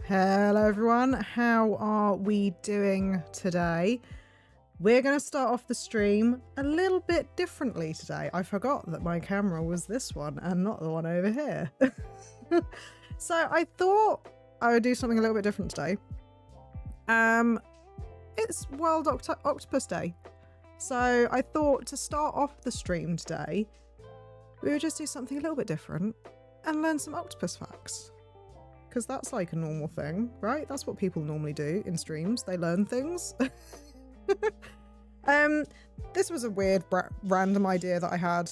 Hello everyone, how are we doing today? We're going to start off the stream a little bit differently today. I forgot that my camera was this one and not the one over here. So I thought I would do something a little bit different today. It's World Octopus Day. So I thought to start off the stream today, we would just do something a little bit different and learn some octopus facts. Because that's like a normal thing, right? That's what people normally do in streams. They learn things. This was a weird random idea that I had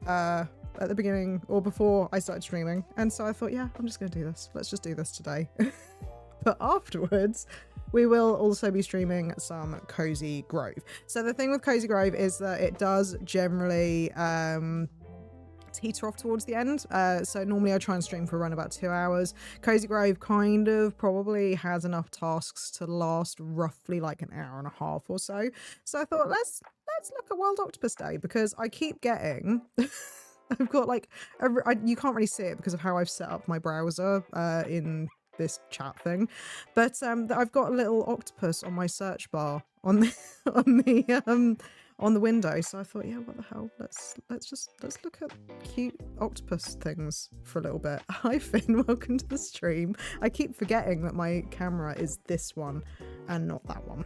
at the beginning or before I started streaming. And so I thought, yeah, I'm just going to do this. Let's just do this today. But afterwards, we will also be streaming some Cozy Grove. So the thing with Cozy Grove is that it does generally teeter off towards the end. So normally I try and stream for around about 2 hours. Cozy Grove kind of probably has enough tasks to last roughly like an hour and a half or so. So I thought let's look at World Octopus Day, because I keep getting I've got like you can't really see it because of how I've set up my browser in this chat thing, but I've got a little octopus on my search bar on the window. So I thought, yeah, what the hell, let's look at cute octopus things for a little bit. Hi Finn, welcome to the stream. I keep forgetting that my camera is this one and not that one.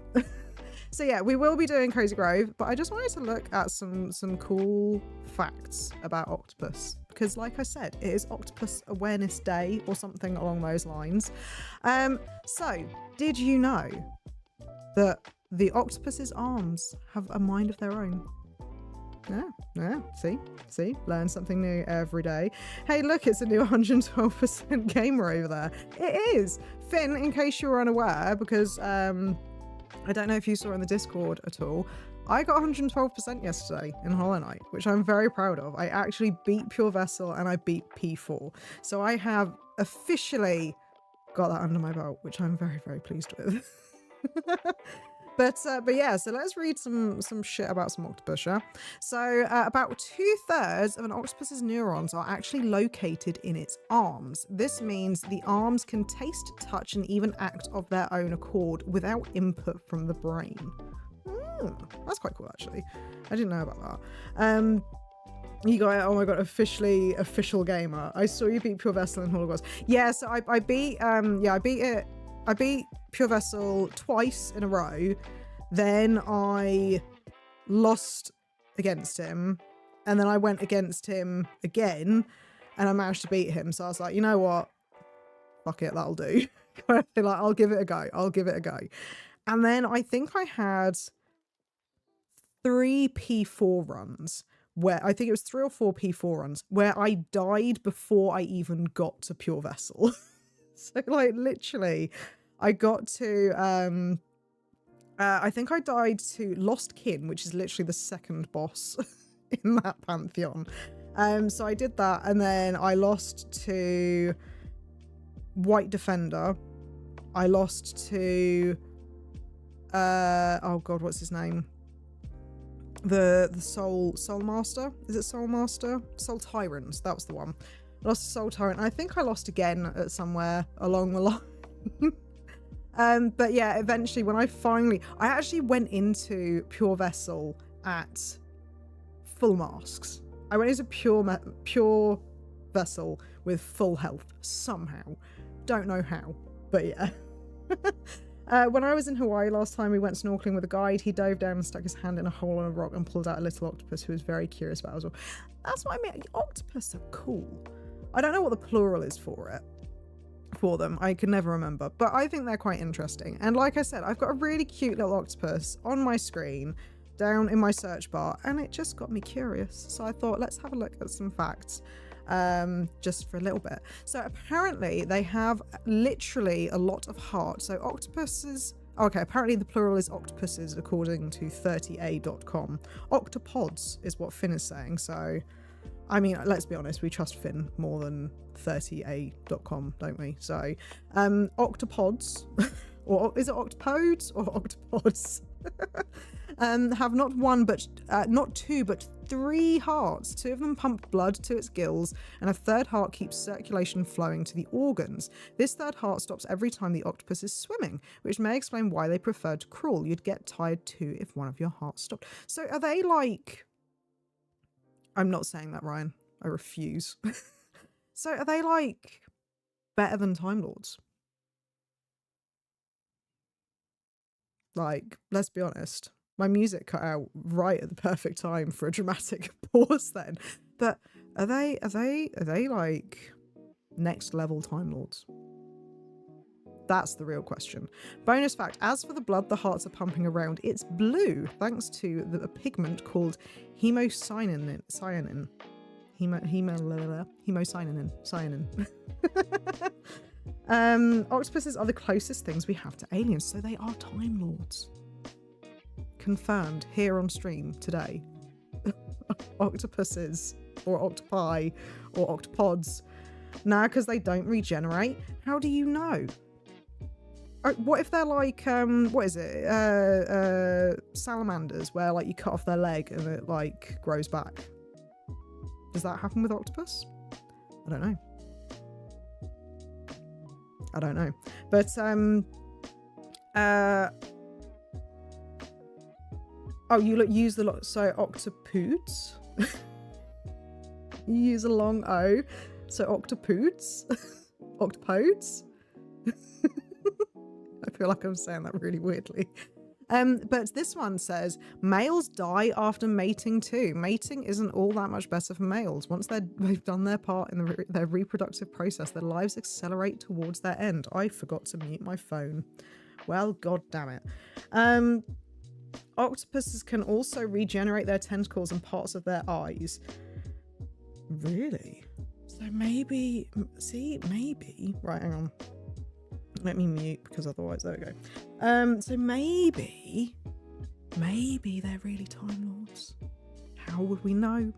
So yeah, we will be doing Cozy Grove, but I just wanted to look at some cool facts about octopus, because like I said, it is Octopus Awareness Day or something along those lines. So did you know that the octopus's arms have a mind of their own? Yeah, see, learn something new every day. Hey, look, it's a new 112% gamer over there. It is. Finn, in case you were unaware, because I don't know if you saw in the Discord at all, I got 112% yesterday in Hollow Knight, which I'm very proud of. I actually beat Pure Vessel and I beat P4. So I have officially got that under my belt, which I'm very, very pleased with. But yeah, so let's read some shit about some octopus, yeah? So about 2/3 of an octopus's neurons are actually located in its arms. This means the arms can taste, touch, and even act of their own accord without input from the brain. That's quite cool, actually. I didn't know about that. You got, oh my god, official gamer. I saw you beat Pure Vessel in Holocaust. Yeah, so I beat I beat Pure Vessel twice in a row, then I lost against him, and then I went against him again, and I managed to beat him. So I was like, you know what? Fuck it, that'll do. Like, I'll give it a go. And then I think I had 3 P4 runs, where I think it was 3 or 4 P4 runs, where I died before I even got to Pure Vessel. So like literally I got to I think I died to Lost Kin, which is literally the second boss in that pantheon. So I did that, and then I lost to White Defender. I lost to oh god, what's his name? The Soul Master? Is it Soul Master? Soul Tyrant, that was the one. I lost to Soul Tyrant. I think I lost again at somewhere along the line. But yeah, eventually when I actually went into Pure Vessel at full masks. I went into Pure Vessel with full health somehow. Don't know how, but yeah. When I was in Hawaii last time, we went snorkeling with a guide. He dove down and stuck his hand in a hole in a rock and pulled out a little octopus who was very curious about it as well. That's what I mean. Octopus are cool. I don't know what the plural is for them. I can never remember, but I think they're quite interesting. And like I said, I've got a really cute little octopus on my screen down in my search bar, and it just got me curious. So I thought, let's have a look at some facts just for a little bit. So apparently they have literally a lot of heart. So octopuses, okay, apparently the plural is octopuses according to 30a.com. Octopods is what Finn is saying. So I mean, let's be honest, we trust Finn more than 30a.com, don't we? So octopods or is it octopods or octopods? have not one, but not two, but 3 hearts. 2 of them pump blood to its gills, and a 3rd heart keeps circulation flowing to the organs. This 3rd heart stops every time the octopus is swimming, which may explain why they prefer to crawl. You'd get tired too if one of your hearts stopped. So are they like... I'm not saying that, Ryan. I refuse. So are they like better than Time Lords? Like, let's be honest. My music cut out right at the perfect time for a dramatic pause then. But are they like next level Time Lords? That's the real question. Bonus fact, as for the blood the hearts are pumping around, it's blue thanks to a pigment called hemocyanin. Hemocyanin. Octopuses are the closest things we have to aliens, so they are Time Lords. Confirmed here on stream today. Octopuses, or octopi, or octopods. Now, because they don't regenerate, how do you know? What if they're like, what is it? Salamanders, where like you cut off their leg and it like grows back. Does that happen with octopus? I don't know. I don't know. But, oh, you use the, so octopods? You use a long O. So octopods? Octopods? I feel like I'm saying that really weirdly. But this one says, males die after mating too. Mating isn't all that much better for males. Once they've done their part in their reproductive process, their lives accelerate towards their end. I forgot to mute my phone. Well, god damn it. Octopuses can also regenerate their tentacles and parts of their eyes. Really? So maybe, see, maybe, right, hang on. Let me mute because otherwise, there we go. So maybe they're really Time Lords. How would we know?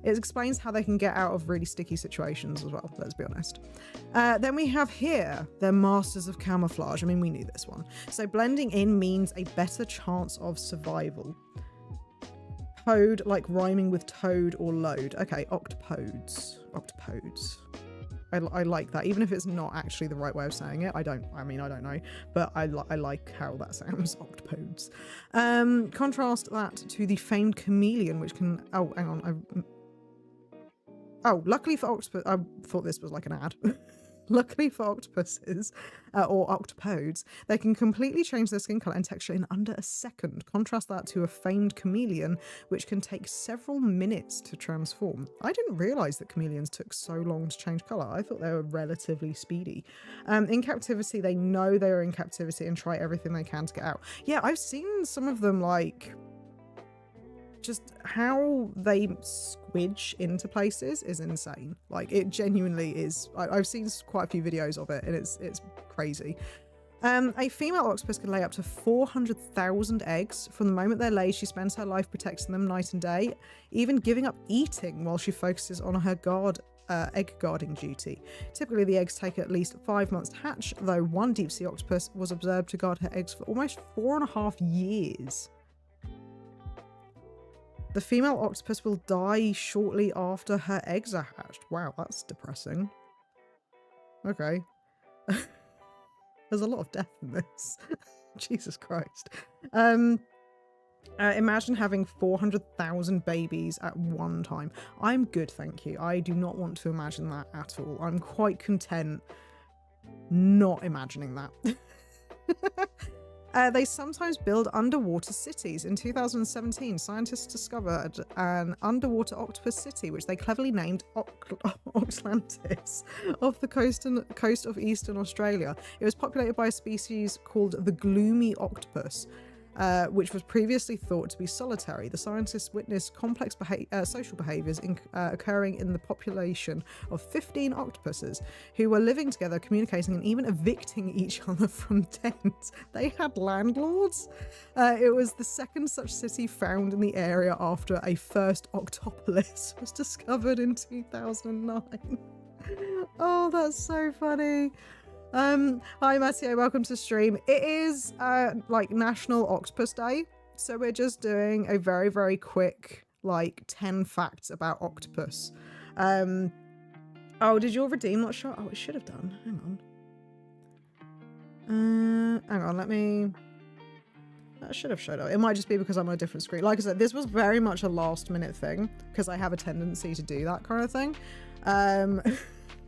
It explains how they can get out of really sticky situations as well, let's be honest. Then we have here, they're masters of camouflage. I mean, we knew this one. So blending in means a better chance of survival. Pode, like rhyming with toad or load. Okay, octopodes. Octopodes. I like that, even if it's not actually the right way of saying it. I don't know, but I like how that sounds, octopodes. Contrast that to the famed chameleon, which can, oh, hang on. Oh, luckily for octopus, I thought this was like an ad. Luckily for octopuses, or octopodes, they can completely change their skin colour and texture in under a second. Contrast that to a famed chameleon, which can take several minutes to transform. I didn't realise that chameleons took so long to change colour. I thought they were relatively speedy. In captivity, they know they're in captivity and try everything they can to get out. Yeah, I've seen some of them, like, just how they squidge into places is insane. Like, it genuinely is. I've seen quite a few videos of it, and it's crazy. A female octopus can lay up to 400,000 eggs. From the moment they're laid, she spends her life protecting them night and day, even giving up eating while she focuses on her egg guarding duty. Typically, the eggs take at least 5 months to hatch, though one deep sea octopus was observed to guard her eggs for almost 4.5 years. The female octopus will die shortly after her eggs are hatched. Wow, that's depressing. Okay. There's a lot of death in this. Jesus Christ. Imagine having 400,000 babies at one time. I'm good, thank you. I do not want to imagine that at all. I'm quite content not imagining that. They sometimes build underwater cities. In 2017, scientists discovered an underwater octopus city, which they cleverly named Oxlantis, off the coast of eastern Australia. It was populated by a species called the gloomy octopus, which was previously thought to be solitary. The scientists witnessed complex social behaviours occurring in the population of 15 octopuses who were living together, communicating, and even evicting each other from tents. They had landlords. It was the second such city found in the area after a first octopolis was discovered in 2009. Oh, that's so funny. Hi Matteo, welcome to stream. It is like National Octopus Day So we're just doing a very, very quick, like 10 facts about octopus. Oh, did your redeem not show? Oh, it should have done. Hang on, let me... That should have showed up. It might just be because I'm on a different screen. Like I said, this was very much a last minute thing because I have a tendency to do that kind of thing.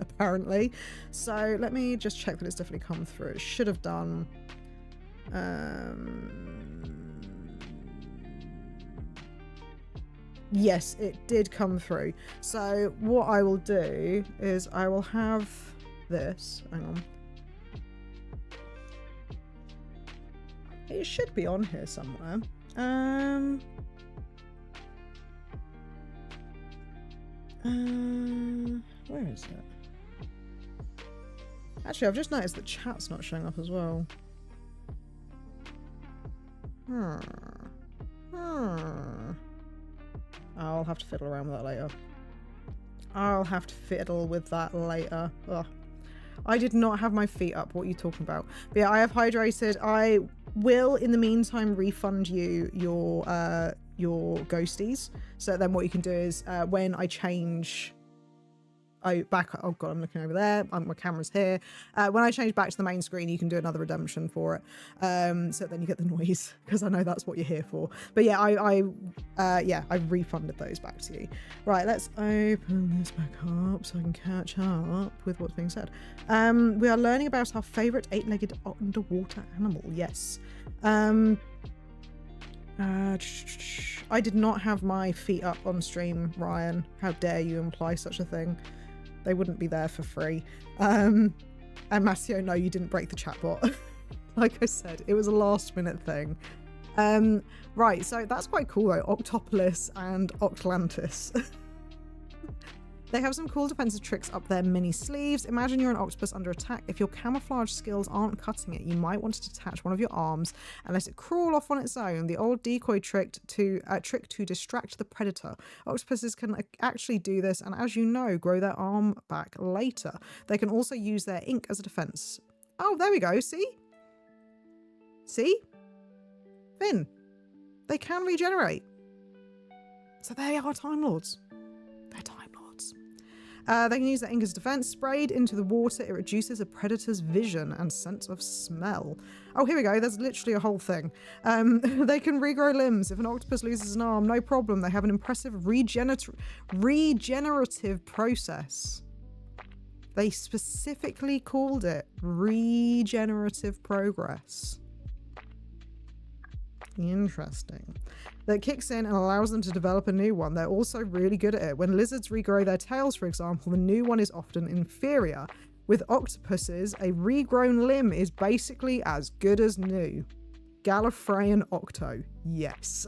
Apparently. So let me just check that it's definitely come through. It should have done. Yes, it did come through. So what I will do is I will have this. Hang on. It should be on here somewhere. Where is it? Actually, I've just noticed that chat's not showing up as well. I'll have to fiddle around with that later. I'll have to fiddle with that later. Ugh. I did not have my feet up. What are you talking about? But yeah, I have hydrated. I will, in the meantime, refund you your ghosties. So then what you can do is when I change... Oh god, I'm looking over there. My camera's here. When I change back to the main screen, you can do another redemption for it. So then you get the noise, because I know that's what you're here for. But yeah, I refunded those back to you. Right, let's open this back up so I can catch up with what's being said. We are learning about our favourite 8-legged underwater animal. Yes. I did not have my feet up on stream, Ryan. How dare you imply such a thing? They wouldn't be there for free. And Massio, no, you didn't break the chatbot. Like I said, it was a last minute thing. Right, so that's quite cool though. Octopolis and Octlantis. They have some cool defensive tricks up their mini sleeves. Imagine you're an octopus under attack. If your camouflage skills aren't cutting it, you might want to detach one of your arms and let it crawl off on its own. The old decoy trick to distract the predator. Octopuses can actually do this, and as you know, grow their arm back later. They can also use their ink as a defense. Oh, there we go. See? See? Finn. They can regenerate. So they are Time Lords. They're Time Lords. They can use their ink as defense. Sprayed into the water, it reduces a predator's vision and sense of smell. Oh, here we go. There's literally a whole thing. They can regrow limbs. If an octopus loses an arm, no problem. They have an impressive regenerative process. They specifically called it regenerative progress. Interesting. That kicks in and allows them to develop a new one. They're also really good at it. When lizards regrow their tails, for example, the new one is often inferior. With octopuses, a regrown limb is basically as good as new. Gallifreyan Octo. Yes.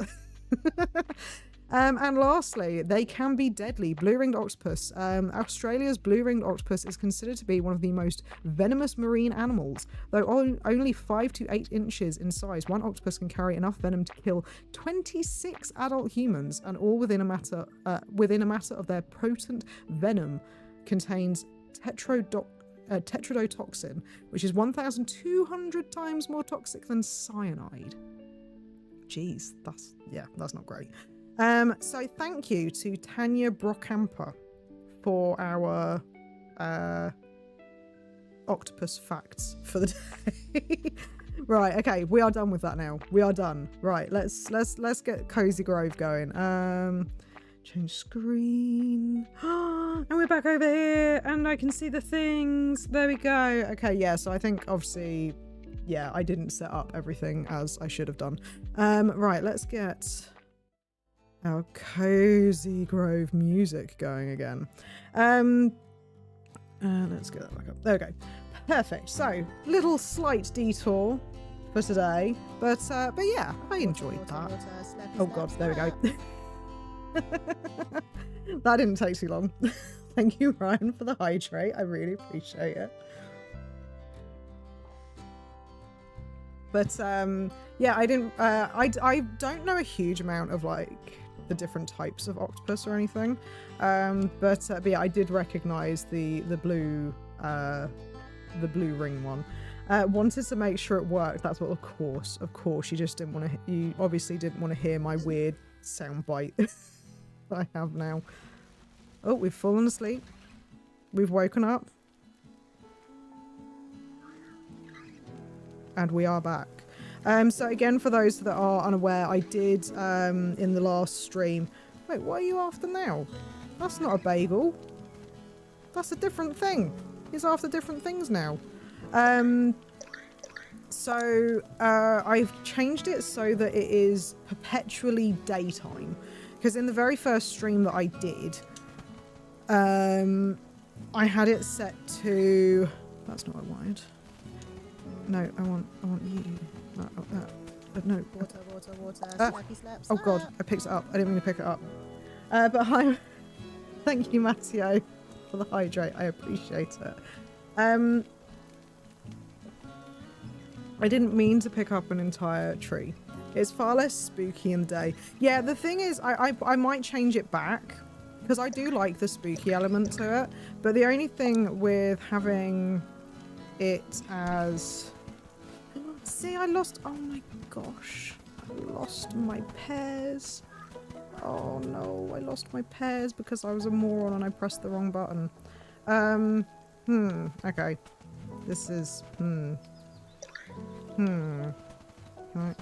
And lastly, they can be deadly. Blue-ringed octopus. Australia's blue-ringed octopus is considered to be one of the most venomous marine animals. Though only 5 to 8 inches in size, one octopus can carry enough venom to kill 26 adult humans, and all within a matter of their potent venom contains tetrodotoxin, which is 1,200 times more toxic than cyanide. Jeez, that's not great. So thank you to Tanya Brockamper for our octopus facts for the day. Right, okay, we are done with that now. We are done. Right, let's get Cozy Grove going. Change screen. And we're back over here and I can see the things. There we go. Okay, yeah, so I think obviously, yeah, I didn't set up everything as I should have done. Right, let's get our Cozy Grove music going again. Let's get that back up. There we go. Perfect. So, little slight detour for today, but yeah, I enjoyed that. Oh god, there we go. That didn't take too long. Thank you, Ryan, for the hydrate. I really appreciate it. But yeah, I don't know a huge amount of like the different types of octopus or anything, but yeah, I did recognize the blue ring one. Wanted to make sure it worked. That's what, of course, you just didn't want to, you obviously didn't want to hear my weird sound bite that I have now. Oh, we've fallen asleep. We've woken up. And we are back. So again, for those that are unaware, I did, in the last stream... Wait, what are you after now? That's not a bagel. That's a different thing. He's after different things now. I've changed it so that it is perpetually daytime. Because in the very first stream that I did, I had it set to... That's not what I wanted. No, I want you. No. Water. Slappy slap. Oh god, I picked it up. I didn't mean to pick it up. But hi. Thank you, Matteo, for the hydrate. I appreciate it. I didn't mean to pick up an entire tree. It's far less spooky in the day. Yeah, the thing is, I might change it back, because I do like the spooky element to it. But the only thing with having it as... See, I lost... Oh my gosh. I lost my pears. Oh no, I lost my pears because I was a moron and I pressed the wrong button. Okay. This is... Can I... No,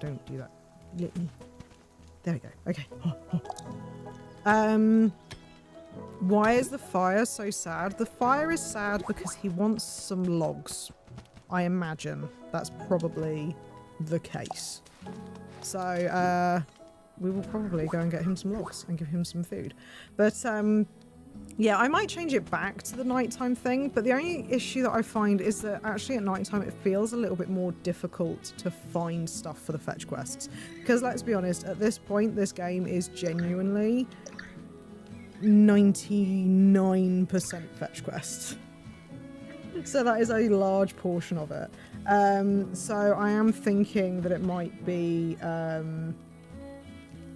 don't do that. Let me... There we go. Okay. Why is the fire so sad? The fire is sad because he wants some logs. I imagine that's probably the case. So, we will probably go and get him some logs and give him some food. But, yeah, I might change it back to the nighttime thing, but the only issue that I find is that actually at nighttime it feels a little bit more difficult to find stuff for the fetch quests. Because let's be honest, at this point, this game is genuinely 99% fetch quests. So that is a large portion of it. So I am thinking that it might be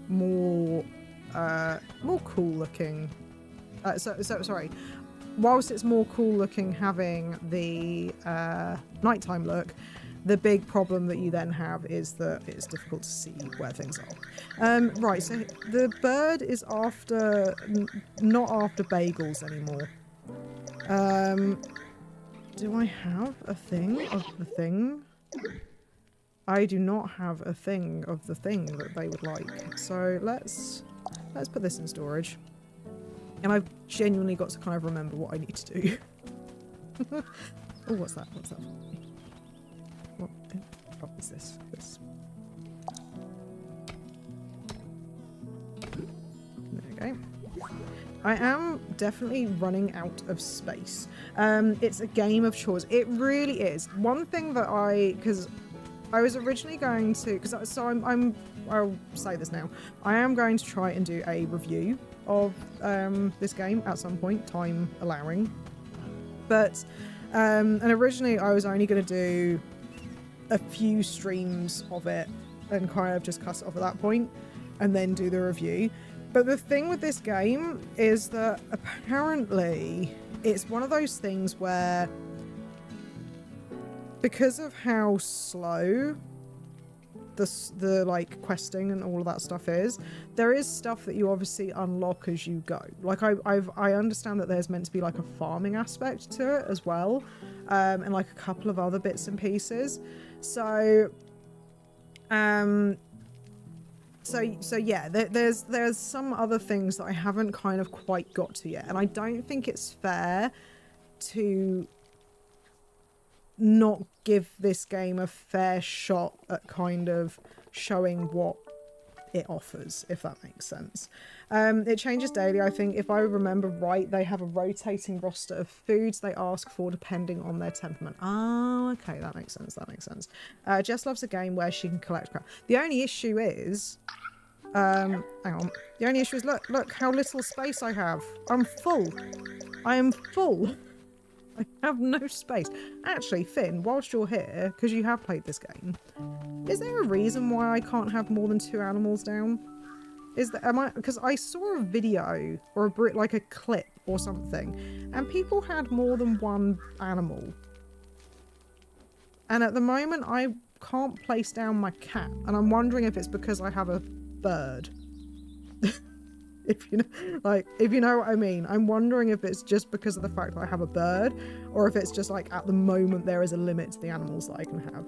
more cool looking. Sorry. Whilst it's more cool looking having the nighttime look, the big problem that you then have is that it's difficult to see where things are. Right, so the bird is after, not after bagels anymore. Do I have a thing of the thing? I do not have a thing of the thing that they would like. So let's put this in storage. And I've genuinely got to kind of remember what I need to do. Oh, what's that? What's that for me? What is this? This. There we go. I am definitely running out of space. It's a game of chores. It really is. One thing that because I was originally going to, I'll say this now. I am going to try and do a review of this game at some point, time allowing. But, and originally I was only going to do a few streams of it and kind of just cut it off at that point and then do the review. But the thing with this game is that apparently it's one of those things where, because of how slow the like questing and all of that stuff is, there is stuff that you obviously unlock as you go. Like I understand that there's meant to be like a farming aspect to it as well, and like a couple of other bits and pieces. So yeah, there's some other things that I haven't kind of quite got to yet, and I don't think it's fair to not give this game a fair shot at kind of showing what it offers, if that makes sense. It changes daily. I think if I remember right, they have a rotating roster of foods they ask for depending on their temperament. Oh, okay, that makes sense. That makes sense. Jess loves a game where she can collect crap. The only issue is, hang on. The only issue is look how little space I have. I'm full. I am full. I have no space. Actually, Finn, whilst you're here, because you have played this game, is there a reason why I can't have more than 2 animals down? Because I saw a video or like a clip or something, and people had more than 1 animal. And at the moment, I can't place down my cat. And I'm wondering if it's because I have a bird. If you know what I mean. I'm wondering if it's just because of the fact that I have a bird, or if it's just like at the moment there is a limit to the animals that I can have.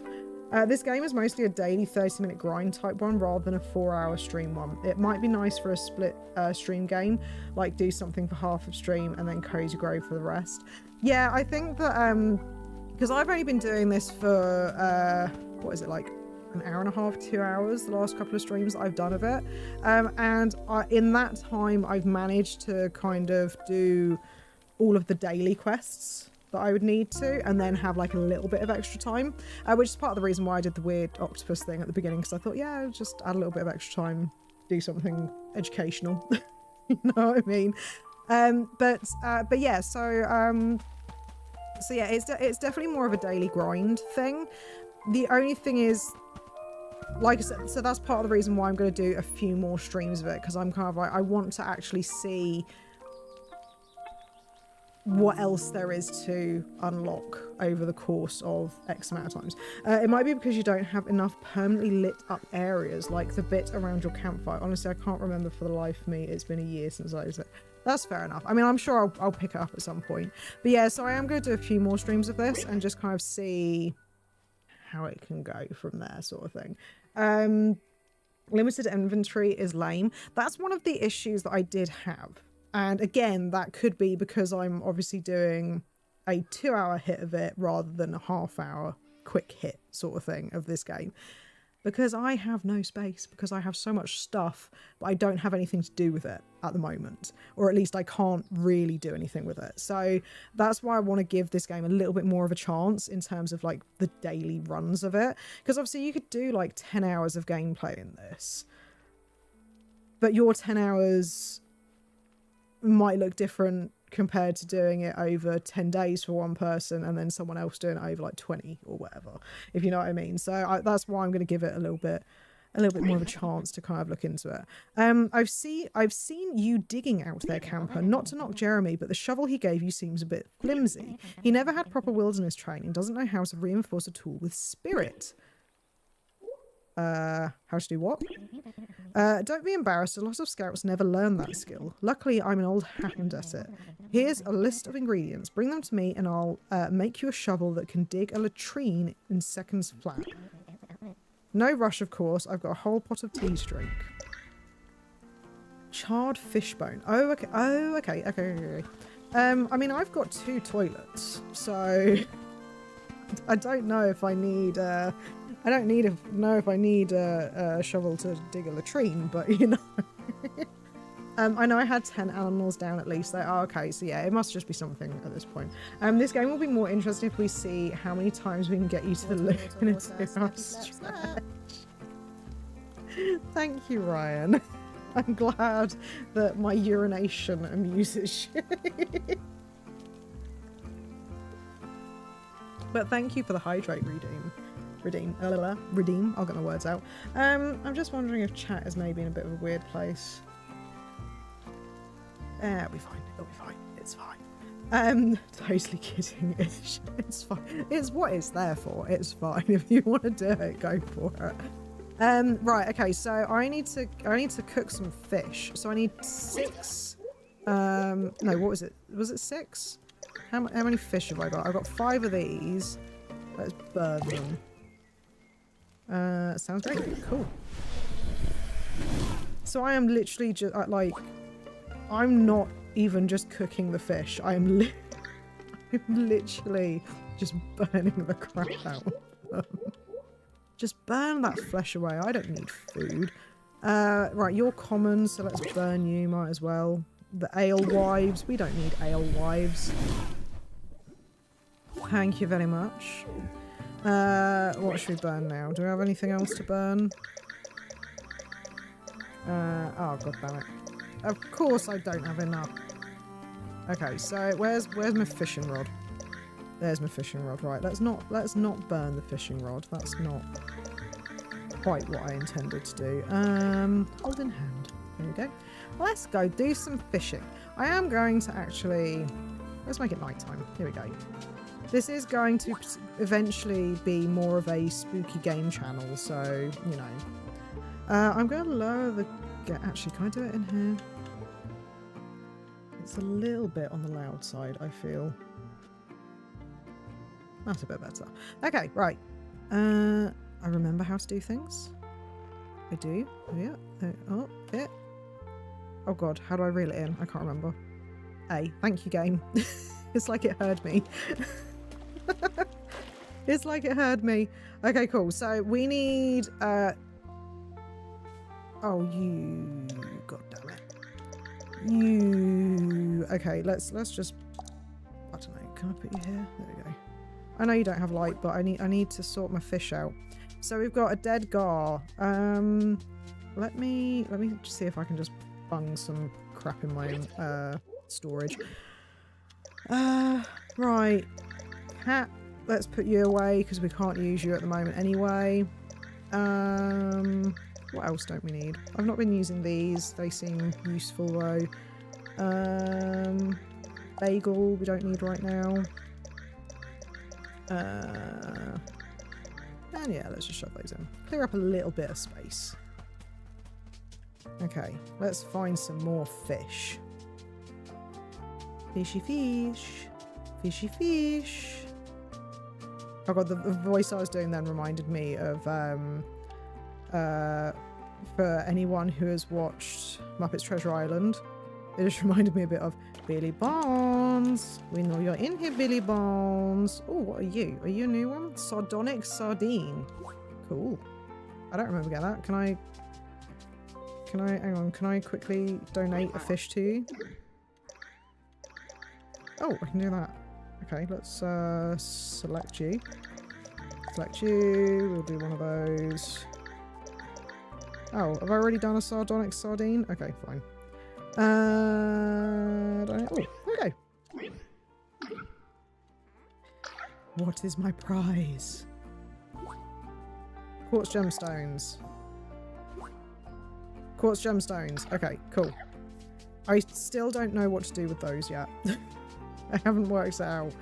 This game is mostly a daily 30-minute grind type one rather than a 4-hour stream one. It might be nice for a split stream game, like do something for half of stream and then Cozy Grove for the rest. Yeah, I think that because I've only been doing this for what is it, like an hour and a half, 2 hours, the last couple of streams that I've done of it. And in that time, I've managed to kind of do all of the daily quests that I would need to, and then have like a little bit of extra time, which is part of the reason why I did the weird octopus thing at the beginning, because I thought, yeah, just add a little bit of extra time, do something educational. You know what I mean? But yeah, so yeah, it's definitely more of a daily grind thing. The only thing is, like I said, so that's part of the reason why I'm going to do a few more streams of it, because I'm kind of like, I want to actually see what else there is to unlock over the course of X amount of times. It might be because you don't have enough permanently lit up areas, like the bit around your campfire. Honestly, I can't remember for the life of me. It's been a year since I used it. That's fair enough. I mean, I'm sure I'll pick it up at some point. But yeah, so I am going to do a few more streams of this and just kind of see how it can go from there, sort of thing. Limited inventory is lame. That's one of the issues that I did have. And again, that could be because I'm obviously doing a 2-hour hit of it rather than a half-hour quick hit sort of thing of this game. Because I have no space, because I have so much stuff, but I don't have anything to do with it at the moment. Or at least I can't really do anything with it. So that's why I want to give this game a little bit more of a chance in terms of like the daily runs of it. Because obviously you could do like 10 hours of gameplay in this. But your 10 hours might look different compared to doing it over 10 days for one person and then someone else doing it over like 20 or whatever, if you know what I mean. So that's why I'm going to give it a little bit more of a chance to kind of look into it. I've seen you digging out there, camper. Not to knock Jeremy, but the shovel he gave you seems a bit flimsy. He never had proper wilderness training, doesn't know how to reinforce a tool with spirit. How to do what? Don't be embarrassed, a lot of scouts never learn that skill. Luckily, I'm an old hand at it. Here's a list of ingredients. Bring them to me and I'll make you a shovel that can dig a latrine in seconds flat. No rush, of course. I've got a whole pot of tea to drink. Charred fishbone. Oh, okay. Oh, okay. Okay. I mean, I've got 2 toilets, so I don't know if I need... I don't know if I need a shovel to dig a latrine, but you know. I know I had 10 animals down at least. Okay, so yeah, it must just be something at this point. This game will be more interesting if we see how many times we can get you to the lunatic stretch. Thank you, Ryan. I'm glad that my urination amuses you. But thank you for the hydrate redeem. I'll get my words out. I'm just wondering if chat is maybe in a bit of a weird place. It'll be fine. It'll be fine. It's fine. Totally kidding. It's fine. It's what it's there for. It's fine. If you want to do it, go for it. Right. Okay. So I need to cook some fish. So I need 6. No. What was it? Was it 6? How many fish have I got? I've got 5 of these. Let's burn them. Sounds great. Cool. So I am literally just like, I'm not even just cooking the fish. I'm literally just burning the crap out of them. Just burn that flesh away. I don't need food. Right, you're common, so let's burn you. Might as well. The alewives. We don't need alewives. Thank you very much. What should we burn now? Do we have anything else to burn? Oh, god damn it. Of course I don't have enough. Okay, so where's my fishing rod? There's my fishing rod. Right, let's not burn the fishing rod. That's not quite what I intended to do. Hold in hand. There we go. Let's go do some fishing. I am going to actually... Let's make it nighttime. Here we go. This is going to eventually be more of a spooky game channel, so, you know. I'm going to lower the... Actually, can I do it in here? It's a little bit on the loud side, I feel. That's a bit better. Okay, right. I remember how to do things. I do. Oh, yeah. Oh, yeah. Oh, God. How do I reel it in? I can't remember. A. Thank you, game. It's like it heard me. It's like it heard me. Okay, cool. So we need... Oh, you... God damn it. You... Okay, let's just... I don't know. Can I put you here? There we go. I know you don't have light, but I need to sort my fish out. So we've got a dead gar. Let me just see if I can just bung some crap in my storage. Right. Cat, let's put you away because we can't use you at the moment anyway. What else don't we need? I've not been using these. They seem useful though. Bagel, we don't need right now. And yeah, let's just shove those in. Clear up a little bit of space. Okay, let's find some more fish. Fishy fish. Fishy fish. Oh god, the voice I was doing then reminded me of, for anyone who has watched Muppets Treasure Island, it just reminded me a bit of Billy Bones. We know you're in here, Billy Bones. Oh, what are you? Are you a new one? Sardonic Sardine. Cool. I don't remember getting that. Can I, hang on, can I quickly donate a fish to you? Oh, I can do that. Okay, let's select you. Select you. We'll do one of those. Oh, have I already done a sardonic sardine? Okay, fine. Oh, okay. What is my prize? Quartz gemstones. Quartz gemstones. Okay, cool. I still don't know what to do with those yet. I haven't worked it out.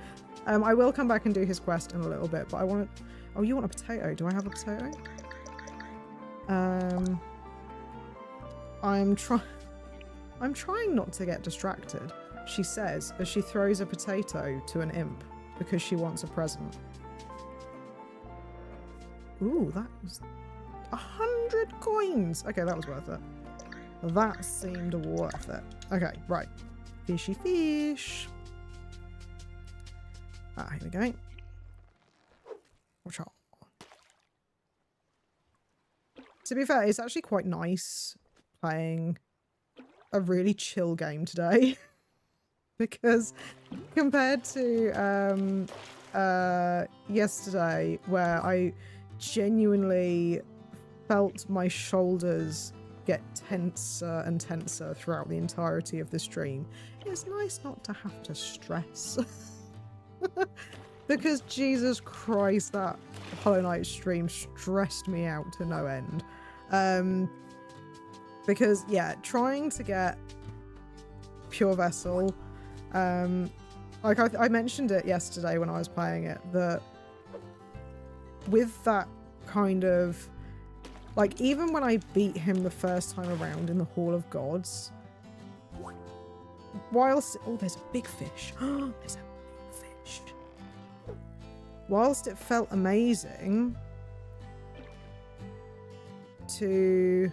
I will come back and do his quest in a little bit, but I want to... Oh, you want a potato? Do I have a potato? I'm trying not to get distracted, she says, as she throws a potato to an imp because she wants a present. Ooh, that was 100 coins. Okay, that was worth it. That seemed worth it. Okay, right. Fishy fish. Ah, here we go. Watch out. To be fair, it's actually quite nice playing a really chill game today. Because compared to yesterday, where I genuinely felt my shoulders get tenser and tenser throughout the entirety of the stream, it's nice not to have to stress. Because Jesus Christ, that Hollow Knight stream stressed me out to no end. Because yeah, trying to get Pure Vessel, like I mentioned it yesterday when I was playing it, that with that kind of, like, even when I beat him the first time around in the Hall of Gods, whilst, oh, there's a big fish. There's a big fish. Whilst it felt amazing to...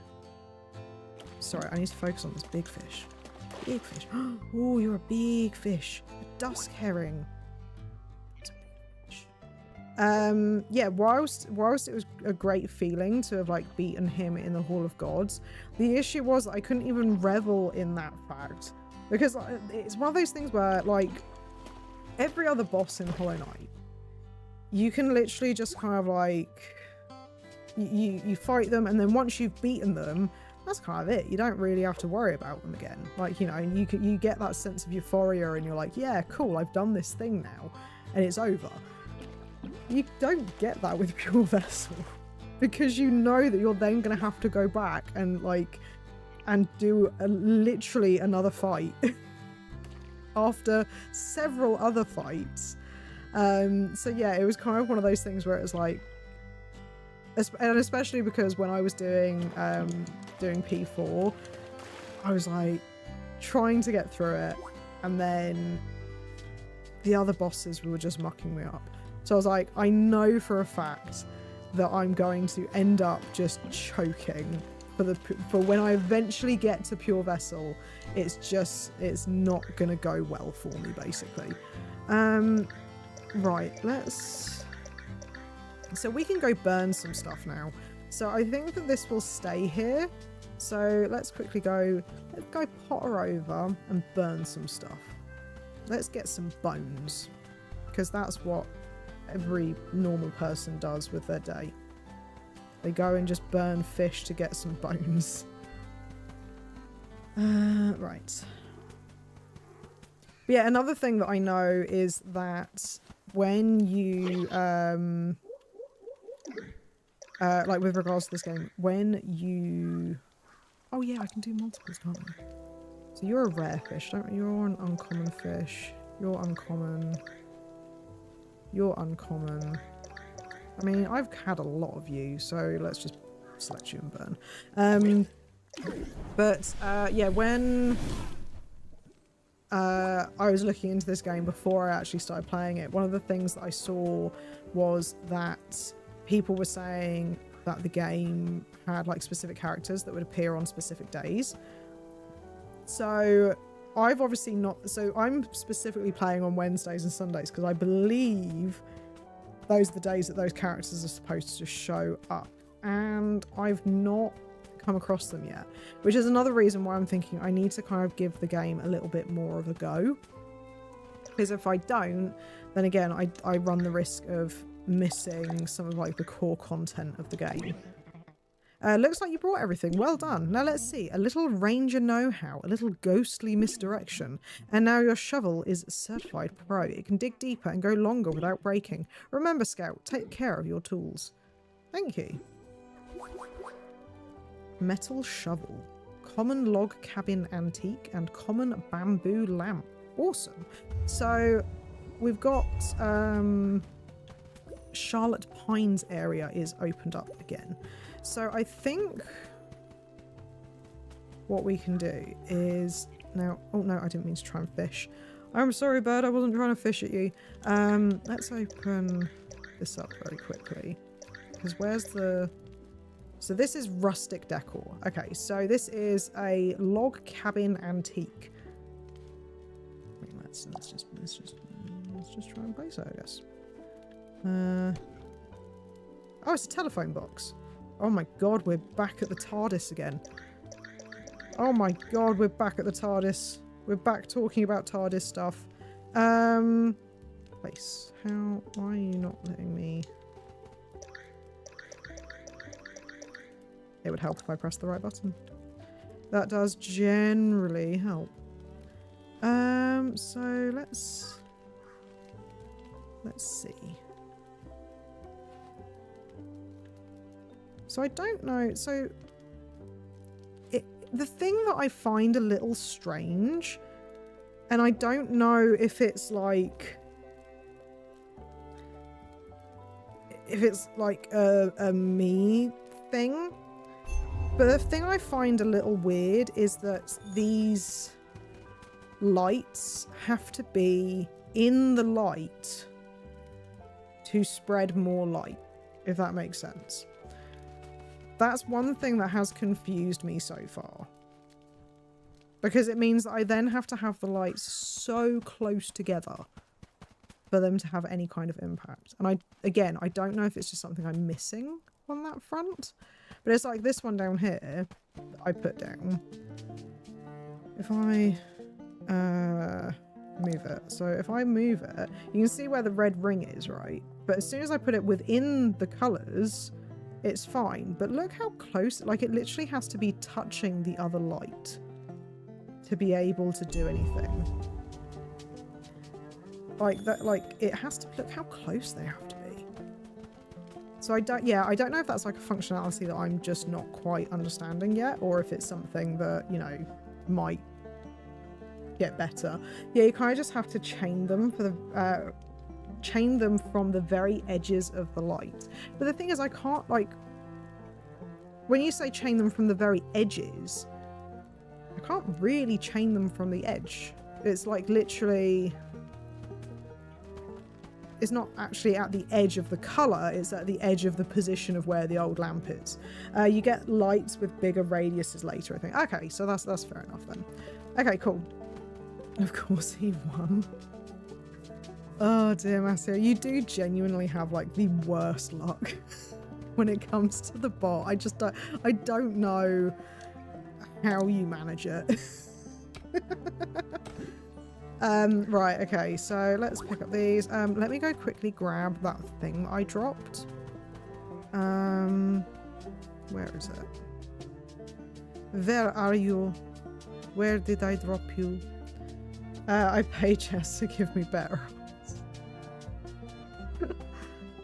Sorry, I need to focus on this big fish. Big fish. Oh, you're a big fish. A dusk herring. That's a big fish. Yeah, whilst it was a great feeling to have, like, beaten him in the Hall of Gods, the issue was that I couldn't even revel in that fact. Because it's one of those things where, like, every other boss in Hollow Knight, you can literally just kind of, like, you fight them, and then once you've beaten them, that's kind of it. You don't really have to worry about them again. Like, you know, you get that sense of euphoria, and you're like, yeah, cool, I've done this thing now, and it's over. You don't get that with Pure Vessel, because you know that you're then going to have to go back and, like, and do literally another fight after several other fights. So yeah, it was kind of one of those things where it was like, and especially because when I was doing P4, I was like trying to get through it, and then the other bosses were just mucking me up. So I was like, I know for a fact that I'm going to end up just choking for when I eventually get to Pure Vessel. It's not gonna go well for me, basically. Right, so we can go burn some stuff now. So I think that this will stay here. So let's quickly go potter over and burn some stuff. Let's get some bones, because that's what every normal person does with their day. They go and just burn fish to get some bones. Right. But yeah, another thing that I know is that when you like with regards to this game, when you, oh yeah, I can do multiples, can't I? So you're a rare fish, don't you? You're an uncommon fish. You're uncommon. You're uncommon. I mean, I've had a lot of you, so let's just select you and burn. Yeah, when I was looking into this game before I actually started playing it, one of the things that I saw was that people were saying that the game had like specific characters that would appear on specific days. So I've obviously not, so I'm specifically playing on Wednesdays and Sundays because I believe those are the days that those characters are supposed to show up, and I've not come across them yet, which is another reason why I'm thinking I need to kind of give the game a little bit more of a go, because if I don't, then again I run the risk of missing some of like the core content of the game. Looks like you brought everything. Well done. Now let's see. A little ranger know-how, a little ghostly misdirection, and now your shovel is certified pro. It can dig deeper and go longer without breaking. Remember, Scout, take care of your tools. Thank you. Metal shovel, common log cabin antique, and common bamboo lamp. Awesome. So we've got Charlotte Pines area is opened up again. So I think what we can do is now, oh no, I didn't mean to try and fish. I'm sorry, bird, I wasn't trying to fish at you. Let's open this up very quickly, because where's the, so this is rustic decor. Okay, so this is a log cabin antique. I mean, let's just try and place it, I guess. Oh, it's a telephone box. Oh my god, we're back at the TARDIS again. Oh my god, we're back at the TARDIS. We're back talking about TARDIS stuff. Place. Why are you not letting me? It would help if I pressed the right button. That does generally help. So let's see. So I don't know, so the thing that I find a little strange, and I don't know if it's like a me thing, but the thing I find a little weird is that these lights have to be in the light to spread more light, if that makes sense. That's one thing that has confused me so far, because it means that I then have to have the lights so close together for them to have any kind of impact. And I don't know if it's just something I'm missing on that front, but it's like this one down here that I put down. If I move it, so if I move it, you can see where the red ring is, right? But as soon as I put it within the colours, it's fine. But look how close, like it literally has to be touching the other light to be able to do anything. Like that, like it has to, look how close they have to be. So I don't know if that's like a functionality that I'm just not quite understanding yet, or if it's something that, you know, might get better. Yeah, you kind of just have to chain them for the chain them from the very edges of the light. But the thing is, I can't, like, when you say chain them from the very edges, I can't really chain them from the edge. It's like literally, it's not actually at the edge of the color, it's at the edge of the position of where the old lamp is. You get lights with bigger radiuses later, I think. Okay, so that's fair enough then. Okay, cool. Of course he won. Oh dear, Massimo, you do genuinely have like the worst luck when it comes to the bot. I don't know how you manage it. Right, okay, so let's pick up these. Let me go quickly grab that thing I dropped. Where is it? Where are you? Where did I drop you? I paid Jess to give me better odds.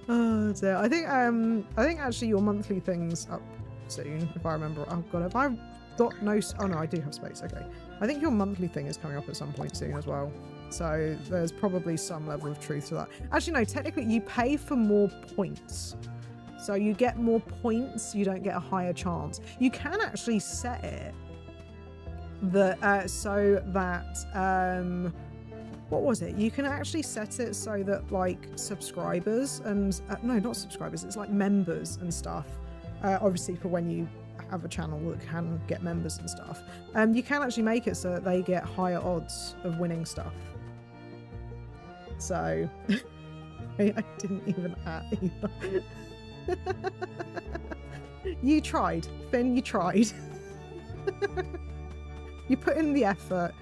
Oh dear. I think actually your monthly thing's up soon, if I remember. Oh god, have I got no... Oh no, I do have space, okay. I think your monthly thing is coming up at some point soon as well. So there's probably some level of truth to that. Actually no, technically you pay for more points. So you get more points, you don't get a higher chance. You can actually set it that so that what was it? You can actually set it so that like subscribers and no, not subscribers, it's like members and stuff. Obviously for when you have a channel that can get members and stuff. You can actually make it so that they get higher odds of winning stuff. So I didn't even either. You tried, Finn, you tried. You put in the effort,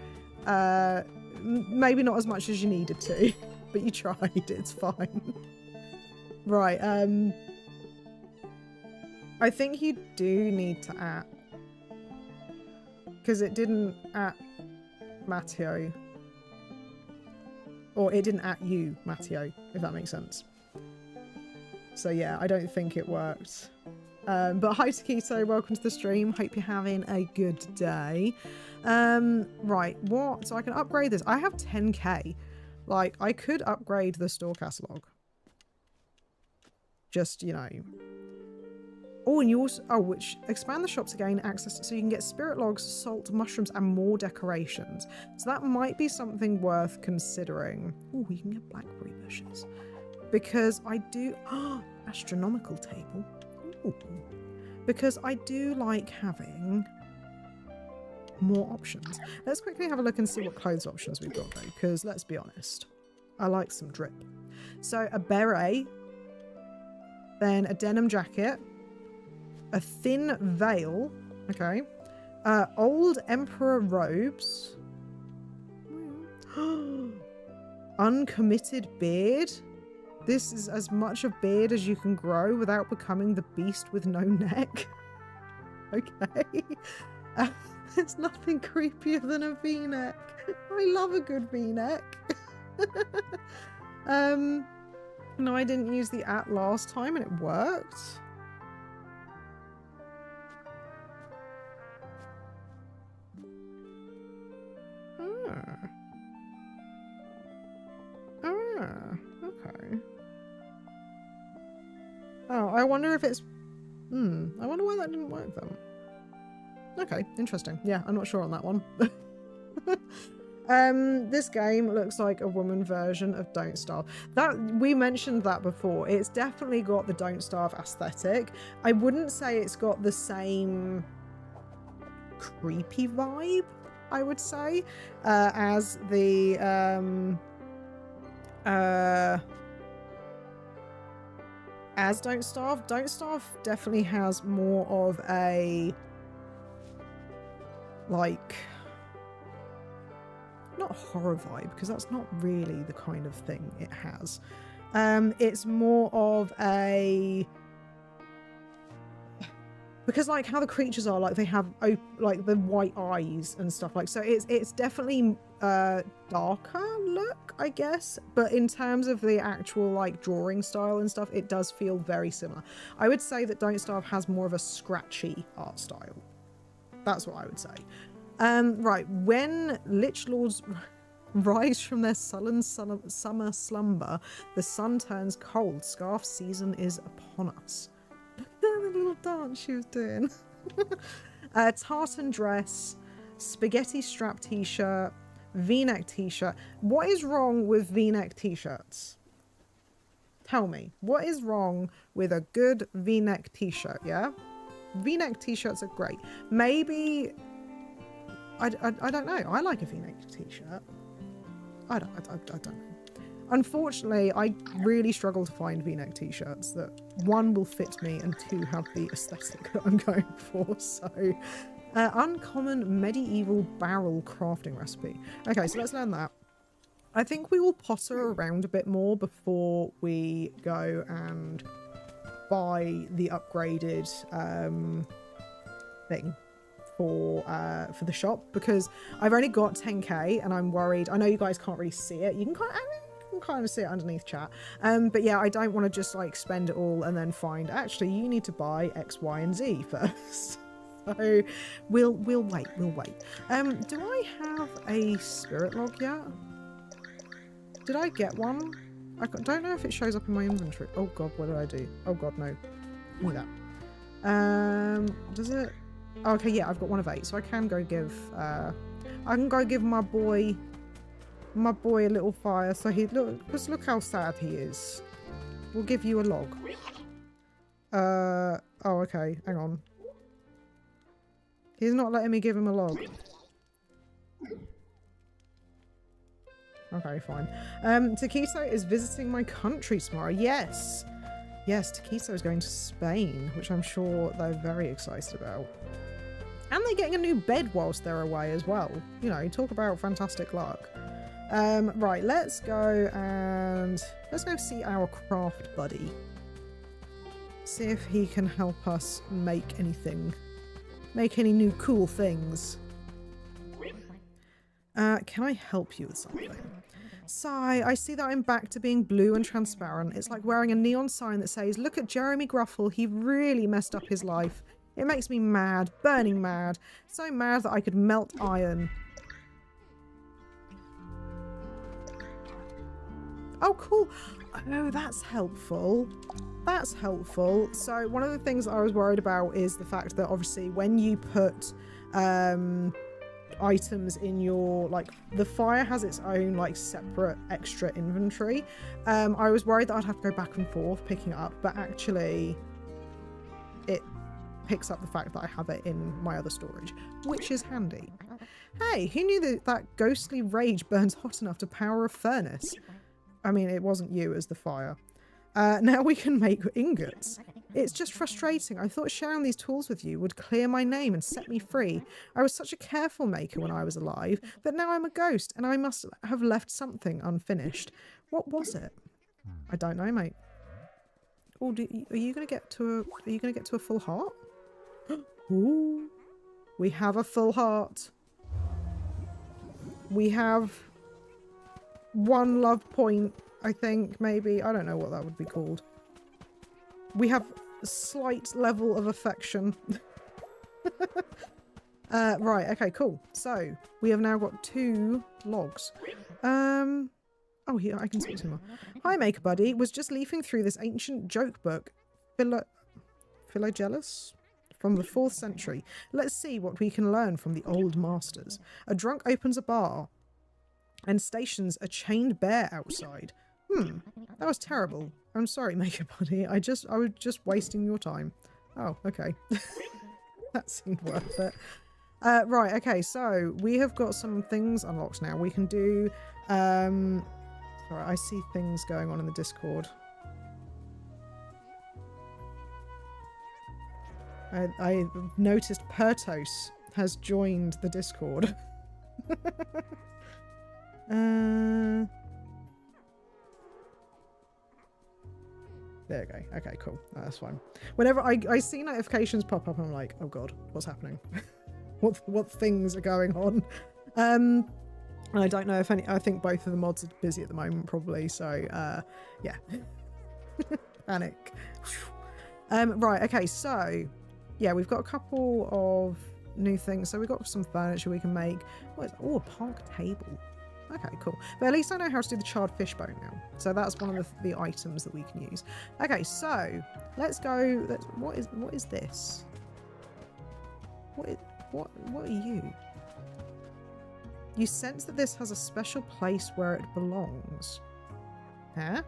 maybe not as much as you needed to, but you tried, it's fine. Right, I think you do need to at, because it didn't at Matteo, or it didn't at you, Matteo, if that makes sense. So yeah, I don't think it worked. But hi Taquito, welcome to the stream. Hope you're having a good day. Right, what? So I can upgrade this. I have 10k. Like, I could upgrade the store catalog. Just, you know. Oh, and you also... Oh, which... Expand the shops to gain access so you can get spirit logs, salt, mushrooms, and more decorations. So that might be something worth considering. Oh, you can get blackberry bushes. Because I do... Oh, astronomical table. Ooh. Because I do like having more options. Let's quickly have a look and see what clothes options we've got though, because let's be honest, I like some drip. So a beret, then a denim jacket, a thin veil, okay, old emperor robes, uncommitted beard. This is as much a beard as you can grow without becoming the beast with no neck. Okay. There's nothing creepier than a v-neck. I love a good v-neck. No, I didn't use the at last time and it worked. Okay. Oh, I wonder if it's... I wonder why that didn't work then. Okay, interesting. Yeah, I'm not sure on that one. This game looks like a woman version of Don't Starve. That we mentioned that before. It's definitely got the Don't Starve aesthetic. I wouldn't say it's got the same creepy vibe, I would say, as the as Don't Starve. Don't Starve definitely has more of a, like, not horror vibe, because that's not really the kind of thing it has. It's more of a, because like how the creatures are, like they have like the white eyes and stuff, like, so it's definitely darker look, I guess, but in terms of the actual like drawing style and stuff, it does feel very similar. I would say that Don't Starve has more of a scratchy art style. That's what I would say. Right, when Lich Lords... rise from their sullen summer slumber. The sun turns cold. Scarf season is upon us. Look at the little dance she was doing. Tartan dress, spaghetti strap t-shirt, v-neck t-shirt. What is wrong with v-neck t-shirts? Tell me, what is wrong with a good v-neck t-shirt, yeah? V-neck t-shirts are great. Maybe, I don't know. I like a v-neck t-shirt. I don't know. Unfortunately, I really struggle to find v-neck t-shirts that, one, will fit me, and two, have the aesthetic that I'm going for. So, uncommon medieval barrel crafting recipe. Okay, so let's learn that. I think we will potter around a bit more before we go and buy the upgraded thing for the shop, because I've only got 10k and I'm worried. I know you guys can't really see it. You can kind of see it underneath chat. But yeah, I don't want to just like spend it all and then find actually you need to buy X, Y, and Z first. So we'll wait. Do I have a spirit log yet? Did I get one? I don't know if it shows up in my inventory. Oh god, what did I do? Oh god, no. Give me that. Does it? Oh, okay, yeah, I've got 1 of 8, so I can go give I can go give my boy a little fire. So look how sad he is. We'll give you a log. Oh, okay, hang on. He's not letting me give him a log. Okay, fine. Taquito is visiting my country tomorrow. Yes, Taquito is going to Spain, which I'm sure they're very excited about. And they're getting a new bed whilst they're away as well. You know, talk about fantastic luck. Right, let's go see our craft buddy. See if he can help us make any new cool things. Can I help you with something? Sigh, I see that I'm back to being blue and transparent. It's like wearing a neon sign that says, look at Jeremy Gruffle, he really messed up his life. It makes me mad, burning mad. So mad that I could melt iron. Oh, cool. Oh, that's helpful. That's helpful. So one of the things I was worried about is the fact that obviously when you put items in your, like, the fire has its own like separate extra inventory. I was worried that I'd have to go back and forth picking it up, but actually it picks up the fact that I have it in my other storage, which is handy. Hey, who knew that ghostly rage burns hot enough to power a furnace? I mean, it wasn't you as the fire. Now we can make ingots. It's just frustrating. I thought sharing these tools with you would clear my name and set me free. I was such a careful maker when I was alive, but now I'm a ghost and I must have left something unfinished. What was it? I don't know, mate. Oh, are you gonna get to a full heart? Ooh, we have a full heart. We have 1 love point, I think, maybe. I don't know what that would be called. We have a slight level of affection. Right, okay, cool. So, we have now got 2 logs. Oh, here, I can speak to him. Hi, Maker Buddy. Was just leafing through this ancient joke book. Philogellus? From the 4th century. Let's see what we can learn from the old masters. A drunk opens a bar and stations a chained bear outside. That was terrible. I'm sorry, Maker Buddy. I was just wasting your time. Oh, okay. That seemed worth it. Right, okay, so we have got some things unlocked now. We can do... Sorry, I see things going on in the Discord. I noticed Pertos has joined the Discord. There we go. Okay, cool. That's fine. Whenever I see notifications pop up, I'm like, oh god, what's happening? what things are going on? And I don't know if any. I think both of the mods are busy at the moment, probably. So, yeah. Panic. Right. Okay. So, yeah, we've got a couple of new things. So we've got some furniture we can make. What is? Oh, a park table. Okay, cool. But at least I know how to do the charred fish bone now. So that's one of the items that we can use. Okay, so let's go. What is this? What are you? You sense that this has a special place where it belongs. Huh?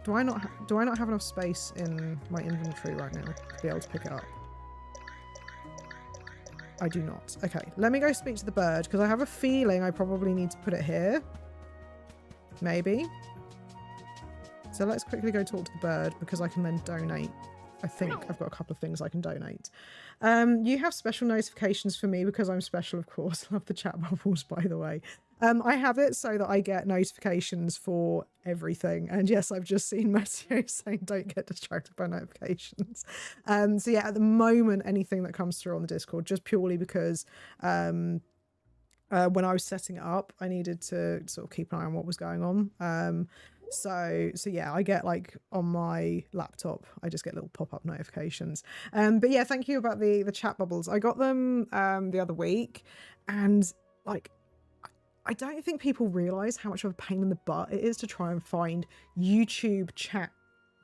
Do I not have enough space in my inventory right now to be able to pick it up? I do not. Okay, let me go speak to the bird because I have a feeling I probably need to put it here. Maybe. So let's quickly go talk to the bird because I can then donate. I think I've got a couple of things I can donate. You have special notifications for me because I'm special, of course. Love the chat bubbles, by the way. I have it so that I get notifications for everything. And yes, I've just seen Matthew saying don't get distracted by notifications. So yeah, at the moment, anything that comes through on the Discord, just purely because when I was setting it up, I needed to sort of keep an eye on what was going on. So yeah, I get like on my laptop, I just get little pop-up notifications. But yeah, thank you about the chat bubbles. I got them the other week, and like I don't think people realize how much of a pain in the butt it is to try and find YouTube chat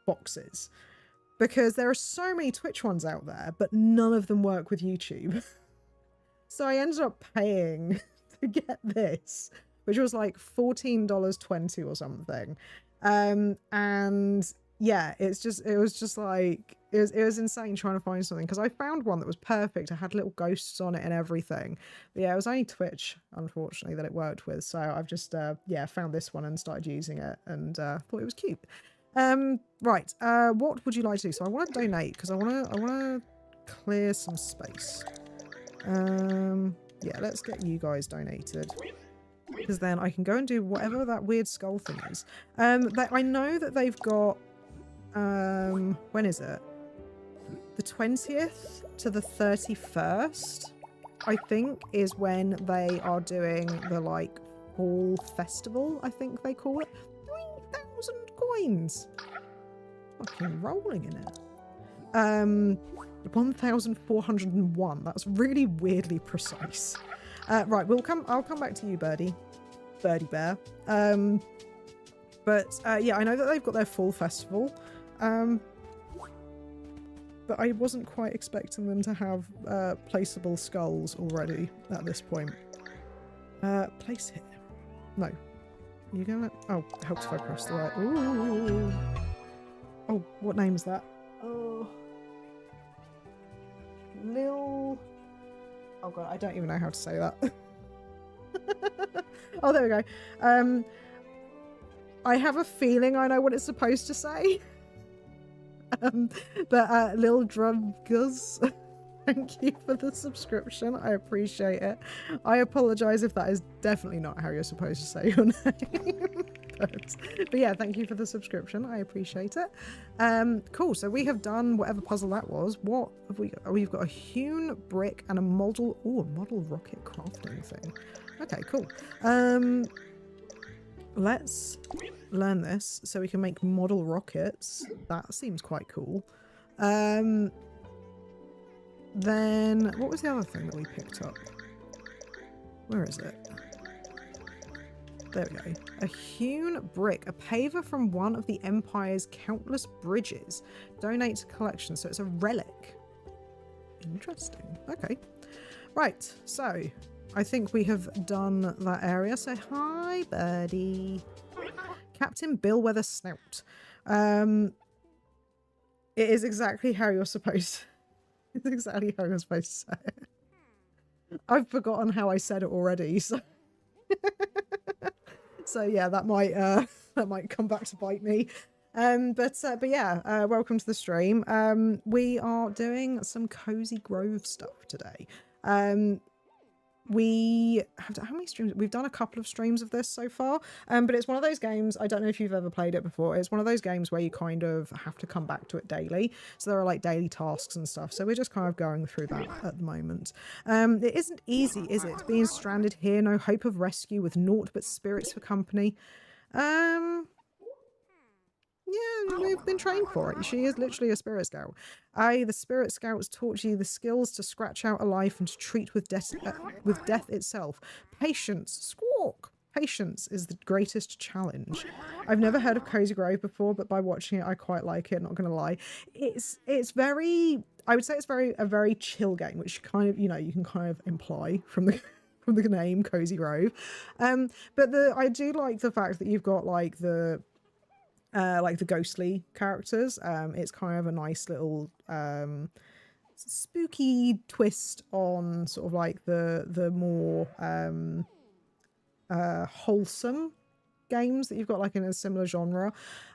boxes, because there are so many Twitch ones out there, but none of them work with YouTube. So I ended up paying to get this, which was like $14.20 or something. And yeah, it was just like, it was insane trying to find something, because I found one that was perfect. It had little ghosts on it and everything. But yeah, it was only Twitch, unfortunately, that it worked with. So I've just, yeah, found this one and started using it, and thought it was cute. Right, what would you like to do? So I want to donate, because I want to clear some space. Yeah, let's get you guys donated, because then I can go and do whatever that weird skull thing is. I know that they've got, when is it? The 20th to the 31st, I think, is when they are doing the, like, fall festival, I think they call it. 3,000 coins! Fucking rolling in it. 1,401. That's really weirdly precise. Right, I'll come back to you, Birdie Bear. But yeah, I know that they've got their fall festival. But I wasn't quite expecting them to have placeable skulls already at this point. Place here. No. You gonna? Oh, it helps if I press the right. Ooh. Oh, what name is that? Oh. Lil. Oh god, I don't even know how to say that. Oh, there we go. I have a feeling I know what it's supposed to say. But Lil Drumguz, thank you for the subscription. I appreciate it. I apologize if that is definitely not how you're supposed to say your name. But yeah, thank you for the subscription. I appreciate it. Cool. So we have done whatever puzzle that was. What have we got? Oh, we've got a hewn brick and a model. Oh, a model rocket crafting thing. Okay, cool. Let's learn this so we can make model rockets. That seems quite cool. Then what was the other thing that we picked up? Where is it? There we go. A hewn brick, a paver from one of the Empire's countless bridges. Donate to collection, so it's a relic. Interesting. Okay. Right, so I think we have done that area. So hi, Birdie. Captain Billweather Snout. It is exactly how you're supposed to. It's exactly how you're supposed to say it. I've forgotten how I said it already, so so yeah, that might come back to bite me. But yeah, welcome to the stream. We are doing some Cozy Grove stuff today. We have done, how many streams? We've done a couple of streams of this so far, but it's one of those games, I don't know if you've ever played it before, it's one of those games where you kind of have to come back to it daily, so there are like daily tasks and stuff, so we're just kind of going through that at the moment. It isn't easy, is it? Being stranded here, no hope of rescue with naught but spirits for company. Yeah, we've been trained for it. She is literally a spirit scout. The spirit scouts taught you the skills to scratch out a life and to treat with death itself. Patience. Squawk. Patience is the greatest challenge. I've never heard of Cozy Grove before, but by watching it, I quite like it, not gonna lie. It's very, I would say it's a very chill game, which kind of, you know, you can kind of imply from the from the name Cozy Grove. But I do like the fact that you've got like the ghostly characters. It's kind of a nice little spooky twist on sort of like the more wholesome games that you've got like in a similar genre,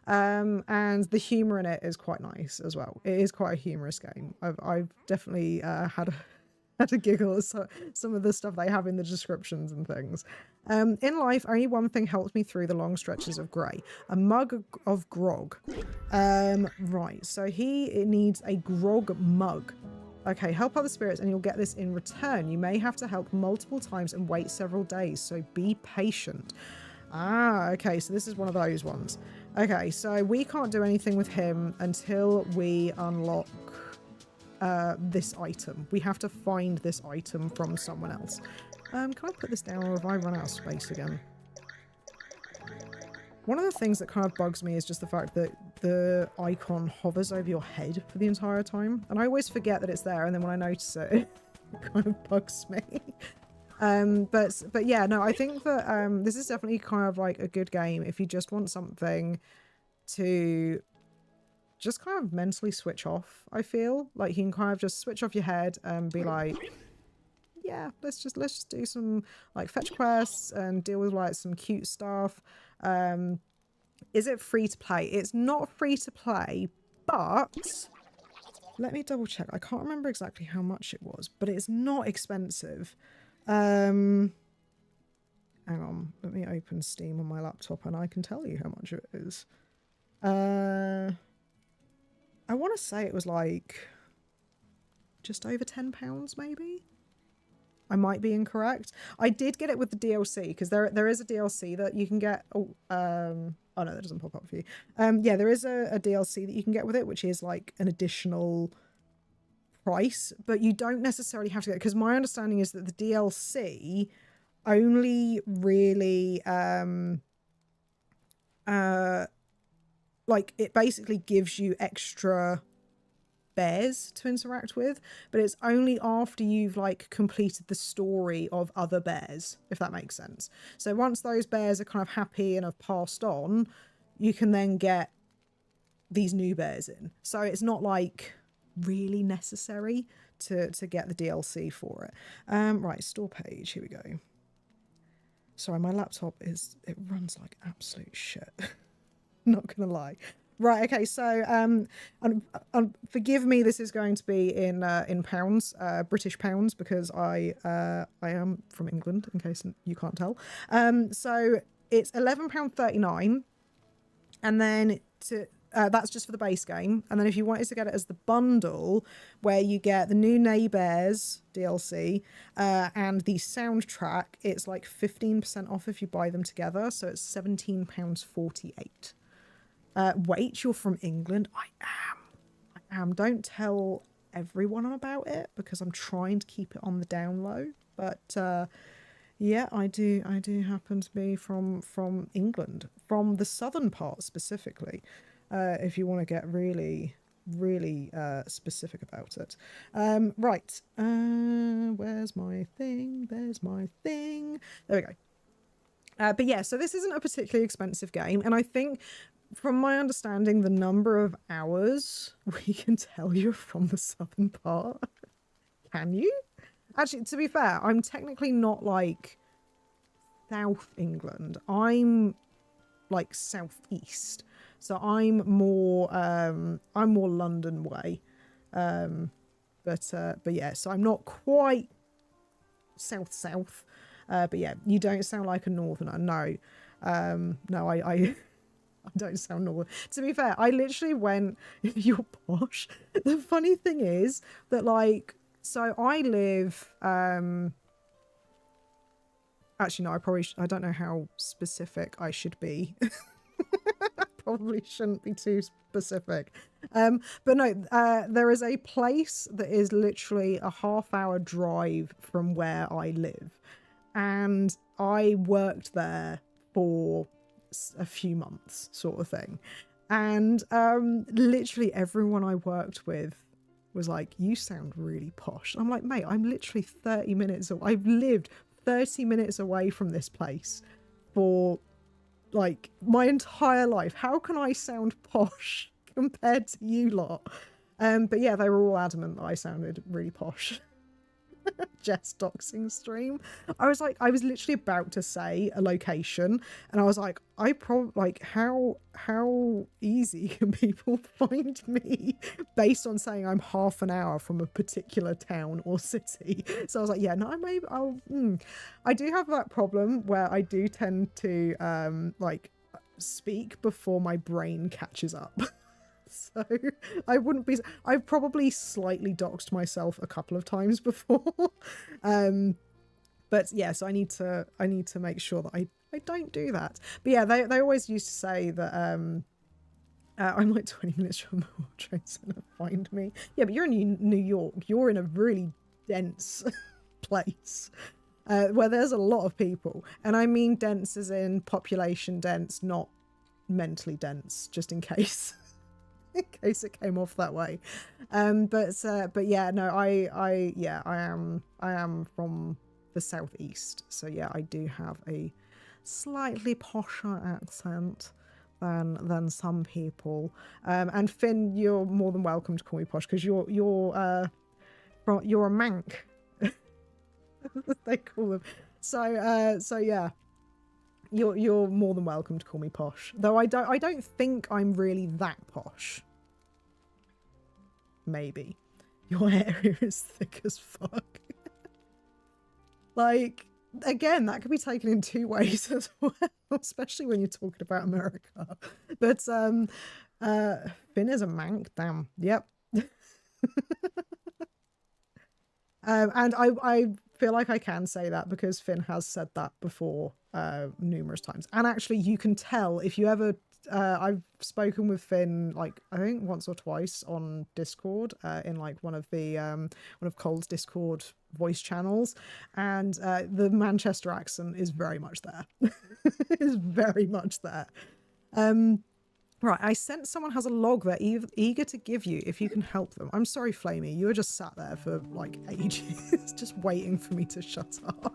and the humor in it is quite nice as well. It is quite a humorous game. I've definitely had a giggle at some of the stuff they have in the descriptions and things. In life, only one thing helped me through the long stretches of grey: a mug of grog. Right, so it needs a grog mug. Okay, help other spirits and you'll get this in return. You may have to help multiple times and wait several days, so be patient. Ah, okay, so this is one of those ones. Okay, so we can't do anything with him until we unlock this item. We have to find this item from someone else. Can I put this down, or have I run out of space again? One of the things that kind of bugs me is just the fact that the icon hovers over your head for the entire time. And I always forget that it's there, and then when I notice it, it kind of bugs me. But yeah, no, I think that this is definitely kind of like a good game if you just want something to just kind of mentally switch off. I feel like you can kind of just switch off your head and be like, yeah, let's just do some like fetch quests and deal with like some cute stuff. Is it free to play? It's not free to play, but let me double check. I can't remember exactly how much it was, but it's not expensive. Hang on, let me open Steam on my laptop and I can tell you how much it is. I want to say it was like just over £10 maybe. I might be incorrect. I did get it with the DLC because there is a DLC that you can get. Oh no, that doesn't pop up for you. Yeah, there is a DLC that you can get with it, which is like an additional price, but you don't necessarily have to get it, because my understanding is that the DLC only really like it basically gives you extra bears to interact with, but it's only after you've like completed the story of other bears, if that makes sense. So once those bears are kind of happy and have passed on, you can then get these new bears in. So it's not like really necessary to get the DLC for it. Right, store page, here we go. Sorry, my laptop it runs like absolute shit. Not gonna lie. Right, okay, so forgive me, this is going to be in pounds, British pounds, because I am from England, in case you can't tell. So it's £11.39, and then that's just for the base game. And then if you wanted to get it as the bundle, where you get the new Neighbours DLC and the soundtrack, it's like 15% off if you buy them together, so it's £17.48. Wait, you're from England? I am. Don't tell everyone about it because I'm trying to keep it on the down low. But yeah, I do happen to be from England, from the southern part specifically. If you want to get really specific about it. Right. Where's my thing? There's my thing. There we go. But yeah, so this isn't a particularly expensive game, and I think, from my understanding, the number of hours we can tell you're from the southern part. Can you? Actually, to be fair, I'm technically not like South England. I'm like southeast. So I'm more London way. But yeah, so I'm not quite south. But yeah, you don't sound like a northerner. No. No, I don't sound normal. To be fair, I literally went, you're posh. The funny thing is that, like, so I live, actually, no, I don't know how specific I should be. probably shouldn't be too specific. But no, there is a place that is literally a half-hour drive from where I live. And I worked there for a few months, sort of thing. And literally everyone I worked with was like, you sound really posh. I'm like, mate, I'm literally 30 minutes away. I've lived 30 minutes away from this place for like my entire life. How can I sound posh compared to you lot? But yeah, they were all adamant that I sounded really posh. Jess doxing stream. I was literally about to say a location, and I was like, how easy can people find me based on saying I'm half an hour from a particular town or city? So I was like, yeah, no, I do have that problem where I do tend to like speak before my brain catches up. So I've probably slightly doxed myself a couple of times before. But yeah, so I need to make sure that I don't do that. But yeah, they always used to say that I'm like 20 minutes from the World Trade Center, find me. Yeah, but you're in New York. You're in a really dense place where there's a lot of people. And I mean dense as in population dense, not mentally dense, just in case. In case it came off that way. But yeah, no, I am from the southeast, so yeah, I do have a slightly posher accent than some people. And Finn, you're more than welcome to call me posh because you're a mank. They call them. So yeah. You're more than welcome to call me posh. Though I don't think I'm really that posh. Maybe. Your hair is thick as fuck. Like, again, that could be taken in two ways as well, especially when you're talking about America. But Finn is a mank, damn. Yep. And I feel like I can say that because Finn has said that before numerous times. And actually, you can tell if you ever... I've spoken with Finn, like, I think once or twice on Discord, in like one of Cole's Discord voice channels. And the Manchester accent is very much there. Is very much there. Right, I sense someone has a log they're eager to give you if you can help them. I'm sorry, Flamey, you were just sat there for like ages, just waiting for me to shut up.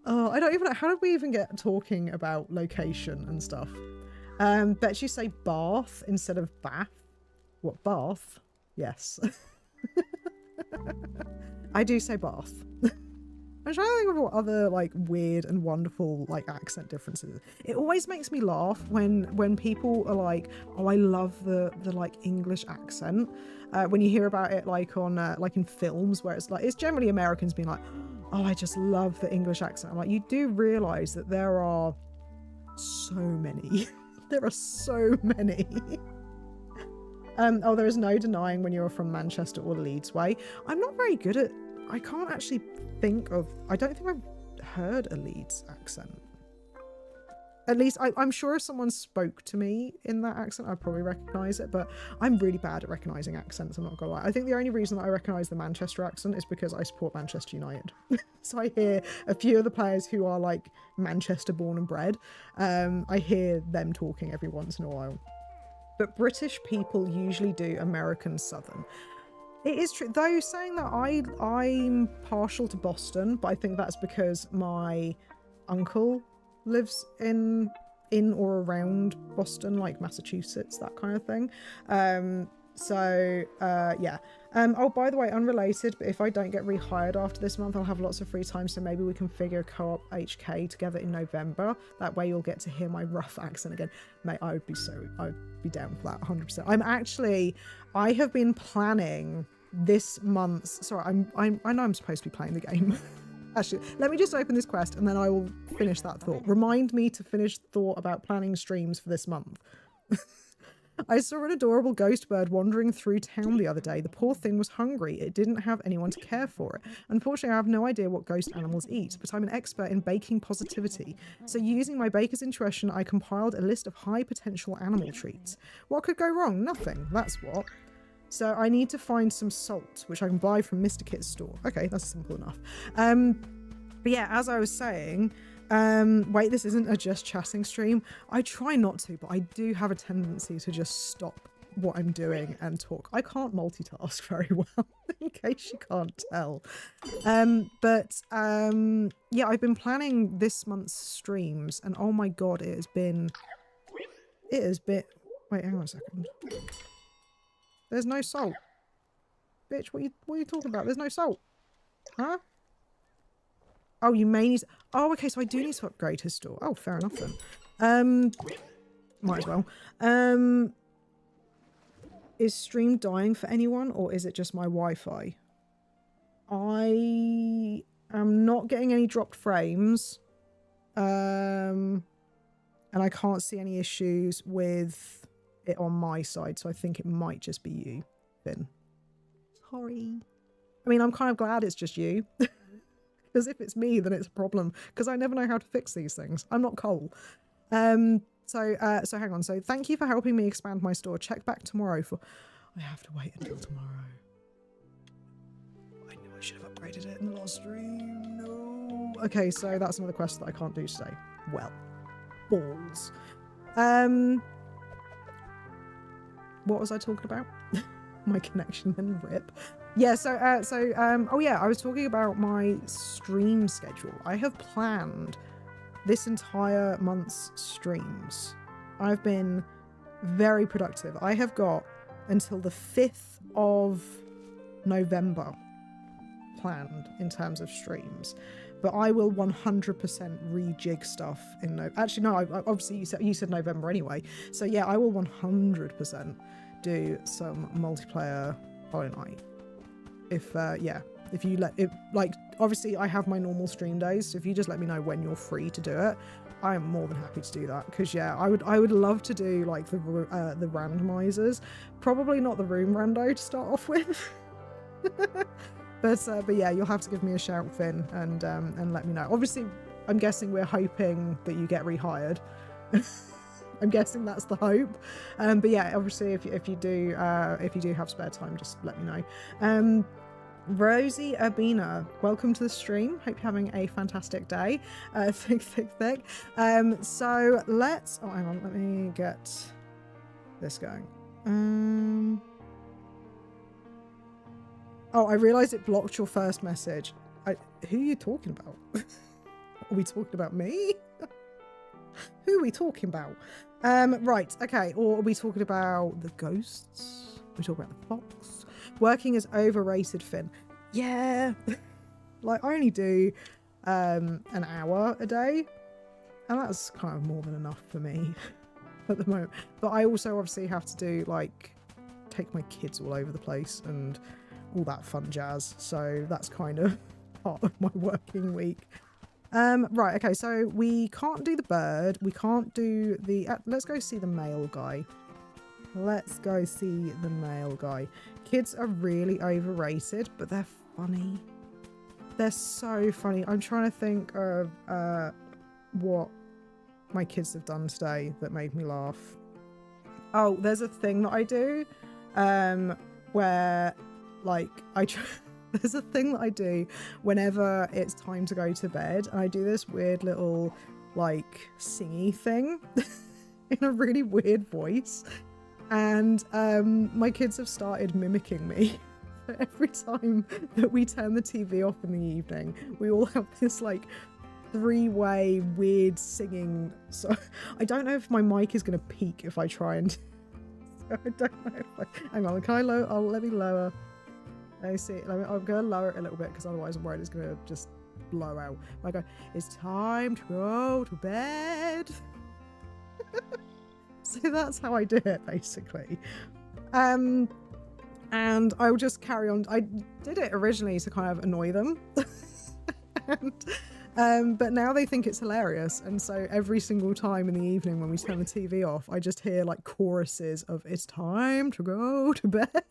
Oh, I don't even know, how did we even get talking about location and stuff? Bet you say Bath instead of Bath. What, Bath? Yes. I do say Bath. I'm trying to think of what other like weird and wonderful like accent differences. It always makes me laugh when people are like, "Oh, I love the like English accent." When you hear about it like on like in films where it's generally Americans being like, "Oh, I just love the English accent." I'm like, you do realise that there are so many. There are so many. Oh, there is no denying when you're from Manchester or Leeds way. I'm not very good at. I can't actually think of... I don't think I've heard a Leeds accent. At least, I'm sure if someone spoke to me in that accent, I'd probably recognise it, but I'm really bad at recognising accents, I'm not gonna lie. I think the only reason that I recognise the Manchester accent is because I support Manchester United. So I hear a few of the players who are, like, Manchester born and bred. I hear them talking every once in a while. But British people usually do American Southern. It is true, though, saying that I'm partial to Boston, but I think that's because my uncle lives in or around Boston, like Massachusetts, that kind of thing. Yeah. Oh, by the way, unrelated, but if I don't get rehired after this month, I'll have lots of free time, so maybe we can figure a co-op HK together in November. That way you'll get to hear my rough accent again. Mate, I'd be down for that, 100%. I have been planning this month's... Sorry, I know I'm supposed to be playing the game. Actually, let me just open this quest and then I will finish that thought. Remind me to finish the thought about planning streams for this month. I saw an adorable ghost bird wandering through town the other day. The poor thing was hungry. It didn't have anyone to care for it. Unfortunately, I have no idea what ghost animals eat, but I'm an expert in baking positivity. So using my baker's intuition, I compiled a list of high potential animal treats. What could go wrong? Nothing. That's what. So I need to find some salt, which I can buy from Mr. Kit's store. Okay, that's simple enough. But yeah, as I was saying, wait, this isn't a just chatting stream. I try not to, but I do have a tendency to just stop what I'm doing and talk. I can't multitask very well, in case you can't tell. Yeah, I've been planning this month's streams, and oh my god, it has been, wait, hang on a second. There's no salt. Bitch, what are you talking about? There's no salt. Huh? Oh, you may need... Oh, okay, so I do need to upgrade his store. Oh, fair enough then. Might as well. Is stream dying for anyone, or is it just my Wi-Fi? I am not getting any dropped frames. And I can't see any issues with it on my side, so I think it might just be you, Finn. Sorry. I mean, I'm kind of glad it's just you. Because if it's me, then it's a problem. Because I never know how to fix these things. I'm not Cole. So hang on. So thank you for helping me expand my store. Check back tomorrow for... I have to wait until tomorrow. I knew I should have upgraded it in the last stream. No. Okay, so that's another quest that I can't do today. Well, balls. What was I talking about? My connection and rip. Yeah, oh yeah, I was talking about my stream schedule. I have planned this entire month's streams. I've been very productive. I have got until the 5th of November planned in terms of streams. But I will 100% rejig stuff in actually no, obviously you said November anyway. So yeah, I will 100% do some multiplayer Hollow Knight. If you like, obviously I have my normal stream days, so if you just let me know when you're free to do it, I am more than happy to do that. Because yeah, I would love to do like the randomizers, probably not the room rando to start off with. But yeah, you'll have to give me a shout, Finn, and let me know. Obviously, I'm guessing we're hoping that you get rehired. I'm guessing that's the hope. But yeah, obviously, if you do have spare time, just let me know. Rosie Urbina, welcome to the stream. Hope you're having a fantastic day. Thick. So let's. Oh, hang on. Let me get this going. Oh, I realised it blocked your first message. Who are you talking about? Are we talking about me? Who are we talking about? Right, okay. Or are we talking about the ghosts? Are we talking about the fox? Working is overrated, Finn. Yeah. Like, I only do an hour a day. And that's kind of more than enough for me at the moment. But I also obviously have to do, like, take my kids all over the place and all that fun jazz. So that's kind of part of my working week. Right, okay, so we can't do the bird. We can't do the... let's go see the male guy. Let's go see the male guy. Kids are really overrated, but they're funny. They're so funny. I'm trying to think of what my kids have done today that made me laugh. Oh, there's a thing that I do where, like, there's a thing that I do whenever it's time to go to bed, and I do this weird little, like, singy thing in a really weird voice, and my kids have started mimicking me. Every time that we turn the TV off in the evening, we all have this, like, three-way weird singing. So I don't know if my mic is going to peak if I try and... So I don't know if I... Hang on, can I lower... Oh, let me lower... I see. I'm going to lower it a little bit because otherwise I'm worried it's going to just blow out. I go, it's time to go to bed. So that's how I do it, basically. And I will just carry on. I did it originally to kind of annoy them. But now they think it's hilarious, and so every single time in the evening when we turn the TV off, I just hear like choruses of "It's time to go to bed."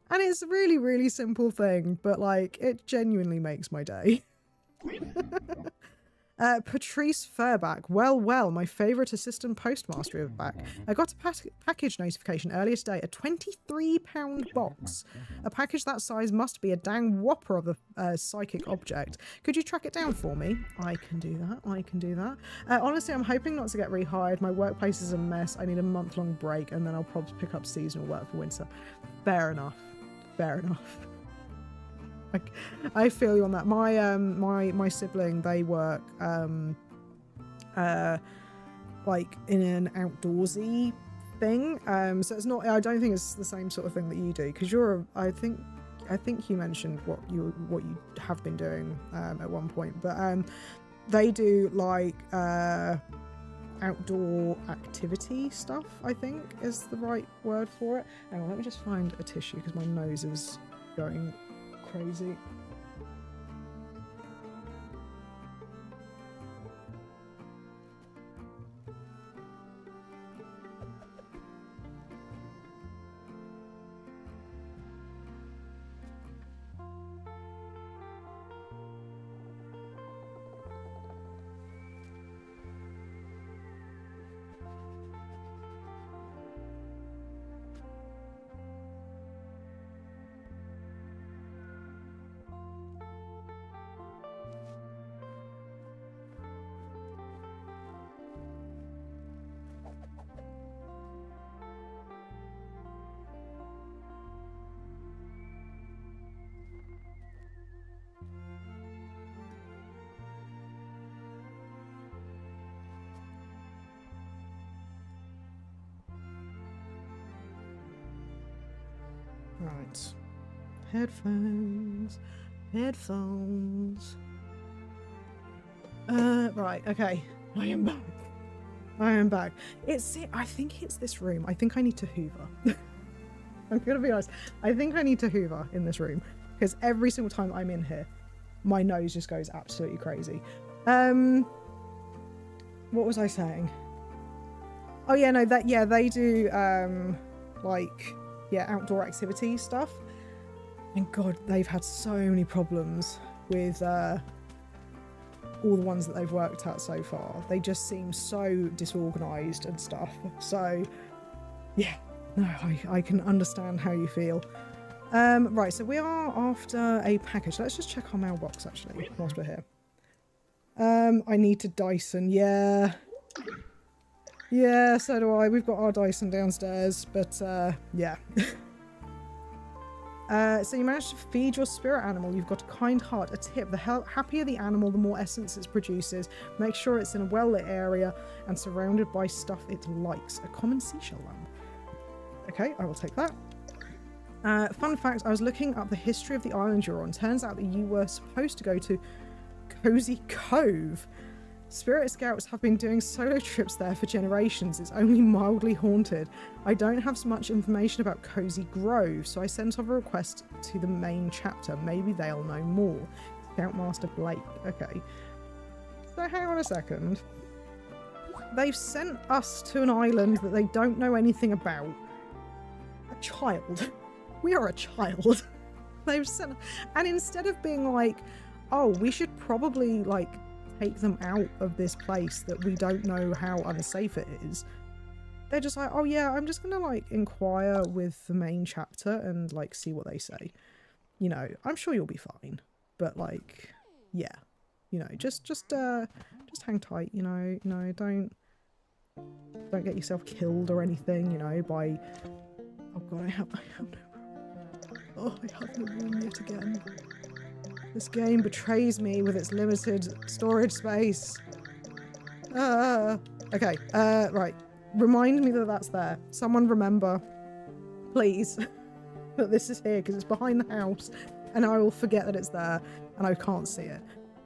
And it's a really, really simple thing, but like it genuinely makes my day. Patrice Fairback. Well, my favourite assistant postmaster is back. I got a package notification earlier today, a £23 box. A package that size must be a dang whopper of a psychic object. Could you track it down for me? I can do that. Honestly, I'm hoping not to get rehired. My workplace is a mess. I need a month-long break, and then I'll probably pick up seasonal work for winter. Fair enough. I feel you on that. My sibling, they work like in an outdoorsy thing. So it's not. I don't think it's the same sort of thing that you do, because you're. I think you mentioned what you have been doing at one point, but they do like outdoor activity stuff, I think is the right word for it. Hang on, let me just find a tissue because my nose is going crazy. Right. Headphones. Right, okay. I am back. I think it's this room. I think I need to hoover. I'm gonna be honest. I think I need to hoover in this room, because every single time I'm in here, my nose just goes absolutely crazy. What was I saying? Oh yeah, no, they do outdoor activity stuff. And God, they've had so many problems with all the ones that they've worked at so far. They just seem so disorganized and stuff. So yeah, no, I can understand how you feel. Right, so we are after a package. Let's just check our mailbox actually whilst we're here. I need to Dyson. Yeah, so do I. We've got our Dyson downstairs, but yeah. So you managed to feed your spirit animal. You've got a kind heart. A tip: the happier the animal, the more essence it produces. Make sure it's in a well-lit area and surrounded by stuff it likes. A common seashell lamp. Okay, I will take that. Fun fact: I was looking up the history of the island you're on. Turns out that you were supposed to go to Cozy Cove. Spirit Scouts have been doing solo trips there for generations. It's only mildly haunted. I don't have so much information about Cozy Grove, so I sent off a request to the main chapter. Maybe they'll know more. Scoutmaster Blake. Okay. So hang on a second. They've sent us to an island that they don't know anything about. A child. We are a child. They've sent... And instead of being like, oh, we should probably, like, take them out of this place that we don't know how unsafe it is, they're just like, oh yeah, I'm just gonna like inquire with the main chapter and like see what they say. You know, I'm sure you'll be fine, but like, yeah, you know, just hang tight. You know, don't get yourself killed or anything. You know, by oh god, I have no room yet again. This game betrays me with its limited storage space. Okay, right. Remind me that that's there. Someone remember, please, that this is here, because it's behind the house, and I will forget that it's there, and I can't see it.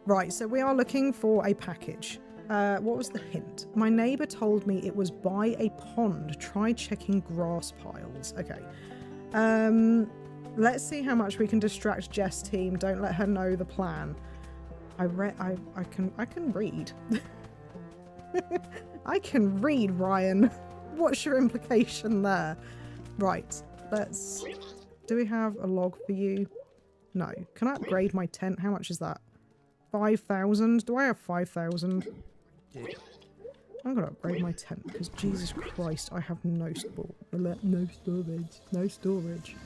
Right, so we are looking for a package. What was the hint? My neighbour told me it was by a pond. Try checking grass piles. Okay. Let's see how much we can distract Jess' team. Don't let her know the plan. I can read. I can read, Ryan. What's your implication there? Right, let's... Do we have a log for you? No. Can I upgrade my tent? How much is that? 5,000? Do I have 5,000? I'm gonna upgrade my tent because Jesus Christ, I have no storage. No storage.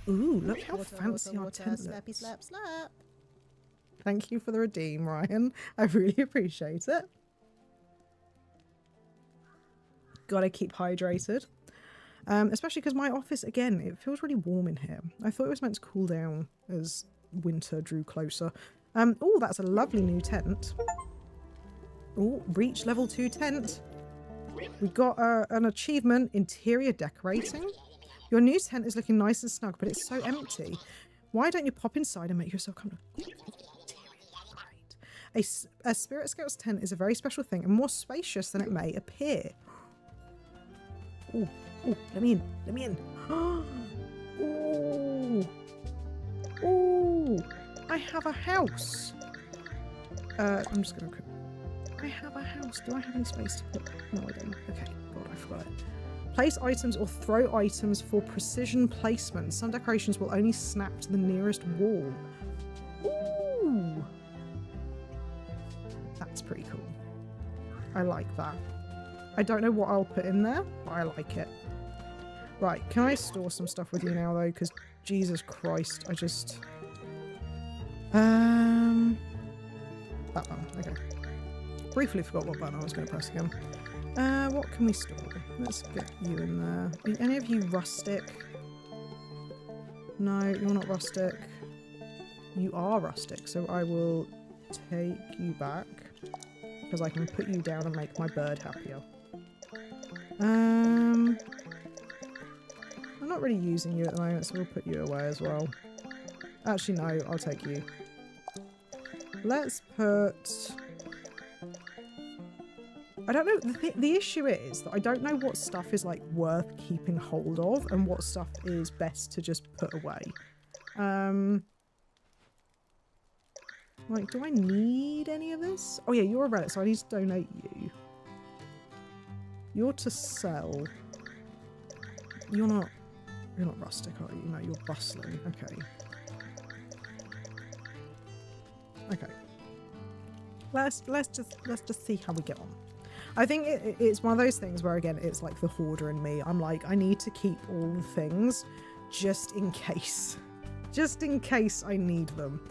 Ooh, look how fancy our tent looks. Slappy slap slap. Thank you for the redeem, Ryan. I really appreciate it. Gotta keep hydrated. Especially because my office, again, it feels really warm in here. I thought it was meant to cool down as winter drew closer. Oh, that's a lovely new tent. Oh, reach level 2 tent. We got an achievement, interior decorating. Your new tent is looking nice and snug, but it's so empty. Why don't you pop inside and make yourself comfortable? A Spirit Scout's tent is a very special thing and more spacious than it may appear. Oh, let me in. Let me in. Oh, I have a house. I'm just going to... I have a house. Do I have any space to put... No, I don't. Okay. God, I forgot it. Place items or throw items for precision placement. Some decorations will only snap to the nearest wall. Ooh. That's pretty cool. I like that. I don't know what I'll put in there, but I like it. Right, can I store some stuff with you now, though? Because, Jesus Christ, I just... That one, okay. Briefly forgot what button I was going to press again. What can we store? Let's get you in there. Are any of you rustic? No, you're not rustic. You are rustic, so I will take you back. Because I can put you down and make my bird happier. I'm not really using you at the moment, so we'll put you away as well. Actually, no, I'll take you. Let's put... I don't know, the issue is that I don't know what stuff is, like, worth keeping hold of and what stuff is best to just put away. Like, do I need any of this? Oh yeah, you're a relic, so I need to donate you. You're to sell. You're not rustic, are you? No, you're bustling. Okay. Okay. Let's just see how we get on. I think it's one of those things where, again, it's like the hoarder in me. I'm like, I need to keep all the things just in case. Just in case I need them.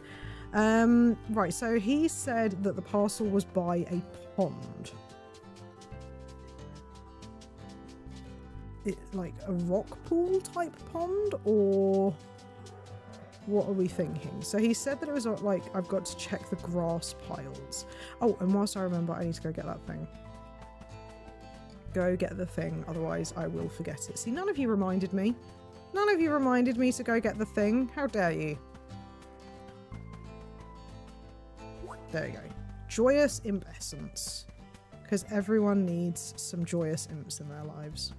Right, so he said that the parcel was by a pond. Like a rock pool type pond, or what are we thinking? So he said that it was like, I've got to check the grass piles. Oh, and whilst I remember, I need to go get that thing. Go get the thing, otherwise I will forget it. See, none of you reminded me. None of you reminded me to go get the thing. How dare you? There you go. Joyous imp essence. Because everyone needs some joyous imps in their lives.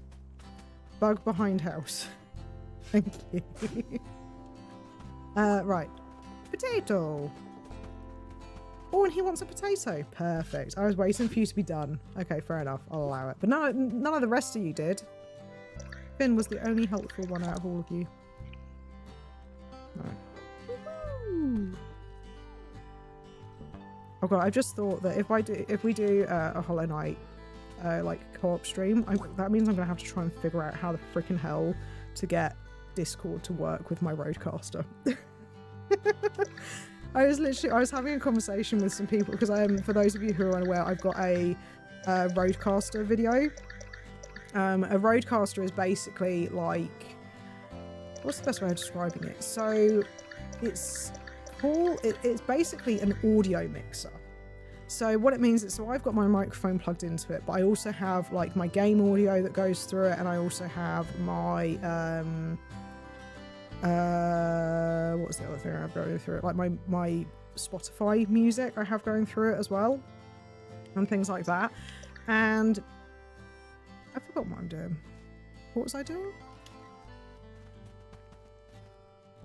Bug behind house. Thank you. Right. Potato. Oh, and he wants a potato. Perfect. I was waiting for you to be done. Okay, fair enough. I'll allow it. But none of the rest of you did. Finn was the only helpful one out of all of you. Right. Oh god, I just thought that if we do a Hollow Knight like co-op stream, that means I'm gonna have to try and figure out how the freaking hell to get Discord to work with my Roadcaster. I was having a conversation with some people because for those of you who are unaware, I've got a Roadcaster video. A Roadcaster is basically like, what's the best way of describing it? So it's basically an audio mixer. So what it means is, so I've got my microphone plugged into it, but I also have like my game audio that goes through it, and I also have my what's the other thing I have going through it? Like my Spotify music I have going through it as well, and things like that. And I forgot what I'm doing. What was I doing?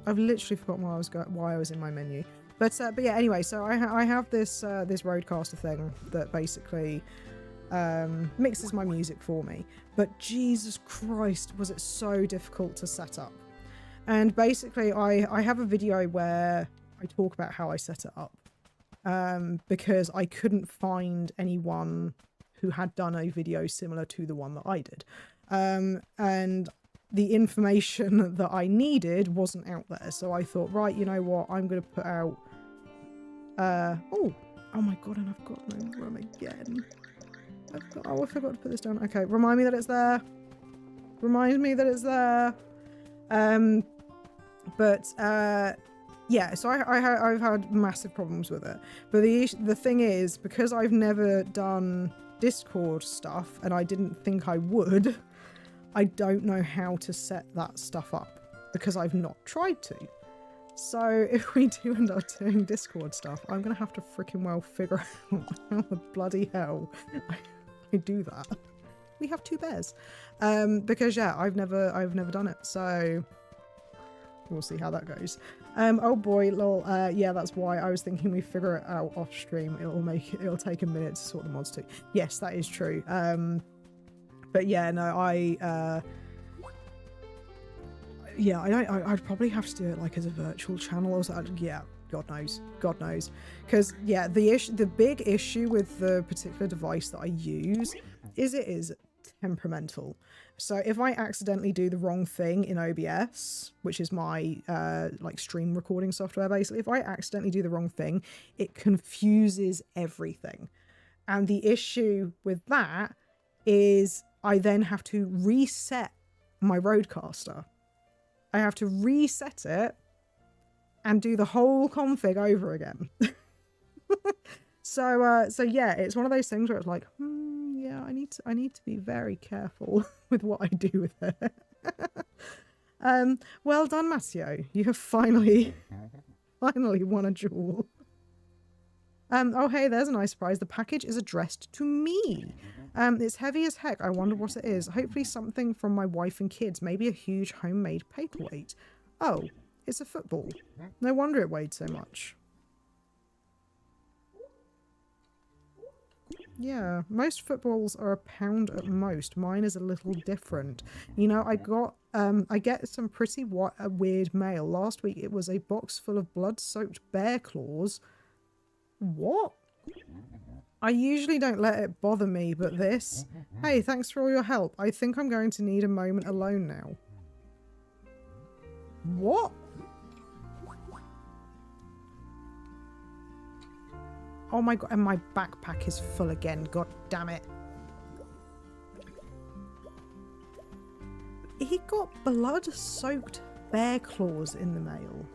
I've literally forgotten why I was in my menu. But yeah, anyway, so I have this this Rodecaster thing that basically mixes my music for me. But Jesus Christ, was it so difficult to set up. And basically I have a video where I talk about how I set it up, because I couldn't find anyone who had done a video similar to the one that I did. And the information that I needed wasn't out there. So I thought, right, you know what, I'm going to put out... oh my god, and I've got no room again. I forgot to put this down. Okay, remind me that it's there. Remind me that it's there. Yeah, so I've had massive problems with it. But the thing is, because I've never done Discord stuff, and I didn't think I would, I don't know how to set that stuff up, because I've not tried to. So if we do end up doing Discord stuff, I'm going to have to freaking well figure out how the bloody hell I do that. We have 2 bears. Because yeah, I've never done it, so we'll see how that goes. Oh boy, lol, yeah, that's why I was thinking we figure it out off stream. It'll take a minute to sort the mods too. Yes, that is true. But yeah, no, yeah, I'd probably have to do it like as a virtual channel or something. Yeah, God knows. Because yeah, the big issue with the particular device that I use is it is temperamental. So if I accidentally do the wrong thing in OBS, which is my like stream recording software, basically, if I accidentally do the wrong thing, it confuses everything. And the issue with that is I then have to reset my Rodecaster. I have to reset it and do the whole config over again. So yeah, it's one of those things where it's like, yeah, I need to be very careful with what I do with it. Well done, Matteo. You have finally won a jewel. Oh hey, there's a nice surprise. The package is addressed to me. It's heavy as heck. I wonder what it is. Hopefully something from my wife and kids. Maybe a huge homemade paperweight. Oh, it's a football. No wonder it weighed so much. Yeah, most footballs are £1 at most. Mine is a little different. You know, I get some pretty weird mail. Last week it was a box full of blood-soaked bear claws. What? I usually don't let it bother me, but this... Hey, thanks for all your help. I think I'm going to need a moment alone now. What? Oh my god, and my backpack is full again. God damn it. He got blood-soaked bear claws in the mail.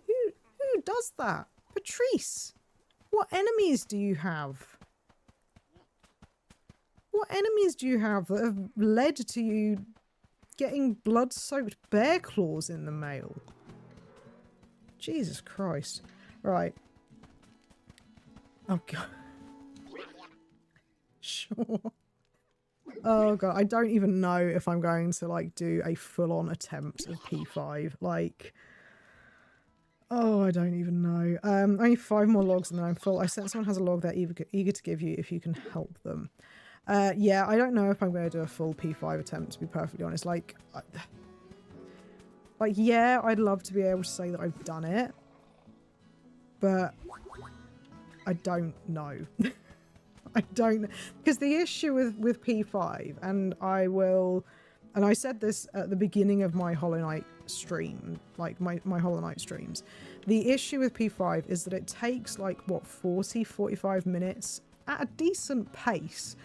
Who does that? Patrice, what enemies do you have? What enemies do you have that have led to you getting blood-soaked bear claws in the mail? Jesus Christ. Right. Oh god. Sure. Oh god, I don't even know if I'm going to like do a full-on attempt of P5. Like, oh, I don't even know. Only 5 more logs and then I'm full. I sense someone has a log they're eager to give you if you can help them. Yeah, I don't know if I'm going to do a full P5 attempt, to be perfectly honest. Like, yeah, I'd love to be able to say that I've done it, but I don't know. I don't, because the issue with P5, and I said this at the beginning of my Hollow Knight stream, like my Hollow Knight streams, the issue with P5 is that it takes like, what, 45 minutes at a decent pace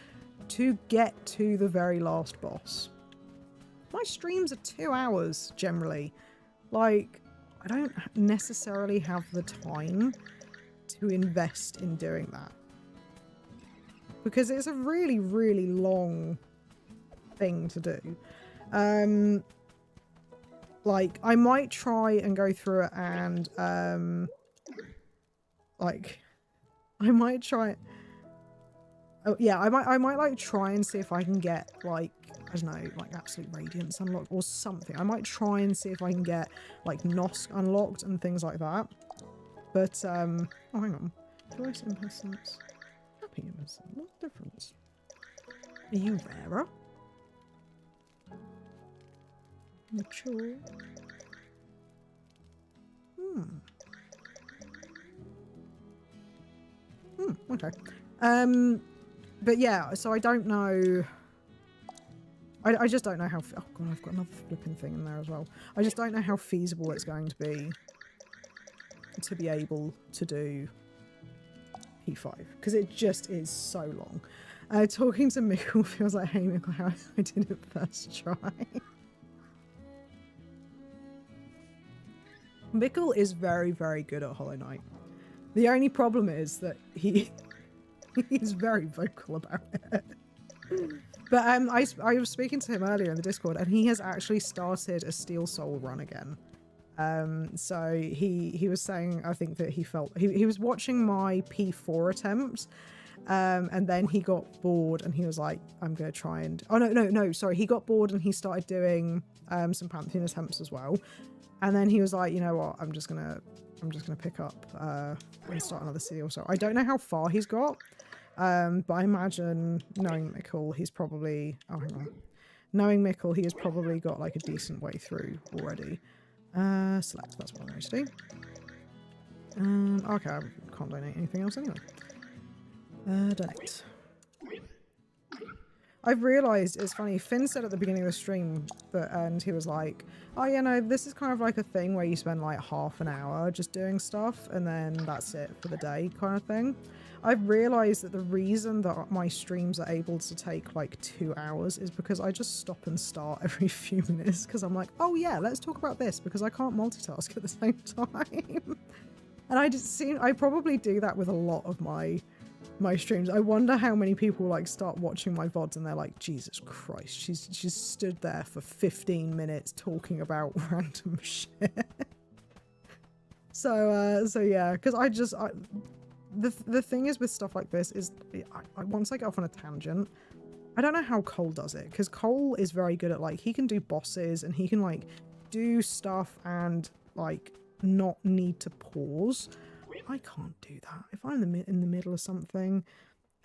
to get to the very last boss. My streams are 2 hours generally. Like, I don't necessarily have the time to invest in doing that, because it's a really, really long thing to do. Like, I might try and go through it and, like, I might try... Oh yeah, I might like try and see if I can get like, I don't know, like absolute radiance unlocked or something. I might try and see if I can get like Nosk unlocked and things like that. But oh hang on, joyous impulsance, happy impulsance. What's the difference? Are you rarer? Mature. Okay. But yeah, so I don't know. I just don't know how. Oh god, I've got another flipping thing in there as well. I just don't know how feasible it's going to be able to do P5 because it just is so long. Talking to Mickle feels like, hey Mickle, how I did it first try. Mickle is very, very good at Hollow Knight. The only problem is that he's very vocal about it. But I was speaking to him earlier in the Discord, and he has actually started a Steel Soul run again. So he was saying, I think that he was watching my P4 attempt, and then he got bored and he was like, I'm gonna try and sorry, he got bored and he started doing some Pantheon attempts as well. And then he was like, you know what, I'm just gonna pick up and start another Steel Soul. I don't know how far he's got. But I imagine, knowing Mickle, he's probably... Oh, hang on. Knowing Mickle, he has probably got, like, a decent way through already. Select, that's what I'm going to do. Okay, I can't donate anything else anyway. Donate. I've realised, it's funny, Finn said at the beginning of the stream, and he was like, oh, you know, this is kind of like a thing where you spend, like, half an hour just doing stuff, and then that's it for the day kind of thing. I've realised that the reason that my streams are able to take like 2 hours is because I just stop and start every few minutes because I'm like, oh yeah, let's talk about this because I can't multitask at the same time. And I probably do that with a lot of my streams. I wonder how many people like start watching my VODs and they're like, Jesus Christ, she's stood there for 15 minutes talking about random shit. So yeah, because the thing is with stuff like this is once I get off on a tangent, I don't know how Cole does it, because Cole is very good at like, he can do bosses and he can like do stuff and like not need to pause. I can't do that. If I'm in the middle of something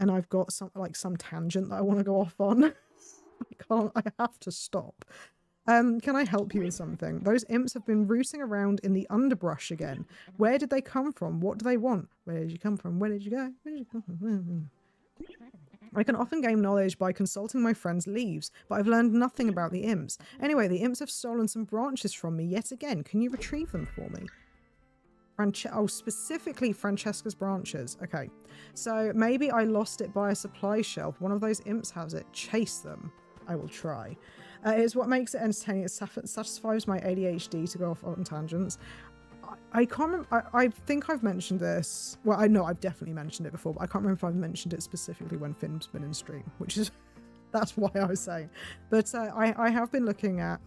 and I've got some tangent that I want to go off on, I have to stop. Can I help you with something? Those imps have been rooting around in the underbrush again. Where did they come from? What do they want? Where did you come from? Where did you go? Where did you come from? I can often gain knowledge by consulting my friends' leaves, but I've learned nothing about the imps. Anyway, the imps have stolen some branches from me yet again. Can you retrieve them for me? Specifically Francesca's branches. Okay, so maybe I lost it by a supply shelf. One of those imps has it. Chase them. I will try. It's what makes it entertaining. It satisfies my ADHD to go off on tangents. I can't remember. I think I've mentioned this. Well, I know I've definitely mentioned it before, but I can't remember if I've mentioned it specifically when Finn's been in stream, which is that's why I was saying. But I have been looking at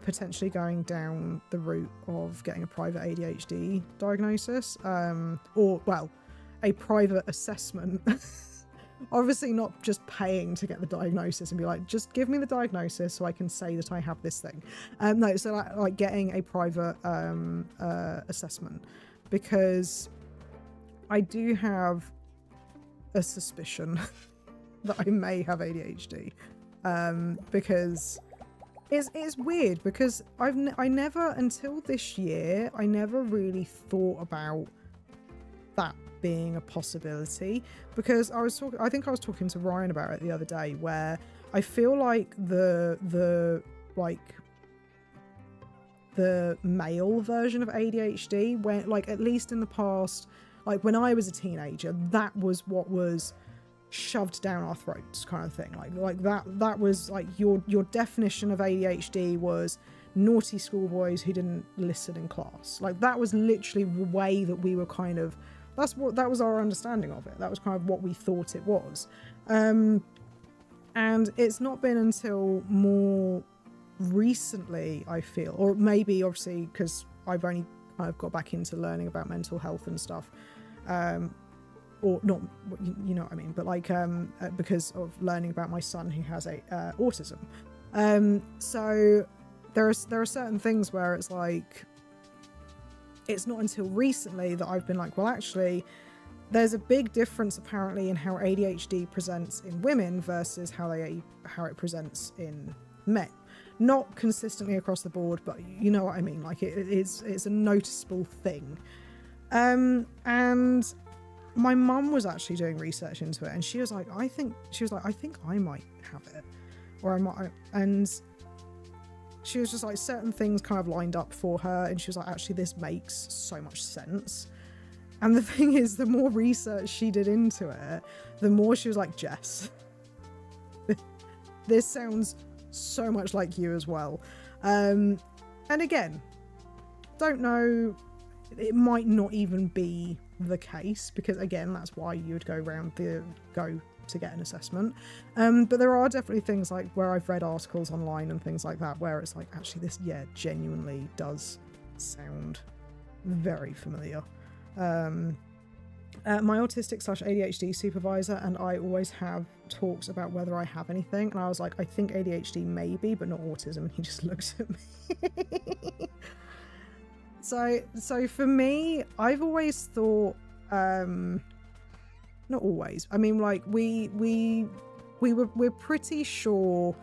potentially going down the route of getting a private ADHD diagnosis, or well, a private assessment. Obviously not just paying to get the diagnosis and be like, just give me the diagnosis so I can say that I have this thing. No, so like getting a private assessment, because I do have a suspicion that I may have ADHD, because it's weird because I never, until this year, I never really thought about that being a possibility, because I think I was talking to Ryan about it the other day, where I feel like the male version of ADHD, where like at least in the past, like when I was a teenager, that was what was shoved down our throats kind of thing. Like that was like your definition of ADHD was naughty schoolboys who didn't listen in class. Like that was literally the way that we were kind of, that was our understanding of it. That was kind of what we thought it was. And it's not been until more recently, I feel, or maybe obviously because I've only kind of got back into learning about mental health and stuff or not, you know what I mean, but like because of learning about my son who has autism. So there are certain things where it's like, it's not until recently that I've been like, well, actually, there's a big difference apparently in how ADHD presents in women versus how it presents in men. Not consistently across the board, but you know what I mean. Like it's a noticeable thing. And my mum was actually doing research into it, and she was like, I think I might have it, or I might, and she was just like, certain things kind of lined up for her, and she was like, actually, this makes so much sense. And the thing is, the more research she did into it, the more she was like, Jess, this sounds so much like you as well. And again, don't know, it might not even be the case, because again, that's why you would go to get an assessment. But there are definitely things like where I've read articles online and things like that where it's like, actually this genuinely does sound very familiar. My autistic/ADHD supervisor and I always have talks about whether I have anything, and I was like, I think ADHD maybe, but not autism, and he just looks at me. So for me, I've always thought, not always, I mean, like we're pretty sure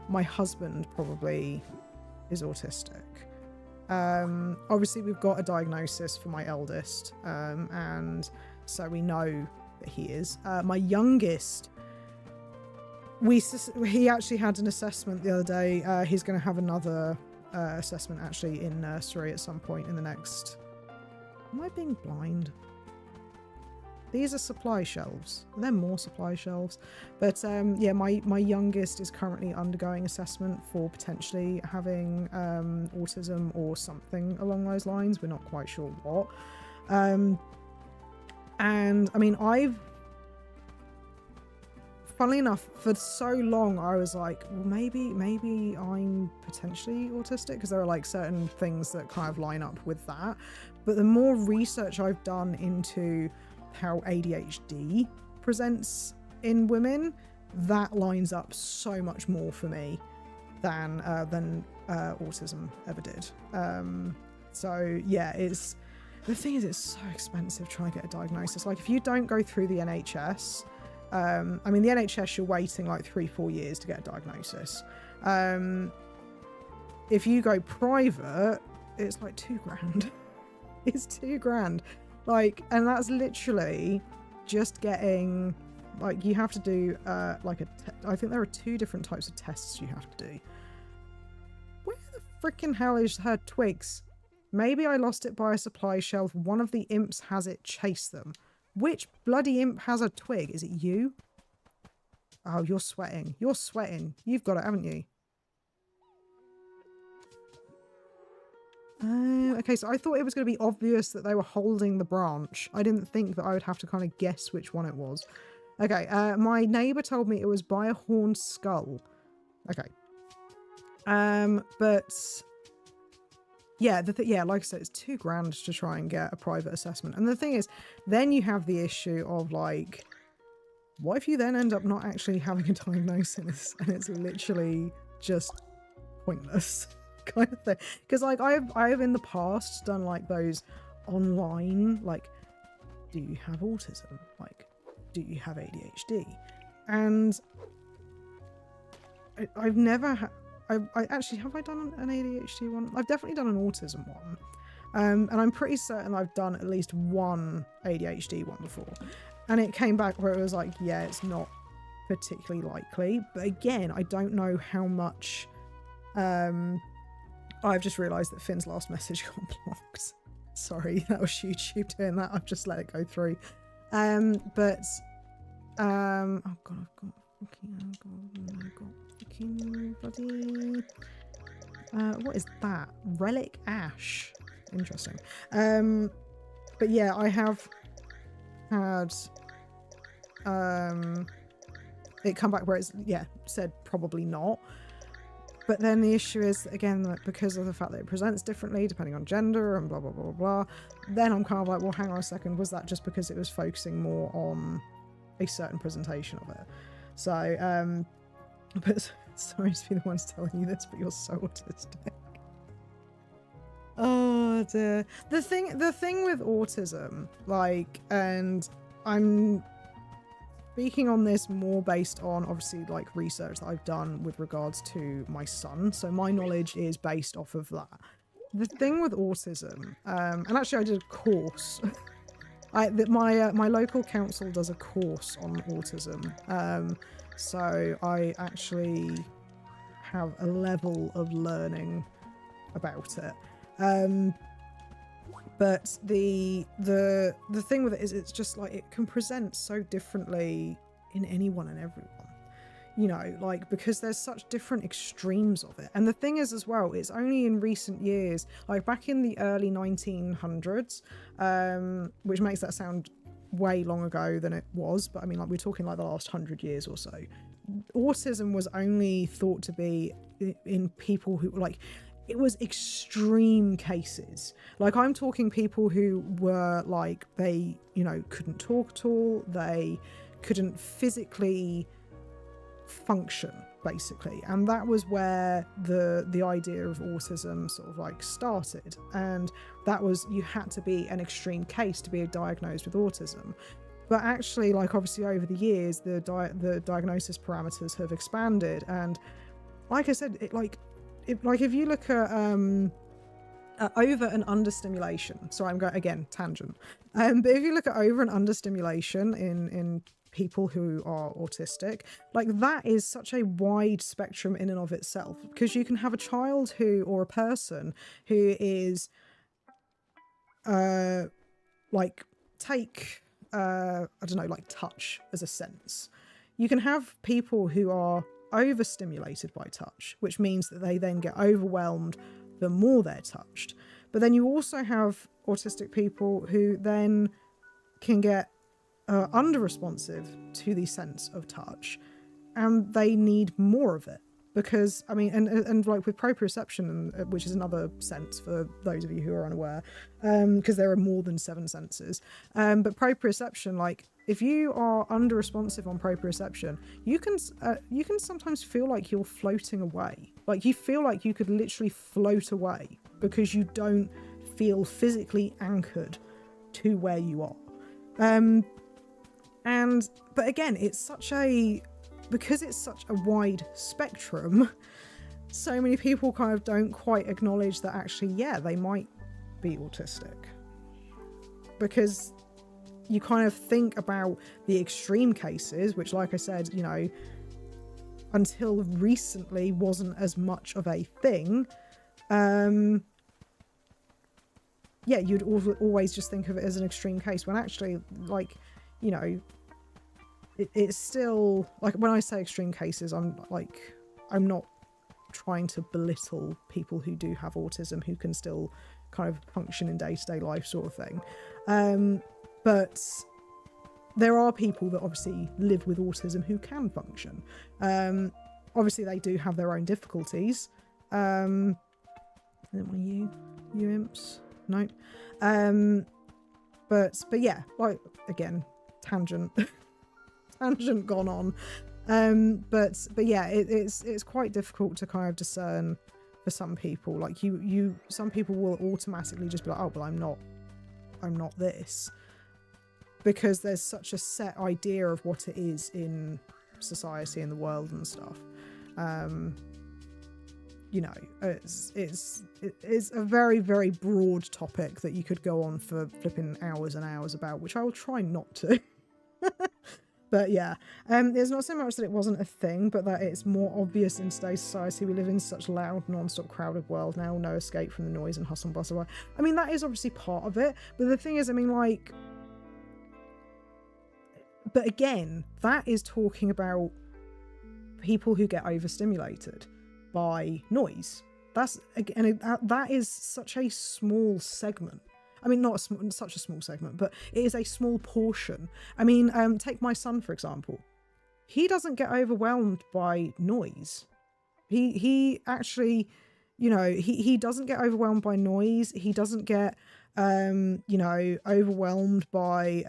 my husband probably is autistic. Obviously we've got a diagnosis for my eldest, and so we know that he is. My youngest, he actually had an assessment the other day. He's going to have another assessment actually in nursery at some point in the next... Am I being blind? These are supply shelves. They're more supply shelves. But yeah, my youngest is currently undergoing assessment for potentially having autism or something along those lines. We're not quite sure what. And I mean, funnily enough, for so long I was like, well, maybe I'm potentially autistic, because there are like certain things that kind of line up with that. But the more research I've done into how ADHD presents in women, that lines up so much more for me than autism ever did. So yeah, the thing is, it's so expensive trying to get a diagnosis. Like if you don't go through the NHS, I mean the NHS, you're waiting like 3-4 years to get a diagnosis. If you go private, it's like $2,000. It's $2,000. Like, and that's literally just getting, like, you have to do like I think there are 2 different types of tests you have to do. Where the freaking hell is her twigs? Maybe I lost it by a supply shelf. One of the imps has it chase them. Which bloody imp has a twig? Is it you? Oh, you're sweating. You're sweating. You've got it, haven't you? Okay, so I thought it was going to be obvious that they were holding the branch. I didn't think that I would have to kind of guess which one it was. Okay, my neighbour told me it was by a horned skull. Okay. But yeah, yeah, like I said, it's $2,000 to try and get a private assessment. And the thing is, then you have the issue of like, what if you then end up not actually having a diagnosis and it's literally just pointless? Kind of thing, because like I have in the past done like those online, like, do you have autism, like, do you have ADHD, and I've never I actually, have I done an ADHD one? I've definitely done an autism one, and I'm pretty certain I've done at least one ADHD one before, and it came back where it was like, yeah, it's not particularly likely. But again, I don't know how much I've just realised that Finn's last message got blocked. Sorry, that was YouTube doing that. I've just let it go through. Oh god, I've got fucking bloody what is that? Relic ash. Interesting. But yeah, I have had it come back where it's said probably not. But then the issue is, again, that because of the fact that it presents differently depending on gender and blah, blah, blah, blah, then I'm kind of like, well, hang on a second, was that just because it was focusing more on a certain presentation of it? So, but sorry to be the ones telling you this, but you're so autistic. Oh dear. The thing with autism, like, and I'm speaking on this more based on obviously like research that I've done with regards to my son, so my knowledge is based off of that. The thing with autism, and actually I did a course. My local council does a course on autism, so I actually have a level of learning about it. But the thing with it is, it's just like, it can present so differently in anyone and everyone, you know, like, because there's such different extremes of it. And the thing is as well, it's only in recent years, like back in the early 1900s, which makes that sound way long ago than it was, but I mean, like, we're talking like the last 100 years or so, autism was only thought to be in people who, like, it was extreme cases. Like, I'm talking people who were like, they, you know, couldn't talk at all, they couldn't physically function, basically. And that was where the idea of autism sort of like started. And that was, you had to be an extreme case to be diagnosed with autism. But actually, like, obviously over the years, the diagnosis parameters have expanded. And like I said, if you look at over and under stimulation, so I'm going, again, tangent, but if you look at over and under stimulation in people who are autistic, like, that is such a wide spectrum in and of itself, because you can have a child who, or a person who is like, take I don't know, like touch as a sense. You can have people who are overstimulated by touch, which means that they then get overwhelmed the more they're touched. But then you also have autistic people who then can get under-responsive to the sense of touch, and they need more of it. Because, I mean, and like with proprioception, which is another sense for those of you who are unaware, because there are more than 7 senses, but proprioception, like, if you are under responsive on proprioception, you can sometimes feel like you're floating away. Like, you feel like you could literally float away because you don't feel physically anchored to where you are. But again, because it's such a wide spectrum, so many people kind of don't quite acknowledge that actually, yeah, they might be autistic. Because you kind of think about the extreme cases, which, like I said, you know, until recently wasn't as much of a thing. Yeah, you'd always just think of it as an extreme case, when actually, like, you know, it's still, like, when I say extreme cases, I'm not trying to belittle people who do have autism, who can still kind of function in day-to-day life, sort of thing. But there are people that obviously live with autism who can function. Obviously they do have their own difficulties. I don't want you imps. No. But yeah, like, again, tangent gone on. But yeah, it's quite difficult to kind of discern for some people. Like, some people will automatically just be like, oh, well, I'm not this, because there's such a set idea of what it is in society and the world and stuff. You know, it's a very, very broad topic that you could go on for flipping hours and hours about, which I will try not to. But yeah, it's not so much that it wasn't a thing, but that it's more obvious in today's society. We live in such loud, non-stop, crowded world now, no escape from the noise and hustle and bustle. I mean, that is obviously part of it, but the thing is, I mean, like, but again, that is talking about people who get overstimulated by noise. That's, again, that is such a small segment. I mean, not such a small segment, but it is a small portion. I mean, take my son, for example. He doesn't get overwhelmed by noise. He actually, you know, he doesn't get overwhelmed by noise. He doesn't get you know, overwhelmed by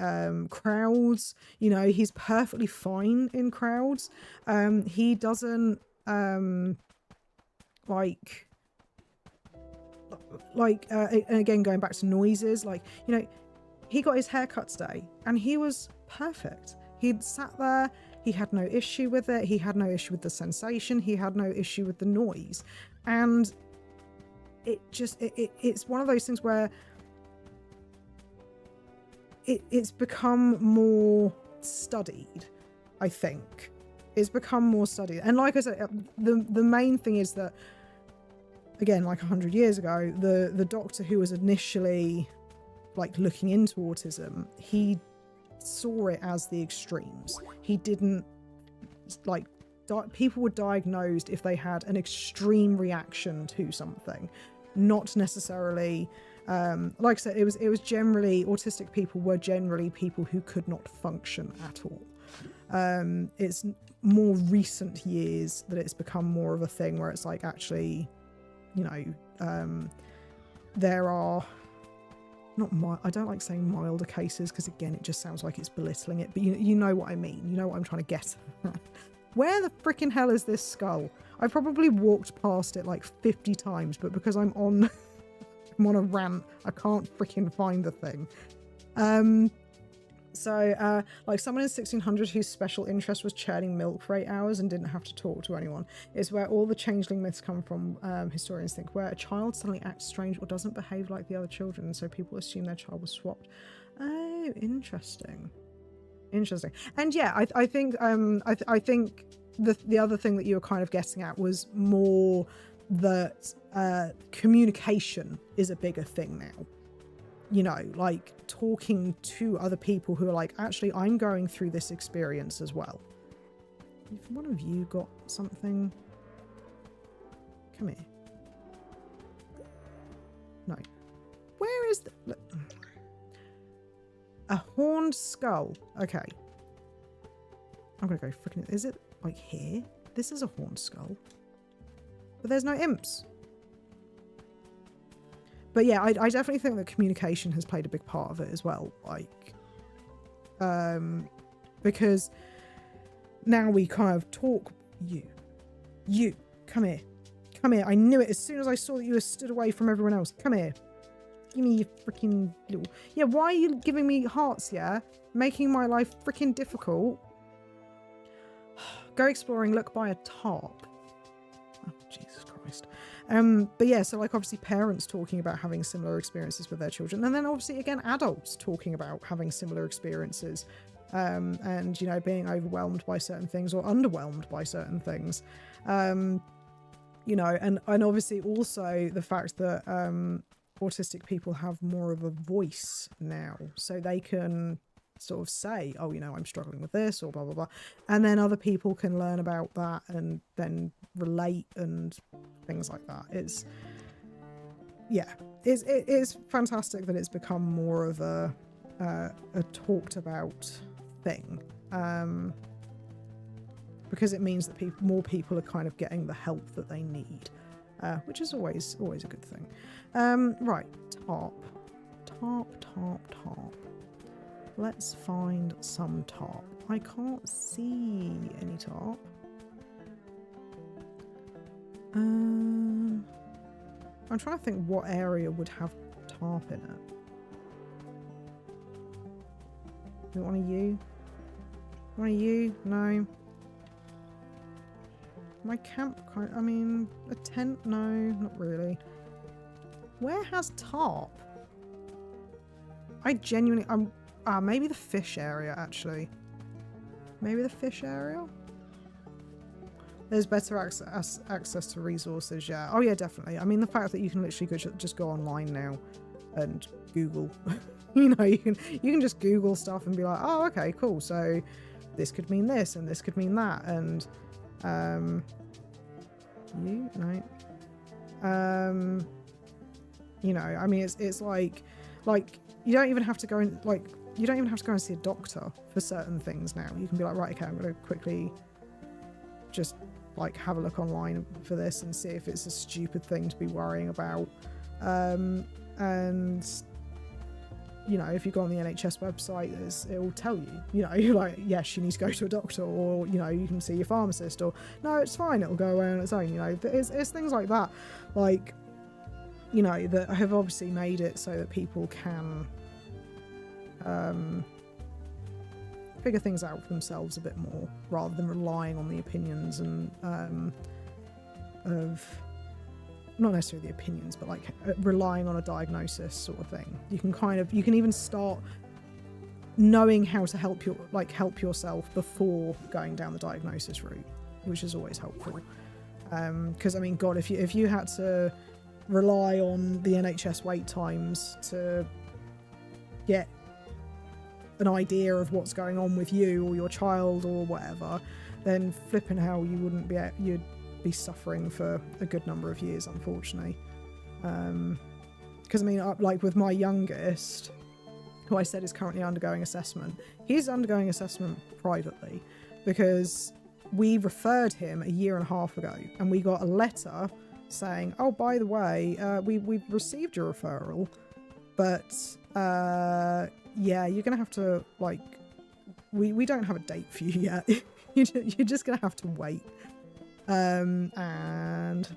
crowds. You know, he's perfectly fine in crowds. He doesn't and again, going back to noises, like, you know, he got his haircut today and he was perfect. He'd sat there, he had no issue with it, he had no issue with the sensation, he had no issue with the noise. And it's one of those things where it's become more studied, I think. It's become more studied. And like I said, the main thing is that, again, like 100 years ago, the doctor who was initially like looking into autism, he saw it as the extremes. He didn't like people were diagnosed if they had an extreme reaction to something, not necessarily like I said, it was generally, autistic people were generally people who could not function at all. It's more recent years that it's become more of a thing where it's like, actually, you know, there are I don't like saying milder cases because, again, it just sounds like it's belittling it, but you know what I mean. You know what I'm trying to get at. Where the freaking hell is this skull? I probably walked past it like 50 times, but because I'm on a rant, I can't freaking find the thing. So like someone in 1600 whose special interest was churning milk for 8 hours and didn't have to talk to anyone is where all the changeling myths come from. Historians think where a child suddenly acts strange or doesn't behave like the other children, so people assume their child was swapped. Oh, interesting. And yeah, I think I think the other thing that you were kind of getting at was more that communication is a bigger thing now. You know, like talking to other people who are like, actually, I'm going through this experience as well. If one of you got something, come here. No. Where is the... A horned skull. Okay. I'm gonna go freaking... Is it like here? This is a horned skull. But there's no imps. But yeah, I definitely think that communication has played a big part of it as well. Like, because now we kind of talk. You, come here. I knew it as soon as I saw that you were stood away from everyone else. Come here. Give me your freaking little... Yeah, why are you giving me hearts, yeah? Making my life freaking difficult. Go exploring, look by a tarp. Oh, Jesus Christ. But yeah, so like obviously parents talking about having similar experiences with their children, and then obviously again adults talking about having similar experiences, and you know, being overwhelmed by certain things or underwhelmed by certain things, you know, and obviously also the fact that autistic people have more of a voice now, so they can sort of say, oh, you know, I'm struggling with this or blah blah blah, and then other people can learn about that and then relate and things like that. It's fantastic that it's become more of a talked about thing, because it means that more people are kind of getting the help that they need, which is always a good thing. Right, tarp. Let's find some tarp. I can't see any tarp. I'm trying to think what area would have tarp in it. Do you want a U? Want a U? No. My camp, I mean, a tent? No, not really. Where has tarp? I genuinely, maybe the fish area, actually. Maybe the fish area? There's better access to resources, yeah. Oh yeah, definitely. I mean, the fact that you can literally just go online now and Google. You know, you can just Google stuff and be like, oh, okay, cool. So this could mean this and this could mean that. And you know, I mean, it's like you don't even have to go and see a doctor for certain things now. You can be like, right, okay, I'm going to quickly just like have a look online for this and see if it's a stupid thing to be worrying about. And you know, if you go on the NHS website, it will tell you, you know, like, yes, you need to go to a doctor, or, you know, you can see your pharmacist, or no, it's fine, it'll go away on its own, you know. It's things like that, like, you know, that have obviously made it so that people can figure things out for themselves a bit more, rather than relying on the opinions and of, not necessarily the opinions, but like relying on a diagnosis sort of thing. You can even start knowing how to help yourself before going down the diagnosis route, which is always helpful. Because I mean, God, if you had to rely on the NHS wait times to get an idea of what's going on with you or your child or whatever, then flipping hell, you'd be suffering for a good number of years, unfortunately. Because I mean, like with my youngest, who I said is currently undergoing assessment, he's undergoing assessment privately because we referred him a year and a half ago, and we got a letter saying, oh, by the way, we've received your referral, but yeah, you're gonna have to, like, we don't have a date for you yet. You're just gonna have to wait and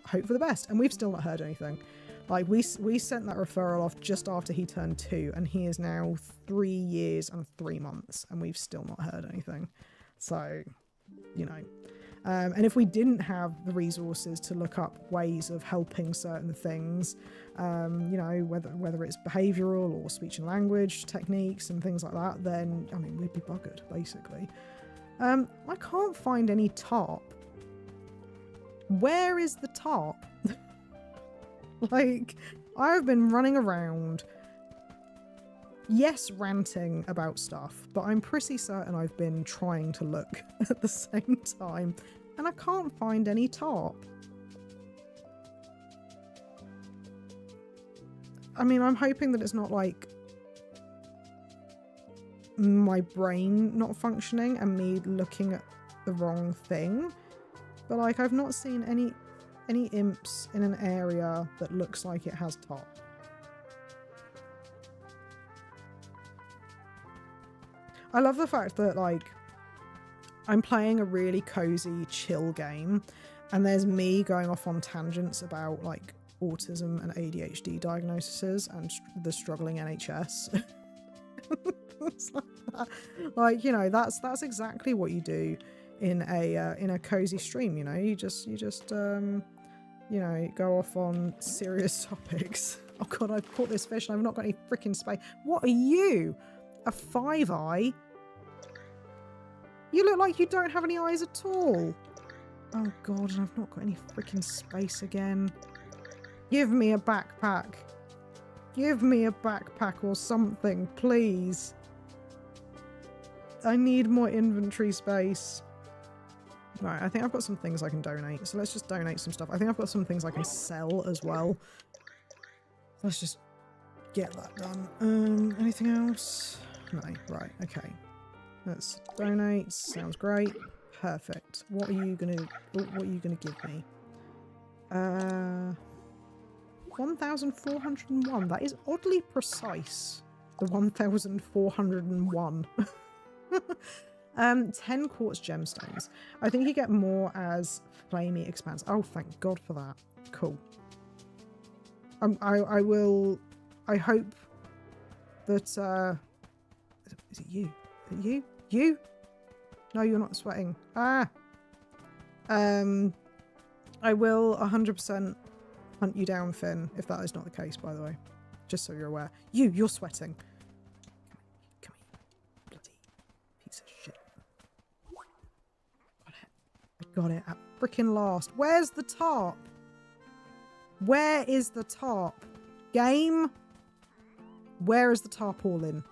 hope for the best. And we've still not heard anything. Like, we sent that referral off just after he turned 2, and he is now 3 years and 3 months, and we've still not heard anything. So, you know. And if we didn't have the resources to look up ways of helping certain things, you know, whether it's behavioural or speech and language techniques and things like that, then, I mean, we'd be buggered, basically. I can't find any tarp. Where is the tarp? Like, I've been running around, yes, ranting about stuff, but I'm pretty certain I've been trying to look at the same time, and I can't find any tarp. I mean, I'm hoping that it's not like my brain not functioning and me looking at the wrong thing, but like, I've not seen any imps in an area that looks like it has tarp. I love the fact that, like, I'm playing a really cozy, chill game, and there's me going off on tangents about, like, autism and ADHD diagnoses and the struggling NHS. It's like that. Like, you know, that's exactly what you do in a cozy stream. You know, you just you know, go off on serious topics. Oh God, I've caught this fish and I've not got any freaking space. What are you? A 5-eye? You look like you don't have any eyes at all. Oh God, and I've not got any freaking space again. Give me a backpack. Give me a backpack or something, please. I need more inventory space. Right, I think I've got some things I can donate. So let's just donate some stuff. I think I've got some things I can sell as well. Let's just get that done. Anything else? No, right, okay. Let's donate. Sounds great. Perfect. What are you gonna give me? 1,401. That is oddly precise. The 1,401. 10 quartz gemstones. I think you get more as flamey expanse. Oh, thank God for that. Cool. I hope that is it you? Is it you? You? No, you're not sweating. Ah. I will 100% hunt you down, Finn, if that is not the case, by the way. Just so you're aware. You're sweating. Come here. Bloody piece of shit. I got it at frickin' last. Where's the tarp? Where is the tarp? Game? Where is the tarpaulin?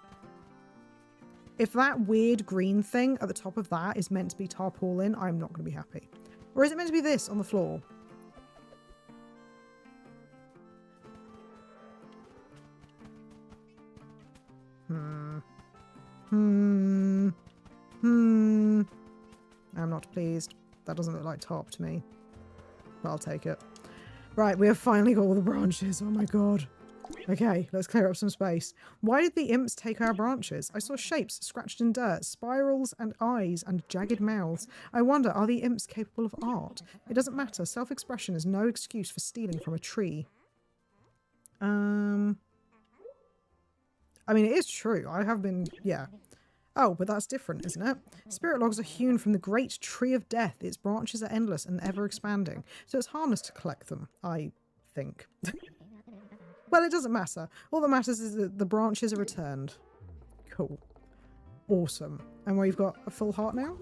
If that weird green thing at the top of that is meant to be tarpaulin, I'm not going to be happy. Or is it meant to be this on the floor? I'm not pleased. That doesn't look like tarp to me. But I'll take it. Right, we have finally got all the branches. Oh my god. Okay, let's clear up some space. Why did the imps take our branches? I saw shapes scratched in dirt, spirals and eyes and jagged mouths. I wonder, are the imps capable of art? It doesn't matter. Self-expression is no excuse for stealing from a tree. I mean, it is true. I have been, yeah. Oh, but that's different, isn't it? Spirit logs are hewn from the great tree of death. Its branches are endless and ever expanding, so it's harmless to collect them, I think. Well, it doesn't matter. All that matters is that the branches are returned. Cool. Awesome. And we've got a full heart now?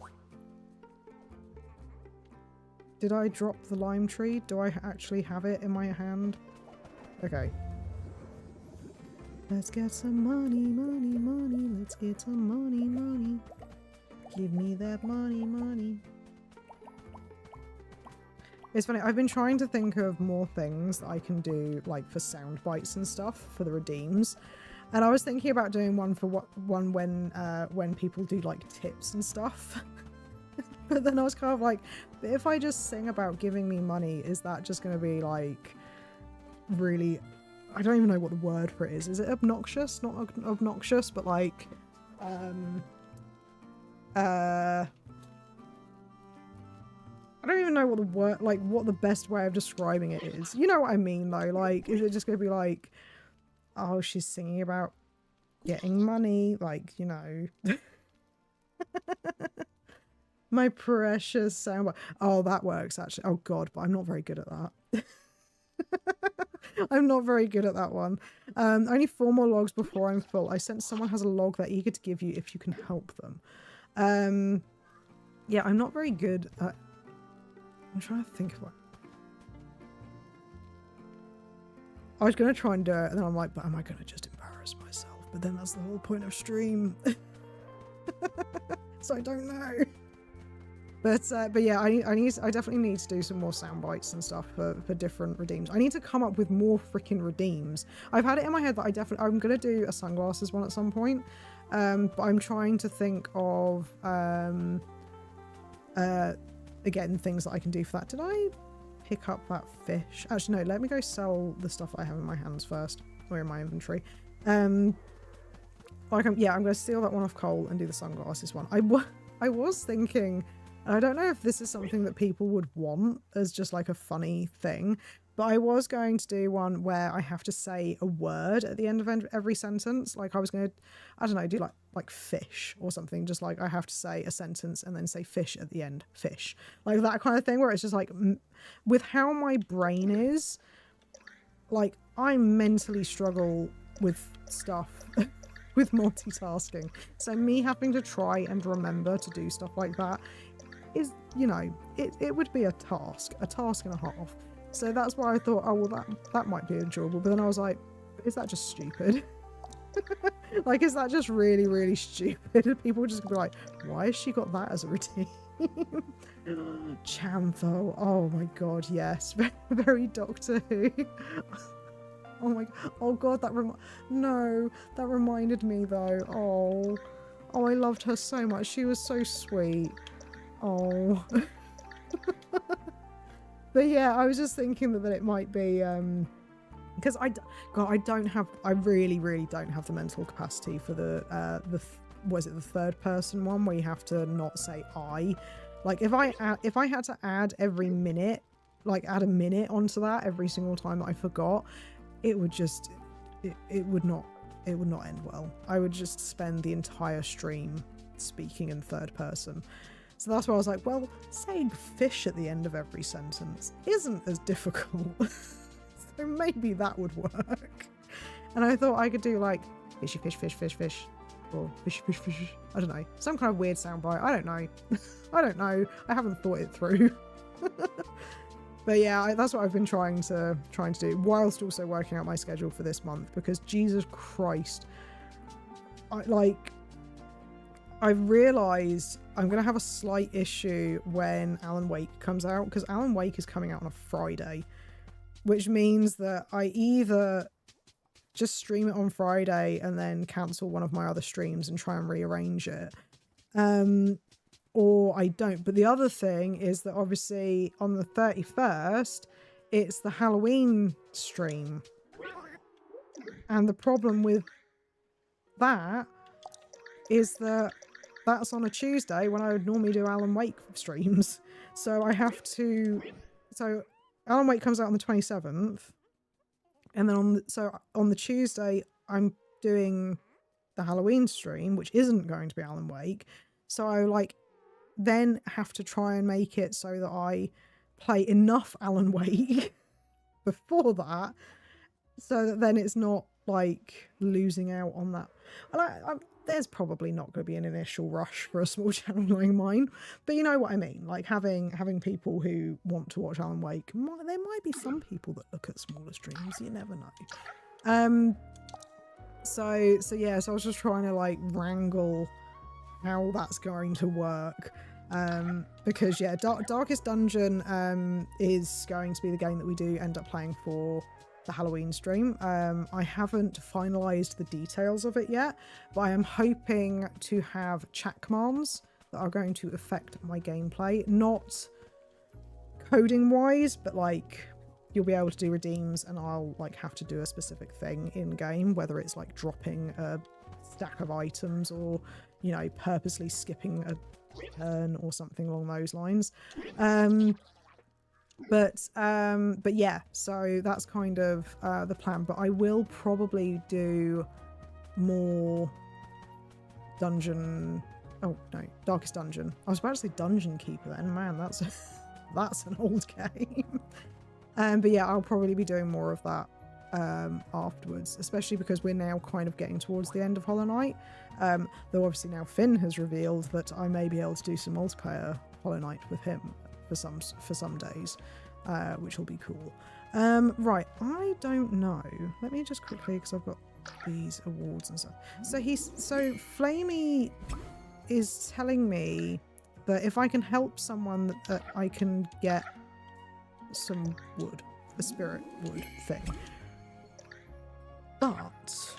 Did I drop the lime tree? Do I actually have it in my hand? Okay. Let's get some money, money, money. Let's get some money, money. Give me that money, money. It's funny, I've been trying to think of more things that I can do, like for sound bites and stuff for the redeems. And I was thinking about doing one for when people do like tips and stuff. But then I was kind of like, if I just sing about giving me money, is that just going to be like really, I don't even know what the word for it is. Is it obnoxious? Not obnoxious, but like, I don't even know what the word, like what the best way of describing it is. You know what I mean though? Like, is it just going to be like, oh, she's singing about getting money? Like, you know. My precious soundbite. Oh, that works actually. Oh god, but I'm not very good at that. I'm not very good at that one. Only 4 more logs before I'm full. I sense someone has a log they're eager to give you if you can help them. Yeah, I'm not very good at... I'm trying to think of what... I was going to try and do it, and then I'm like, but am I going to just embarrass myself? But then that's the whole point of stream. So I don't know. But yeah, I definitely need to do some more sound bites and stuff for different redeems. I need to come up with more freaking redeems. I've had it in my head that I'm gonna do a sunglasses one at some point. But I'm trying to think of again things that I can do for that. Did I pick up that fish? Actually no, let me go sell the stuff I have in my hands first, or in my inventory. I'm gonna steal that one off Cole and do the sunglasses one. I was thinking, I don't know if this is something that people would want as just like a funny thing, but I was going to do one where I have to say a word at the end of every sentence. Like I was going to, I don't know, do like fish or something. Just like I have to say a sentence and then say fish at the end. Fish. Like that kind of thing where it's just like, with how my brain is, like I mentally struggle with stuff. With multitasking. So me having to try and remember to do stuff like that is, you know, it would be a task and a half. So that's why I thought, oh well, that might be enjoyable. But then I was like, is that just stupid? Like, is that just really, really stupid? People just gonna be like, why has she got that as a routine? Chantho, oh my god, yes, very Doctor Who. Oh my, oh god, that reminded me though. Oh, I loved her so much. She was so sweet. Oh. But yeah, I was just thinking that it might be, because I really, really don't have the mental capacity for the third person one where you have to not say I. Like if I had to add every minute, like add a minute onto that every single time that I forgot, it would just, it would not end well. I would just spend the entire stream speaking in third person. So that's why I was like, well, saying fish at the end of every sentence isn't as difficult. So maybe that would work. And I thought I could do like fishy fish, fish, fish, fish. Or fish, fish, fish. I don't know. Some kind of weird soundbite. I don't know. I don't know. I haven't thought it through. But yeah, that's what I've been trying to do, whilst also working out my schedule for this month, because Jesus Christ, I've realised I'm going to have a slight issue when Alan Wake comes out, because Alan Wake is coming out on a Friday, which means that I either just stream it on Friday and then cancel one of my other streams and try and rearrange it, or I don't. But the other thing is that obviously on the 31st, it's the Halloween stream. And the problem with that is that that's on a Tuesday when I would normally do Alan Wake streams. So I have to... So Alan Wake comes out on the 27th. And then on the Tuesday, I'm doing the Halloween stream, which isn't going to be Alan Wake. So I like then have to try and make it so that I play enough Alan Wake before that, so that then it's not like losing out on that. There's probably not going to be an initial rush for a small channel like mine, but you know what I mean. Like having people who want to watch Alan Wake, there might be some people that look at smaller streams. You never know. So yeah. So I was just trying to like wrangle how that's going to work. Because yeah, Darkest Dungeon is going to be the game that we do end up playing for the Halloween stream. I haven't finalized the details of it yet, but I am hoping to have chat commands that are going to affect my gameplay, not coding wise, but like you'll be able to do redeems and I'll like have to do a specific thing in game, whether it's like dropping a stack of items or, you know, purposely skipping a turn or something along those lines. But yeah, so that's kind of the plan. But I will probably do more dungeon. Oh no, Darkest Dungeon. I was about to say Dungeon Keeper then. Man, that's an old game. But yeah, I'll probably be doing more of that afterwards, especially because we're now kind of getting towards the end of Hollow Knight. Though obviously now Finn has revealed that I may be able to do some multiplayer Hollow Knight with him for some days, which will be cool. Right, I don't know. Let me just quickly, because I've got these awards and stuff. So Flamey is telling me that if I can help someone that I can get some wood, a spirit wood thing. But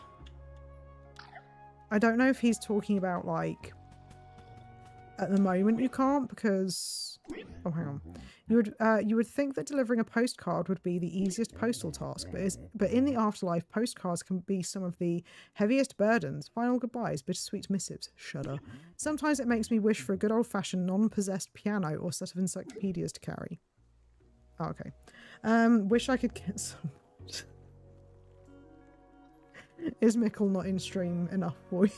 I don't know if he's talking about like at the moment you can't, because oh hang on, you would think that delivering a postcard would be the easiest postal task, but in the afterlife, postcards can be some of the heaviest burdens. Final goodbyes, bittersweet missives, shudder. Sometimes it makes me wish for a good old-fashioned non-possessed piano or set of encyclopedias to carry. Oh, okay. Wish I could get some. Is Mickle not in stream enough for you?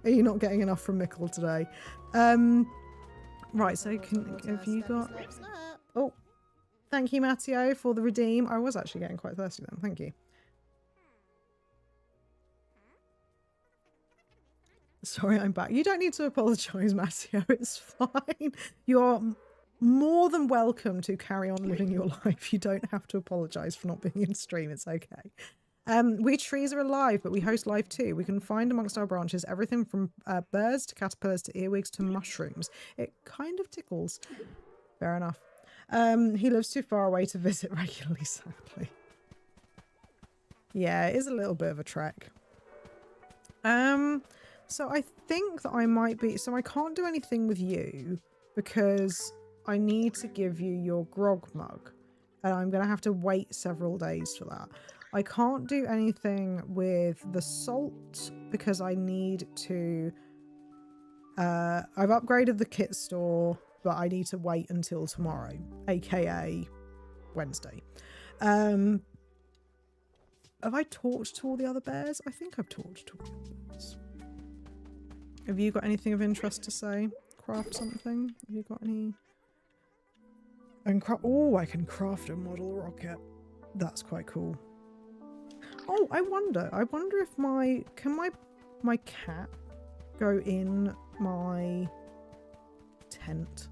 Are you not getting enough from Mickle today? Right, so have you got... Oh, thank you, Matteo, for the redeem. I was actually getting quite thirsty then. Thank you. Sorry, I'm back. You don't need to apologise, Matteo. It's fine. You're more than welcome to carry on living your life. You don't have to apologise for not being in stream. It's okay. We trees are alive, but we host live too. We can find amongst our branches everything from birds to caterpillars to earwigs to mushrooms. It kind of tickles. Fair enough. He lives too far away to visit regularly, sadly. Yeah, it is a little bit of a trek. So I think that I might be... So I can't do anything with you because I need to give you your grog mug. And I'm going to have to wait several days for that. I can't do anything with the salt because I need to... I've upgraded the kit store, but I need to wait until tomorrow, aka Wednesday. Have I talked to all the other bears? I think I've talked to all the other bears. Have you got anything of interest to say? Craft something? Have you got any... Oh, I can craft a model rocket. That's quite cool. Oh, I wonder if my cat go in my tent?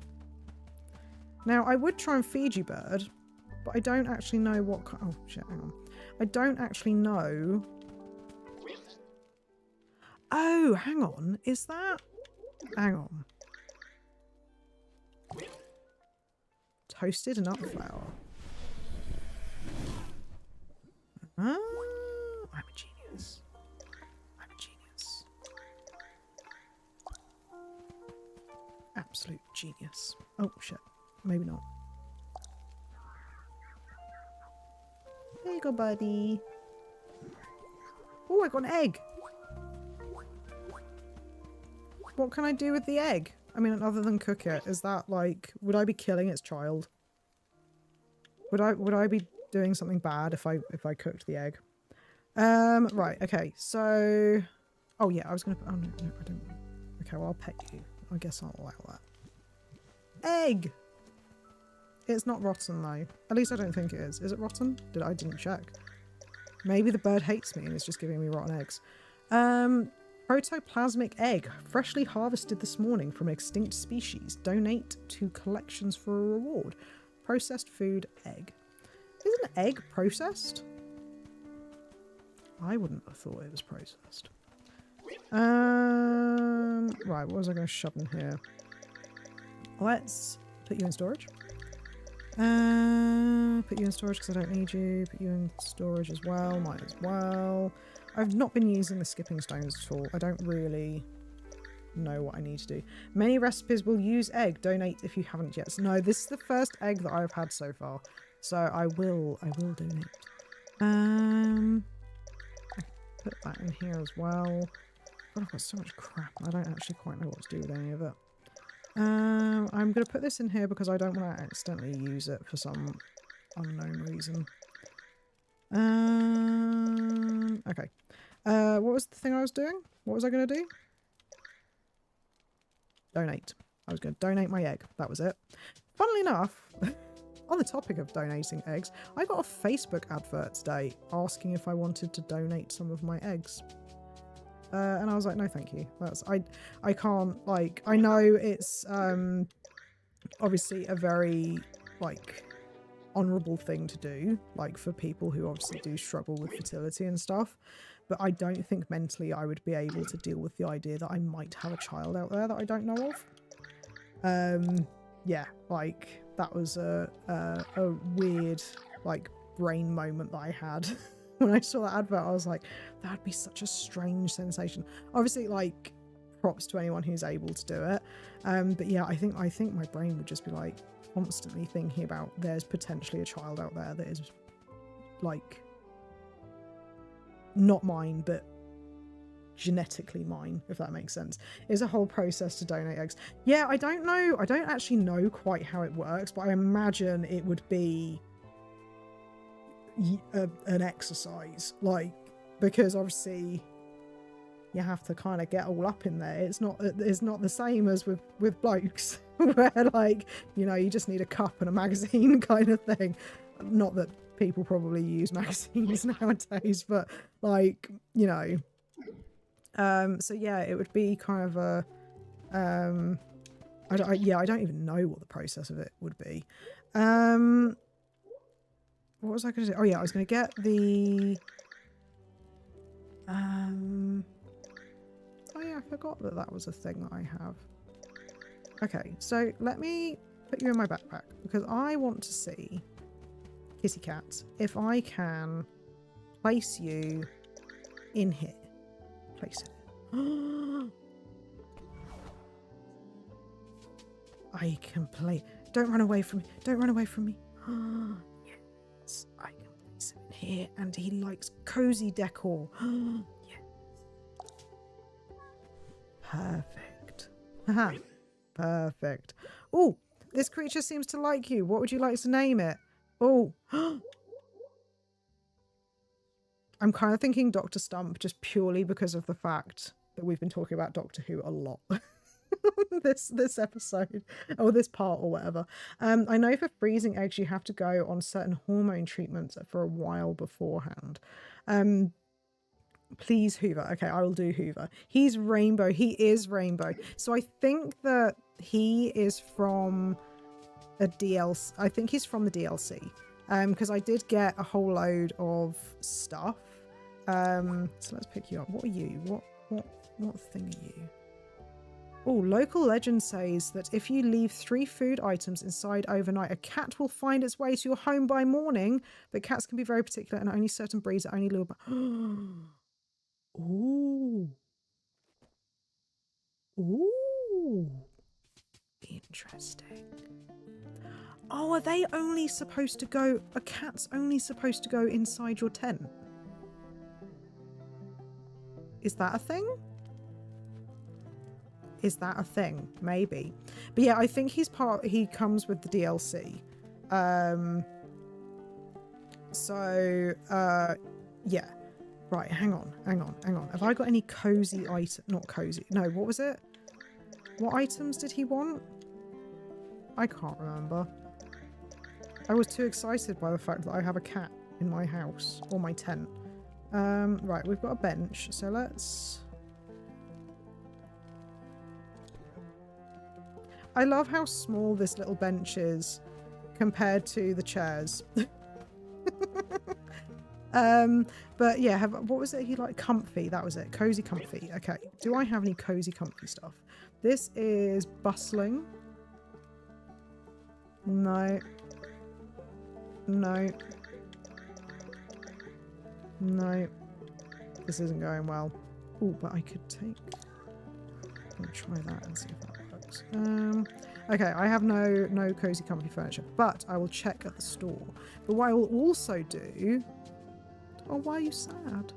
Now, I would try and feed you, bird, but I don't actually know what... Oh, shit, hang on. I don't actually know... Oh, hang on. Is that... Hang on. Toasted nut flour. Oh, I'm a genius. I'm a genius. Absolute genius. Oh, shit. Maybe not. There you go, buddy. Oh, I got an egg. What can I do with the egg? I mean, other than cook it, is that like, would I be killing its child? Would I be doing something bad if I cooked the egg? Right, okay, so... Oh yeah, I was gonna... Oh no, I don't... Okay, well I'll pet you. I guess I'll allow that. Egg! It's not rotten though. At least I don't think it is. Is it rotten? I didn't check. Maybe the bird hates me and is just giving me rotten eggs. Protoplasmic egg. Freshly harvested this morning from an extinct species. Donate to collections for a reward. Processed food egg. Is an egg processed? I wouldn't have thought it was processed. Right, what was I going to shove in here? Let's put you in storage. Put you in storage because I don't need you. Put you in storage as well. Might as well. I've not been using the skipping stones at all. I don't really know what I need to do. Many recipes will use egg. Donate if you haven't yet. So, no, this is the first egg that I've had so far. So I will donate. Put that in here as well. God, I've got so much crap. I don't actually quite know what to do with any of it. I'm going to put this in here because I don't want to accidentally use it for some unknown reason. Okay. What was the thing I was doing? What was I going to do? Donate. I was going to donate my egg. That was it. Funnily enough, on the topic of donating eggs, I got a Facebook advert today asking if I wanted to donate some of my eggs. And I was like, no, thank you. I can't, like, I know it's obviously a very, like, honourable thing to do, like, for people who obviously do struggle with fertility and stuff. But I don't think mentally I would be able to deal with the idea that I might have a child out there that I don't know of. Yeah, like, that was a weird, like, brain moment that I had. When I saw that advert, I was like, that would be such a strange sensation. Obviously, like, props to anyone who's able to do it. But yeah, I think my brain would just be like constantly thinking about there's potentially a child out there that is like not mine, but genetically mine, if that makes sense. It's a whole process to donate eggs. Yeah, I don't know. I don't actually know quite how it works, but I imagine it would be an exercise, like, because obviously you have to kind of get all up in there. It's not the same as with blokes where, like, you know, you just need a cup and a magazine kind of thing. Not that people probably use magazines nowadays, but, like, you know, so yeah, it would be kind of a I don't even know what the process of it would be. What was I going to do? Oh yeah, I was going to get the... Oh yeah, I forgot that that was a thing that I have. Okay, so let me put you in my backpack because I want to see, kitty cat, if I can place you in here. Place it. I can play... Don't run away from me. Don't run away from me. Yes, I can place him in here, and he likes cozy decor. Yes. Perfect. Haha. Perfect. Oh, this creature seems to like you. What would you like to name it? Oh. I'm kind of thinking Dr. Stump just purely because of the fact that we've been talking about Doctor Who a lot. this episode or this part or whatever. I know for freezing eggs you have to go on certain hormone treatments for a while beforehand. Please Hoover. Okay, I will do Hoover. He's rainbow. He is rainbow. So I think that he is from a DLC. I think he's from the DLC. Because I did get a whole load of stuff. So let's pick you up. What are you? What thing are you? Oh, local legend says that if you leave 3 food items inside overnight, a cat will find its way to your home by morning. But cats can be very particular and only certain breeds are only lure by... Ooh. Ooh. Interesting. Oh, are they only supposed to go... A cat's only supposed to go inside your tent? Is that a thing? Is that a thing? Maybe. But yeah, I think he comes with the DLC. Yeah. Right, hang on. Have I got any cozy item? Not cozy. No, what was it? What items did he want? I can't remember. I was too excited by the fact that I have a cat in my house or my tent. Right, we've got a bench, so let's... I love how small this little bench is compared to the chairs. But yeah, what was it he liked? Comfy, that was it. Cozy comfy. Okay, do I have any cozy comfy stuff? This is bustling. No. No. No. This isn't going well. Oh, but I could take... I'll try that and see if that works. Okay, I have no cozy comfy furniture, but I will check at the store. But what I will also do... Oh, why are you sad?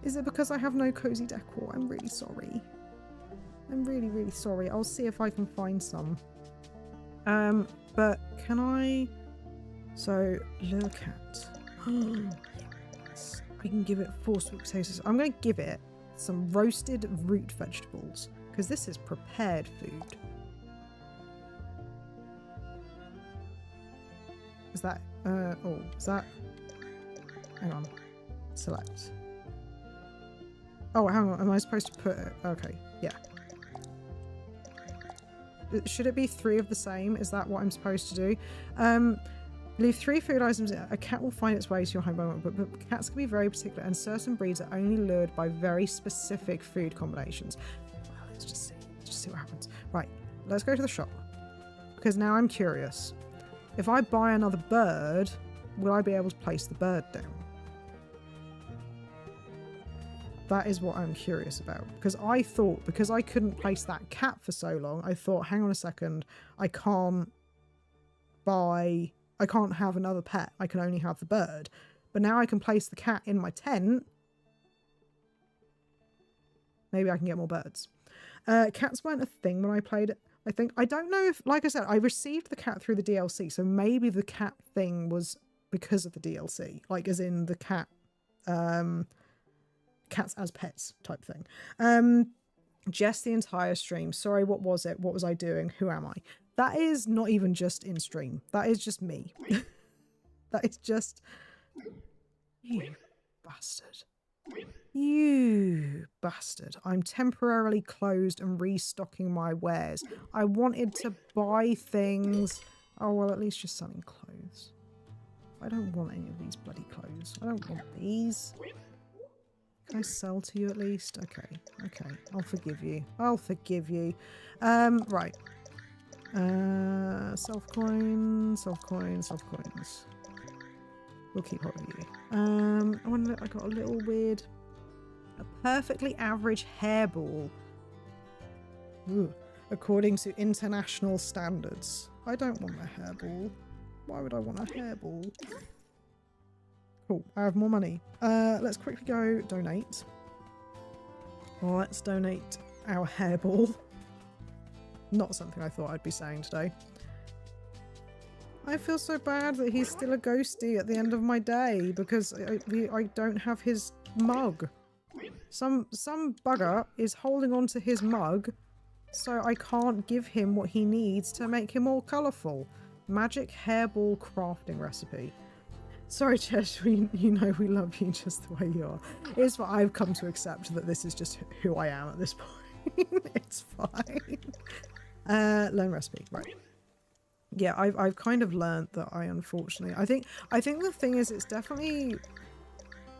Is it because I have no cozy decor? I'm really sorry. I'm really, really sorry. I'll see if I can find some. But can I... So, look at... Yes. I can give it 4 sweet potatoes. I'm going to give it some roasted root vegetables, because this is prepared food. Is that... oh, is that... Hang on. Select. Oh, hang on. Am I supposed to put it? Okay, yeah. Should it be 3 of the same? Is that what I'm supposed to do? Leave 3 food items. A cat will find its way to your home, but cats can be very particular, and certain breeds are only lured by very specific food combinations. Well, let's just see what happens. Right, let's go to the shop, because now I'm curious. If I buy another bird, will I be able to place the bird down? That is what I'm curious about, because I thought, because I couldn't place that cat for so long, I thought, hang on a second, I can't have another pet, I can only have the bird. But now I can place the cat in my tent. Maybe I can get more birds. Cats weren't a thing when I played it, I think. I don't know if, like I said, I received the cat through the DLC, so maybe the cat thing was because of the DLC, like as in the cat, cats as pets type thing. Just the entire stream. Sorry, what was it? What was I doing? Who am I? That is not even just in stream. That is just me. That is just... You bastard. You bastard. I'm temporarily closed and restocking my wares. I wanted to buy things. Oh, well, at least you're selling clothes. I don't want any of these bloody clothes. I don't want these. Can I sell to you at least? Okay, okay. I'll forgive you. I'll forgive you. Right. Self-coin, self-coin, self-coins. We'll keep hold of you. I wonder if I got a little weird... A perfectly average hairball. Ooh. According to international standards. I don't want a hairball. Why would I want a hairball? Cool, I have more money. Let's quickly go donate. Let's donate our hairball. Not something I thought I'd be saying today. I feel so bad that he's still a ghosty at the end of my day because I don't have his mug. Some bugger is holding on to his mug, so I can't give him what he needs to make him more colourful. Magic hairball crafting recipe. Sorry, Chesh, you know we love you just the way you are. It's what I've come to accept, that this is just who I am at this point. It's fine. Learn recipe, right. Yeah, I've kind of learned that I unfortunately... I think the thing is, it's definitely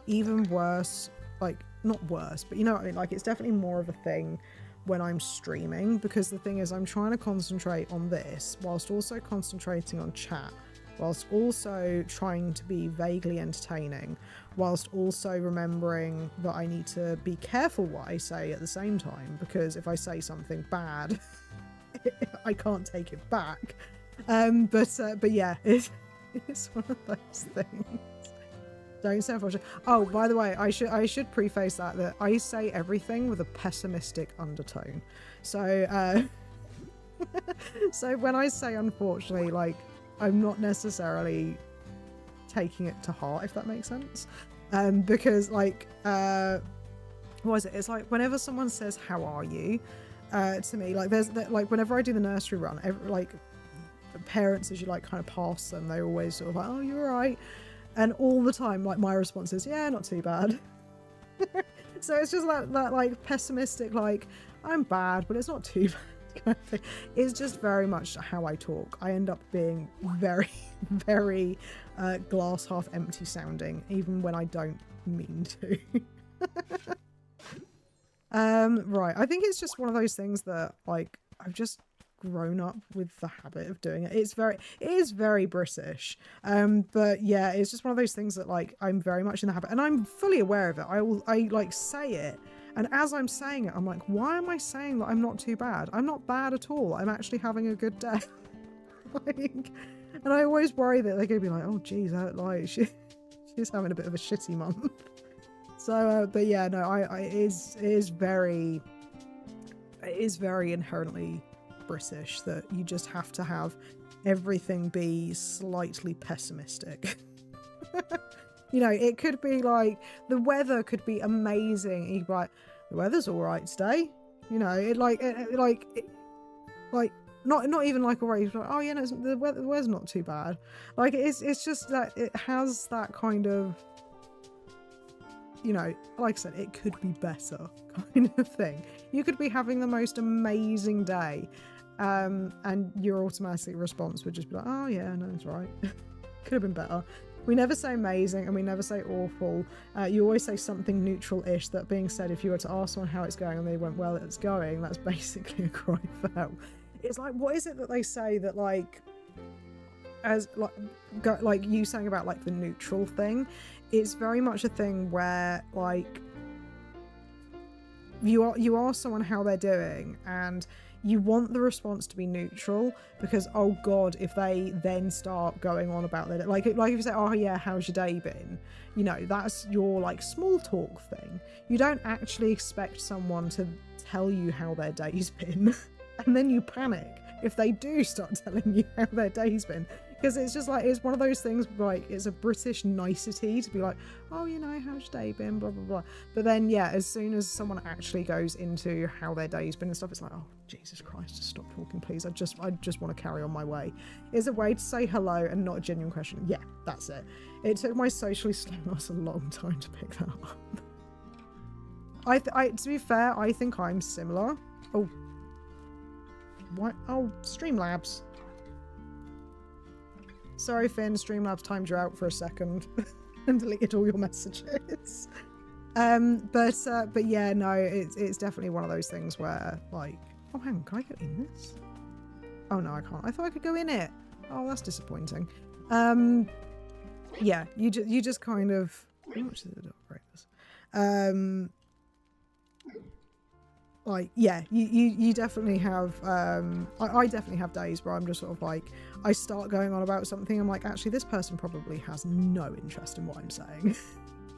even worse, like, not worse, but you know what I mean? Like, it's definitely more of a thing when I'm streaming, because the thing is, I'm trying to concentrate on this whilst also concentrating on chat, whilst also trying to be vaguely entertaining, whilst also remembering that I need to be careful what I say at the same time, because if I say something bad, I can't take it back. But yeah, it's one of those things. Don't say unfortunate. Oh, by the way, I should preface that I say everything with a pessimistic undertone. So so when I say unfortunately, like, I'm not necessarily taking it to heart, if that makes sense. Because like what is it? It's like whenever someone says how are you to me, like like whenever I do the nursery run, like parents, as you like kind of pass them, they're always sort of like, oh, you're all right. And all the time, like, my response is, yeah, not too bad. So it's just that like pessimistic, like, I'm bad, but it's not too bad kind of thing. It's just very much how I talk. I end up being very, very glass half empty sounding, even when I don't mean to. Right. I think it's just one of those things that, like, I've just grown up with the habit of doing it. It is very British, but yeah, it's just one of those things that, like, I'm very much in the habit, and I'm fully aware of it. I like say it, and as I'm saying it, I'm like, why am I saying that I'm not too bad? I'm not bad at all. I'm actually having a good day. Like, and I always worry that they're gonna be like, oh geez, like she's having a bit of a shitty month. So but yeah, no, it is very inherently British that you just have to have everything be slightly pessimistic. You know, it could be like the weather could be amazing. You'd be like, the weather's all right today. You know, not even like alright. Like, oh yeah, no, the weather's not too bad. Like it's just that it has that kind of, you know, like I said, it could be better kind of thing. You could be having the most amazing day, and your automatic response would just be like, oh yeah, no, it's right. Could have been better. We never say amazing and we never say awful. You always say something neutral-ish. That being said, if you were to ask someone how it's going and they went, well, it's going, that's basically a cry for help. It's like, what is it that they say that, like, as like you saying about like the neutral thing, it's very much a thing where, like, you ask someone how they're doing and you want the response to be neutral, because oh god, if they then start going on about their, like if you say, oh yeah, how's your day been, you know, that's your like small talk thing. You don't actually expect someone to tell you how their day's been and then you panic if they do start telling you how their day's been. Because it's just like, it's one of those things, like, it's a British nicety to be like, oh, you know, how's your day been, blah, blah, blah. But then, yeah, as soon as someone actually goes into how their day's been and stuff, it's like, oh, Jesus Christ, just stop talking, please. I just want to carry on my way. It's a way to say hello and not a genuine question. Yeah, that's it. It took my socially slow ass a long time to pick that up. To be fair, I think I'm similar. Oh. What? Oh, Streamlabs. Sorry, Finn, Streamlabs timed you out for a second and deleted all your messages. But yeah, no, it's definitely one of those things where, like, oh, hang on, can I go in this? Oh no, I can't. I thought I could go in it. Oh, that's disappointing. Yeah, you just kind of. How much does it operate this? Like, yeah, you definitely have, I definitely have days where I'm just sort of like, I start going on about something, I'm like, actually, this person probably has no interest in what I'm saying.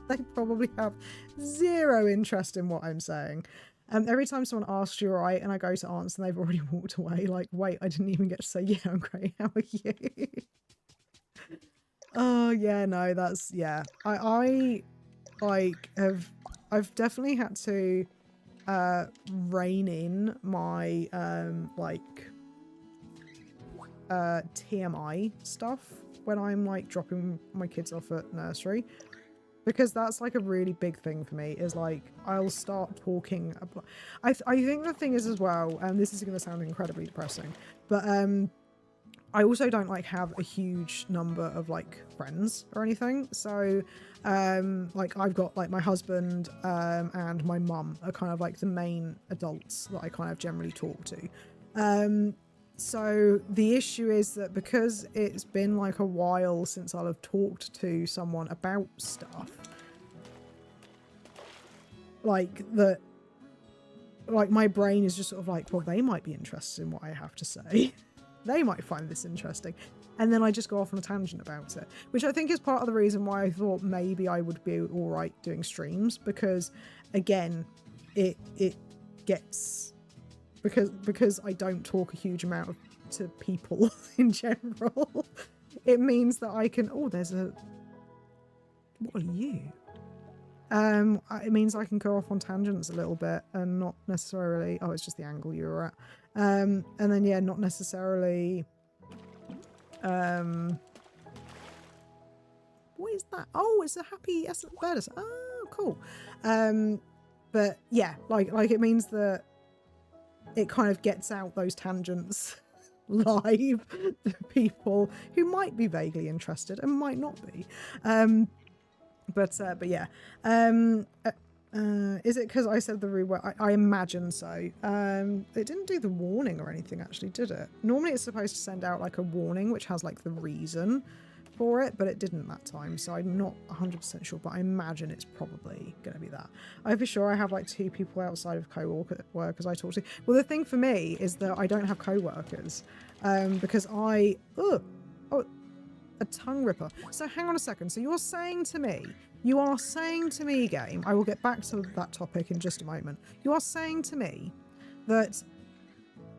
They probably have zero interest in what I'm saying. Every time someone asks you alright and I go to answer and they've already walked away, like, wait, I didn't even get to say, yeah, I'm great, how are you? Oh, yeah, no, that's, yeah. I like, I've definitely had to rein in my TMI stuff when I'm like dropping my kids off at nursery, because that's like a really big thing for me, is like I'll start talking about, I think the thing is as well, and this is going to sound incredibly depressing, but I also don't like have a huge number of like friends or anything. So like I've got like my husband and my mum are kind of like the main adults that I kind of generally talk to. So the issue is that because it's been like a while since I'll have talked to someone about stuff, like that, like my brain is just sort of like, well, they might be interested in what I have to say. They might find this interesting. And then I just go off on a tangent about it, which I think is part of the reason why I thought maybe I would be all right doing streams, because again, it gets, because I don't talk a huge amount to people in general, it means that I can, what are you? It means I can go off on tangents a little bit and not necessarily, oh, it's just the angle you were at. And then, yeah, not necessarily, what is that? Oh, it's a happy bird. Oh, cool. But yeah, like it means that it kind of gets out those tangents live to people who might be vaguely interested and might not be. But yeah. Is it because I said the reword? I imagine so. It didn't do the warning or anything, actually, did it? Normally it's supposed to send out like a warning which has like the reason for it, but it didn't that time, so I'm not 100% sure, but I imagine it's probably going to be that. I'm for sure I have like 2 people outside of co-workers I talk to. Well, the thing for me is that I don't have co-workers, because a tongue ripper. So hang on a second. So you are saying to me, game, I will get back to that topic in just a moment. You are saying to me that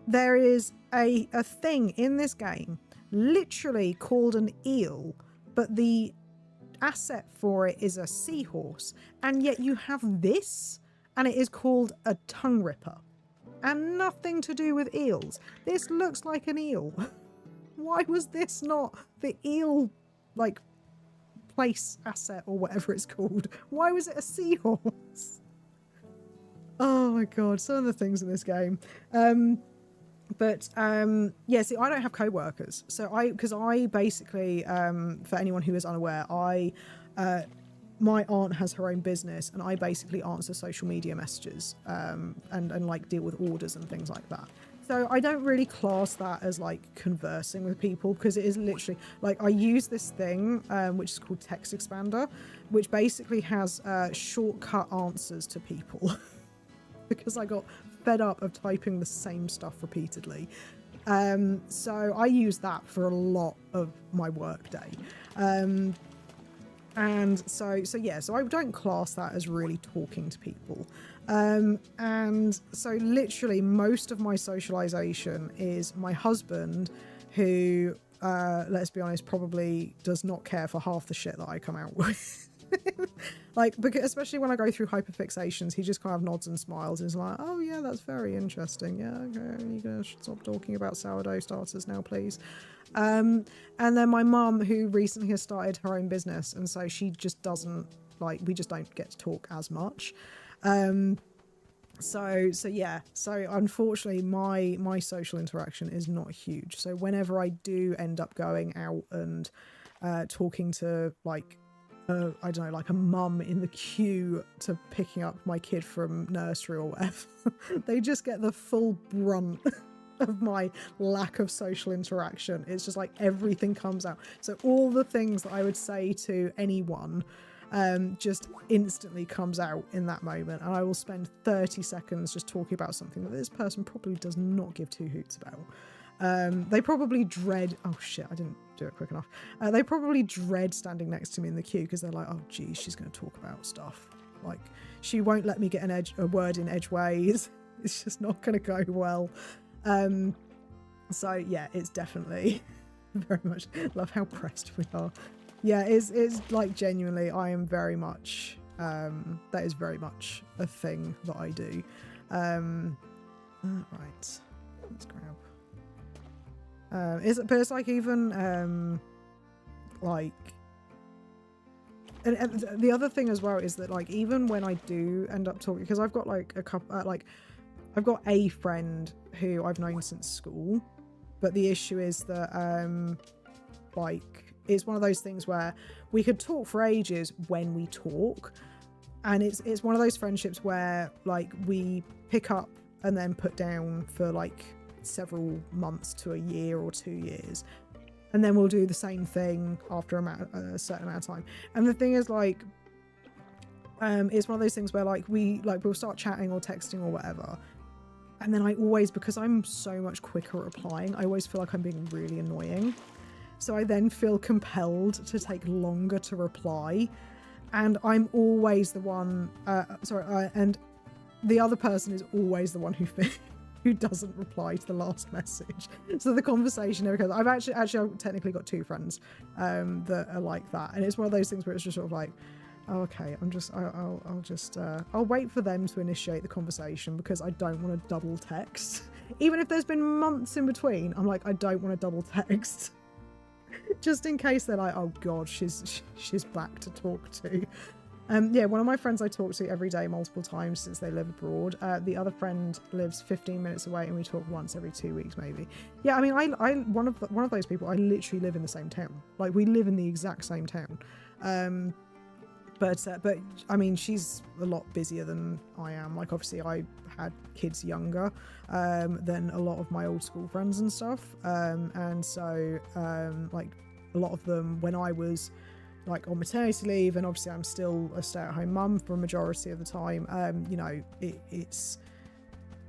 there is a thing in this game literally called an eel, but the asset for it is a seahorse, and yet you have this and it is called a tongue ripper and nothing to do with eels. This looks like an eel. Why was this not the eel, like, place asset or whatever it's called? Why was it a seahorse? Oh my god, some of the things in this game. Yeah, see, I don't have co-workers. So because I basically, for anyone who is unaware, my aunt has her own business, and I basically answer social media messages, and like deal with orders and things like that. So I don't really class that as like conversing with people, because it is literally like I use this thing, which is called Text Expander, which basically has shortcut answers to people because I got fed up of typing the same stuff repeatedly. So I use that for a lot of my work day. And so yeah, so I don't class that as really talking to people. And so literally most of my socialization is my husband, who, let's be honest, probably does not care for half the shit that I come out with. Like, because especially when I go through hyperfixations, he just kind of nods and smiles and is like, oh yeah, that's very interesting. Yeah, okay, you gonna stop talking about sourdough starters now, please. And then my mum, who recently has started her own business, and so she just doesn't, like, we just don't get to talk as much. So yeah, so unfortunately my social interaction is not huge. So whenever I do end up going out and talking to, like, I don't know, like a mum in the queue to picking up my kid from nursery or whatever, they just get the full brunt of my lack of social interaction. It's just like everything comes out. So all the things that I would say to anyone just instantly comes out in that moment, and I will spend 30 seconds just talking about something that this person probably does not give 2 hoots about. They probably dread, oh shit, I didn't do it quick enough. They probably dread standing next to me in the queue, because they're like, oh geez, she's going to talk about stuff. Like, she won't let me get a word in edgeways. It's just not going to go well. So yeah, it's definitely very much, love how pressed we are. Yeah, it's like, genuinely, I am very much, that is very much a thing that I do. Right, let's grab. But it's like, even like, and the other thing as well is that, like, even when I do end up talking, because I've got like a couple, like, I've got a friend who I've known since school, but the issue is that like, it's one of those things where we could talk for ages when we talk, and it's one of those friendships where, like, we pick up and then put down for like several months to a year or 2 years, and then we'll do the same thing after a certain amount of time. And the thing is, like, it's one of those things where, like, we'll start chatting or texting or whatever, And then I always, because I'm so much quicker at replying, I always feel like I'm being really annoying. So I then feel compelled to take longer to reply. And I'm always the one, and the other person is always the one who doesn't reply to the last message. So the conversation never goes. I've technically got 2 friends that are like that. And it's one of those things where it's just sort of like, oh, okay, I'll wait for them to initiate the conversation because I don't want to double text. Even if there's been months in between, I'm like, I don't want to double text. Just in case they're like, oh God, she's back to talk to. Yeah, one of my friends I talk to every day multiple times since they live abroad. The other friend lives 15 minutes away and we talk once every 2 weeks maybe. Yeah, I mean, I one of those people, I literally live in the same town. Like, we live in the exact same town. But I mean, she's a lot busier than I am. Like, obviously I had kids younger than a lot of my old school friends and stuff. And so like a lot of them, when I was like on maternity leave, and obviously I'm still a stay-at-home mum for a majority of the time, you know,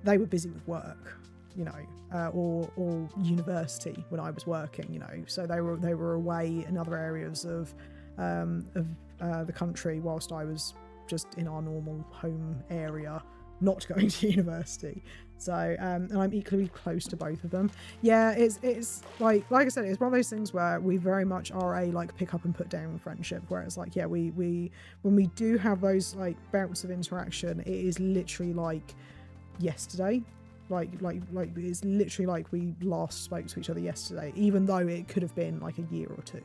they were busy with work, you know, or university when I was working, you know, so they were away in other areas of the country whilst I was just in our normal home area, not going to university. So and I'm equally close to both of them. Yeah, it's like I said, it's one of those things where we very much are a like pick up and put down friendship, where it's like, yeah, we when we do have those like bouts of interaction, it is literally like yesterday. Like it's literally like we last spoke to each other yesterday, even though it could have been like a year or 2.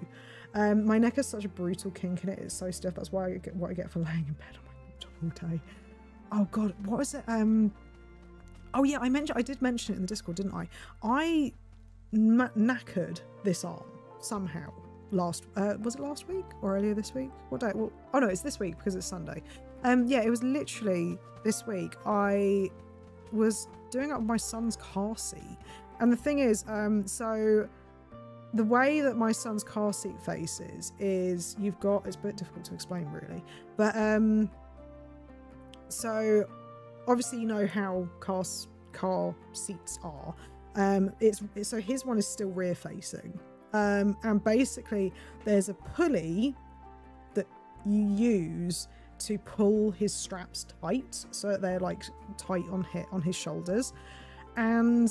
My neck has such a brutal kink in it, it's so stiff. That's why what I get for laying in bed on my laptop all day. Oh God, what was it? Oh yeah, I did mention it in the Discord, didn't I? I knackered this arm somehow was it last week or earlier this week? What day? Well, oh no, it's this week because it's Sunday. Yeah, it was literally this week. I was doing up my son's car seat, and the thing is, so the way that my son's car seat faces is it's a bit difficult to explain really, but so obviously you know how car seats are. So his one is still rear facing, and basically there's a pulley that you use to pull his straps tight so that they're like tight on his shoulders. And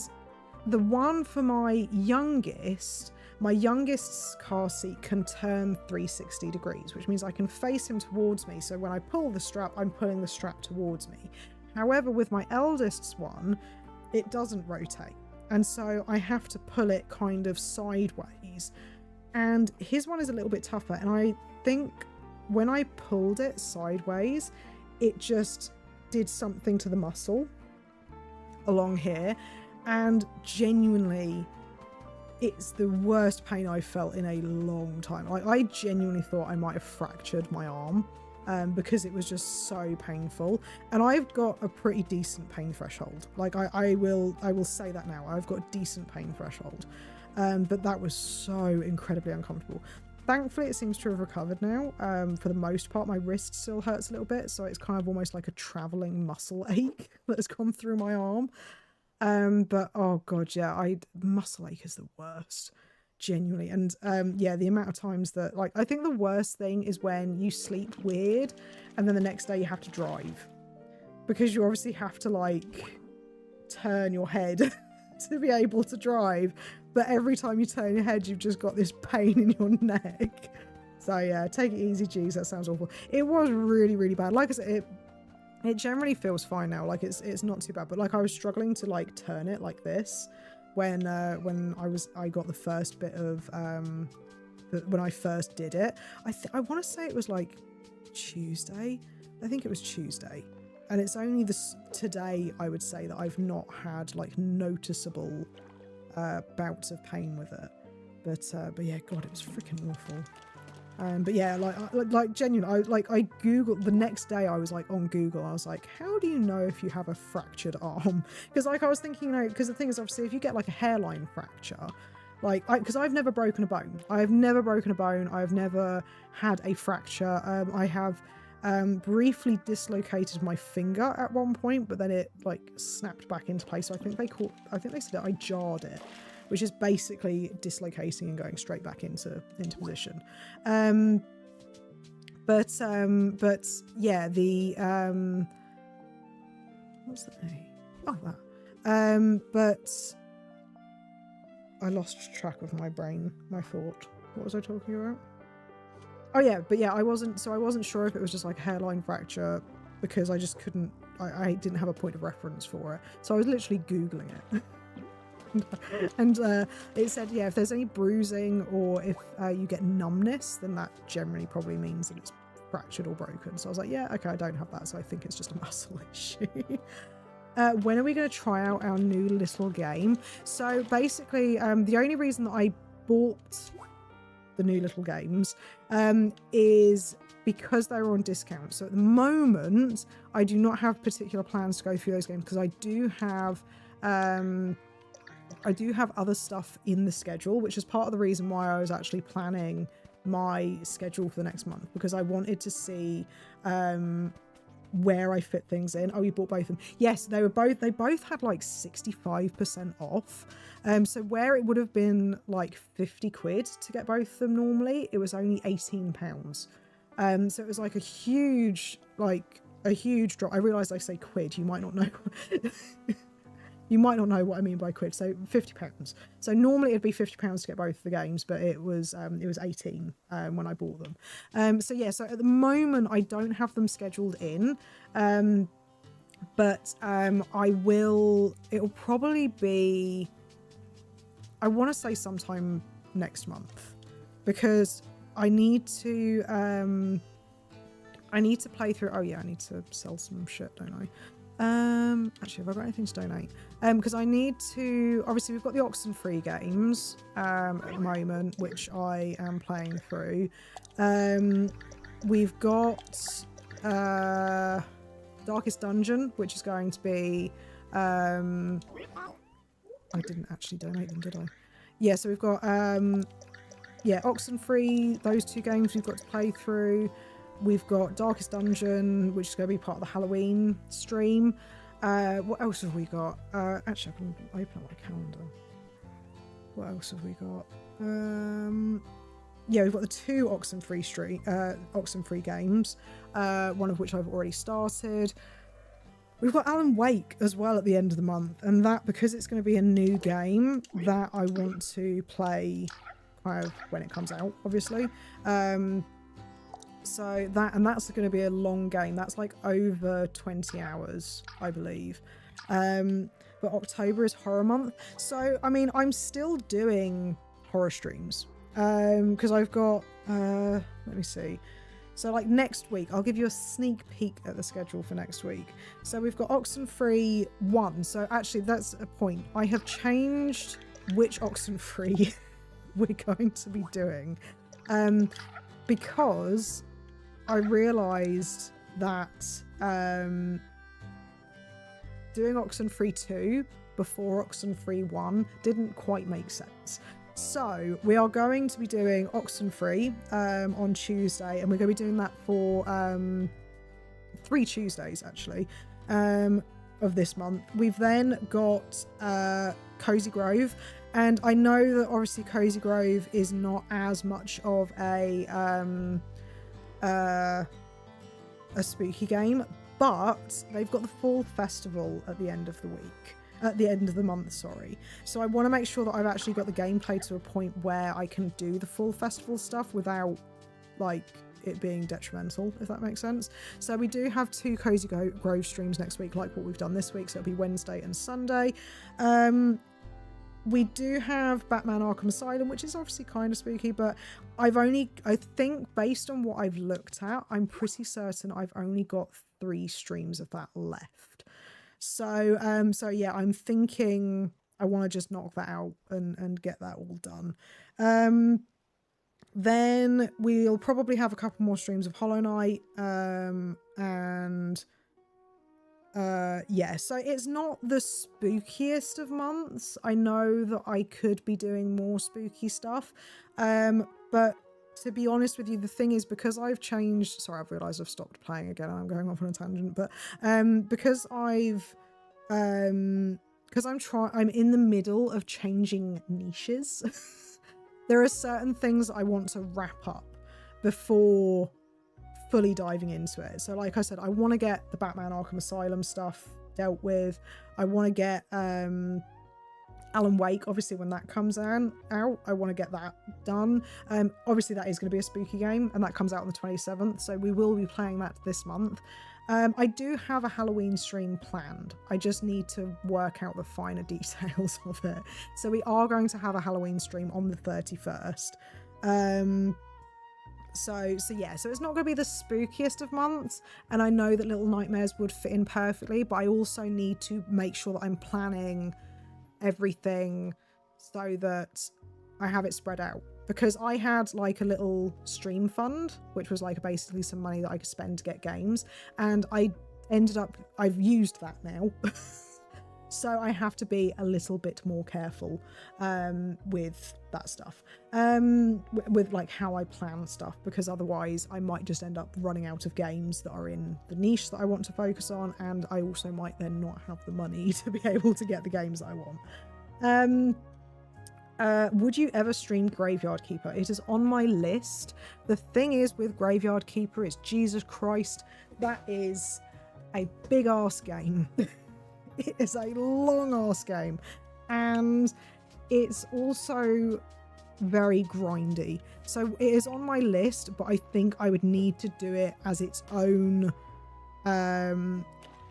the one for my youngest's car seat can turn 360 degrees, which means I can face him towards me. So when I pull the strap, I'm pulling the strap towards me. However, with my eldest's one, it doesn't rotate. And so I have to pull it kind of sideways. And his one is a little bit tougher. And I think when I pulled it sideways, it just did something to the muscle along here. And genuinely, it's the worst pain I've felt in a long time. Like, I genuinely thought I might have fractured my arm because it was just so painful. And I've got a pretty decent pain threshold. Like, I will say that now. I've got a decent pain threshold. But that was so incredibly uncomfortable. Thankfully, it seems to have recovered now. For the most part, my wrist still hurts a little bit. So it's kind of almost like a traveling muscle ache that has gone through my arm. But oh God, yeah, muscle ache is the worst, genuinely. And yeah, the amount of times that, like, I think the worst thing is when you sleep weird and then the next day you have to drive, because you obviously have to like turn your head to be able to drive, but every time you turn your head you've just got this pain in your neck. So yeah, take it easy, geez, that sounds awful. It was really, really bad. Like I said, it generally feels fine now. Like it's not too bad, but like I was struggling to like turn it like this when I got the first bit of when I first did it. I want to say it was like Tuesday. I think it was Tuesday, and it's only today I would say that I've not had like noticeable bouts of pain with it. But yeah, God, it was freaking awful. But yeah, like genuinely, I Googled the next day. I was like on Google. I was like, how do you know if you have a fractured arm? Because like I was thinking, you know, because the thing is, obviously, if you get like a hairline fracture, like because I've never broken a bone. I've never broken a bone. I've never had a fracture. I have Briefly dislocated my finger at one point, but then it like snapped back into place. So I think they said that I jarred it, which is basically dislocating and going straight back into position. But yeah, the what's the name? Oh, that. But I lost track of my brain, my thought. What was I talking about? Oh yeah, but yeah, I wasn't sure if it was just like a hairline fracture because I just couldn't, I didn't have a point of reference for it. So I was literally Googling it. And it said, yeah, if there's any bruising or if you get numbness, then that generally probably means that it's fractured or broken. So I was like, yeah, okay, I don't have that, so I think it's just a muscle issue. When are we going to try out our new little game? So basically, the only reason that I bought the new little games is because they were on discount. So at the moment, I do not have particular plans to go through those games because I do have other stuff in the schedule, which is part of the reason why I was actually planning my schedule for the next month, because I wanted to see where I fit things in. Oh, you bought both of them? Yes, they both had like 65% off. So where it would have been like 50 quid to get both of them normally, it was only £18. So it was like a huge drop. I realised I say quid, you might not know. You might not know what I mean by quid. So £50. So normally it'd be £50 to get both the games, but it was 18 when I bought them. So yeah, so at the moment I don't have them scheduled in, but I will. It'll probably be, I want to say sometime next month, because I need to play through. Oh yeah, I need to sell some shit, don't I? Actually, have I got anything to donate? Because I need to, obviously we've got the Oxenfree games at the moment, which I am playing through. We've got Darkest Dungeon, which is going to be I didn't actually donate them, did I? Yeah, so we've got yeah, Oxenfree, those two games we've got to play through. We've got Darkest Dungeon, which is going to be part of the Halloween stream. What else have we got? Actually, I can open up my calendar. What else have we got? Yeah, we've got the two Oxenfree games, one of which I've already started. We've got Alan Wake as well at the end of the month, and that, because it's going to be a new game, that I want to play kind of when it comes out, obviously. So that's going to be a long game. That's like over 20 hours, I believe. But October is horror month. So, I mean, I'm still doing horror streams. Because I've got, let me see. So like next week, I'll give you a sneak peek at the schedule for next week. So we've got Oxenfree 1. So actually that's a point. I have changed which Oxenfree we're going to be doing. Because I realised that doing Oxenfree 2 before Oxenfree 1 didn't quite make sense. So we are going to be doing Oxenfree on Tuesday, and we're going to be doing that for 3 Tuesdays actually of this month. We've then got Cozy Grove, and I know that obviously Cozy Grove is not as much of a spooky game, but they've got the fall festival at the end of the week. At the end of the month, sorry. So I want to make sure that I've actually got the gameplay to a point where I can do the full festival stuff without, like, it being detrimental, if that makes sense. So we do have 2 Cozy Grove streams next week, like what we've done this week. So it'll be Wednesday and Sunday. We do have Batman Arkham Asylum, which is obviously kind of spooky, but I think based on what I've looked at, I'm pretty certain I've only got 3 streams of that left. So yeah, I'm thinking I want to just knock that out and get that all done. Then we'll probably have a couple more streams of Hollow Knight, and yeah, so it's not the spookiest of months. I know that I could be doing more spooky stuff, but to be honest with you, the thing is, because I've changed, sorry, I've realised I've stopped playing again. I'm going off on a tangent, but because I'm in the middle of changing niches. There are certain things I want to wrap up before fully diving into it. So like I said, I want to get the Batman Arkham Asylum stuff dealt with. I want to get Alan Wake, obviously, when that comes out, I want to get that done. Obviously, that is going to be a spooky game, and that comes out on the 27th, so we will be playing that this month. I do have a Halloween stream planned. I just need to work out the finer details of it. So we are going to have a Halloween stream on the 31st. So it's not going to be the spookiest of months, and I know that Little Nightmares would fit in perfectly, but I also need to make sure that I'm planning everything so that I have it spread out, because I had like a little stream fund, which was like basically some money that I could spend to get games, and I've used that now. So I have to be a little bit more careful with that stuff, with like how I plan stuff, because otherwise I might just end up running out of games that are in the niche that I want to focus on, and I also might then not have the money to be able to get the games that I want. Would you ever stream Graveyard Keeper? It is on my list. The thing is with Graveyard Keeper is, Jesus Christ, that is a big ass game. It is a long ass game, and it's also very grindy. So it is on my list, but I think I would need to do it as its own,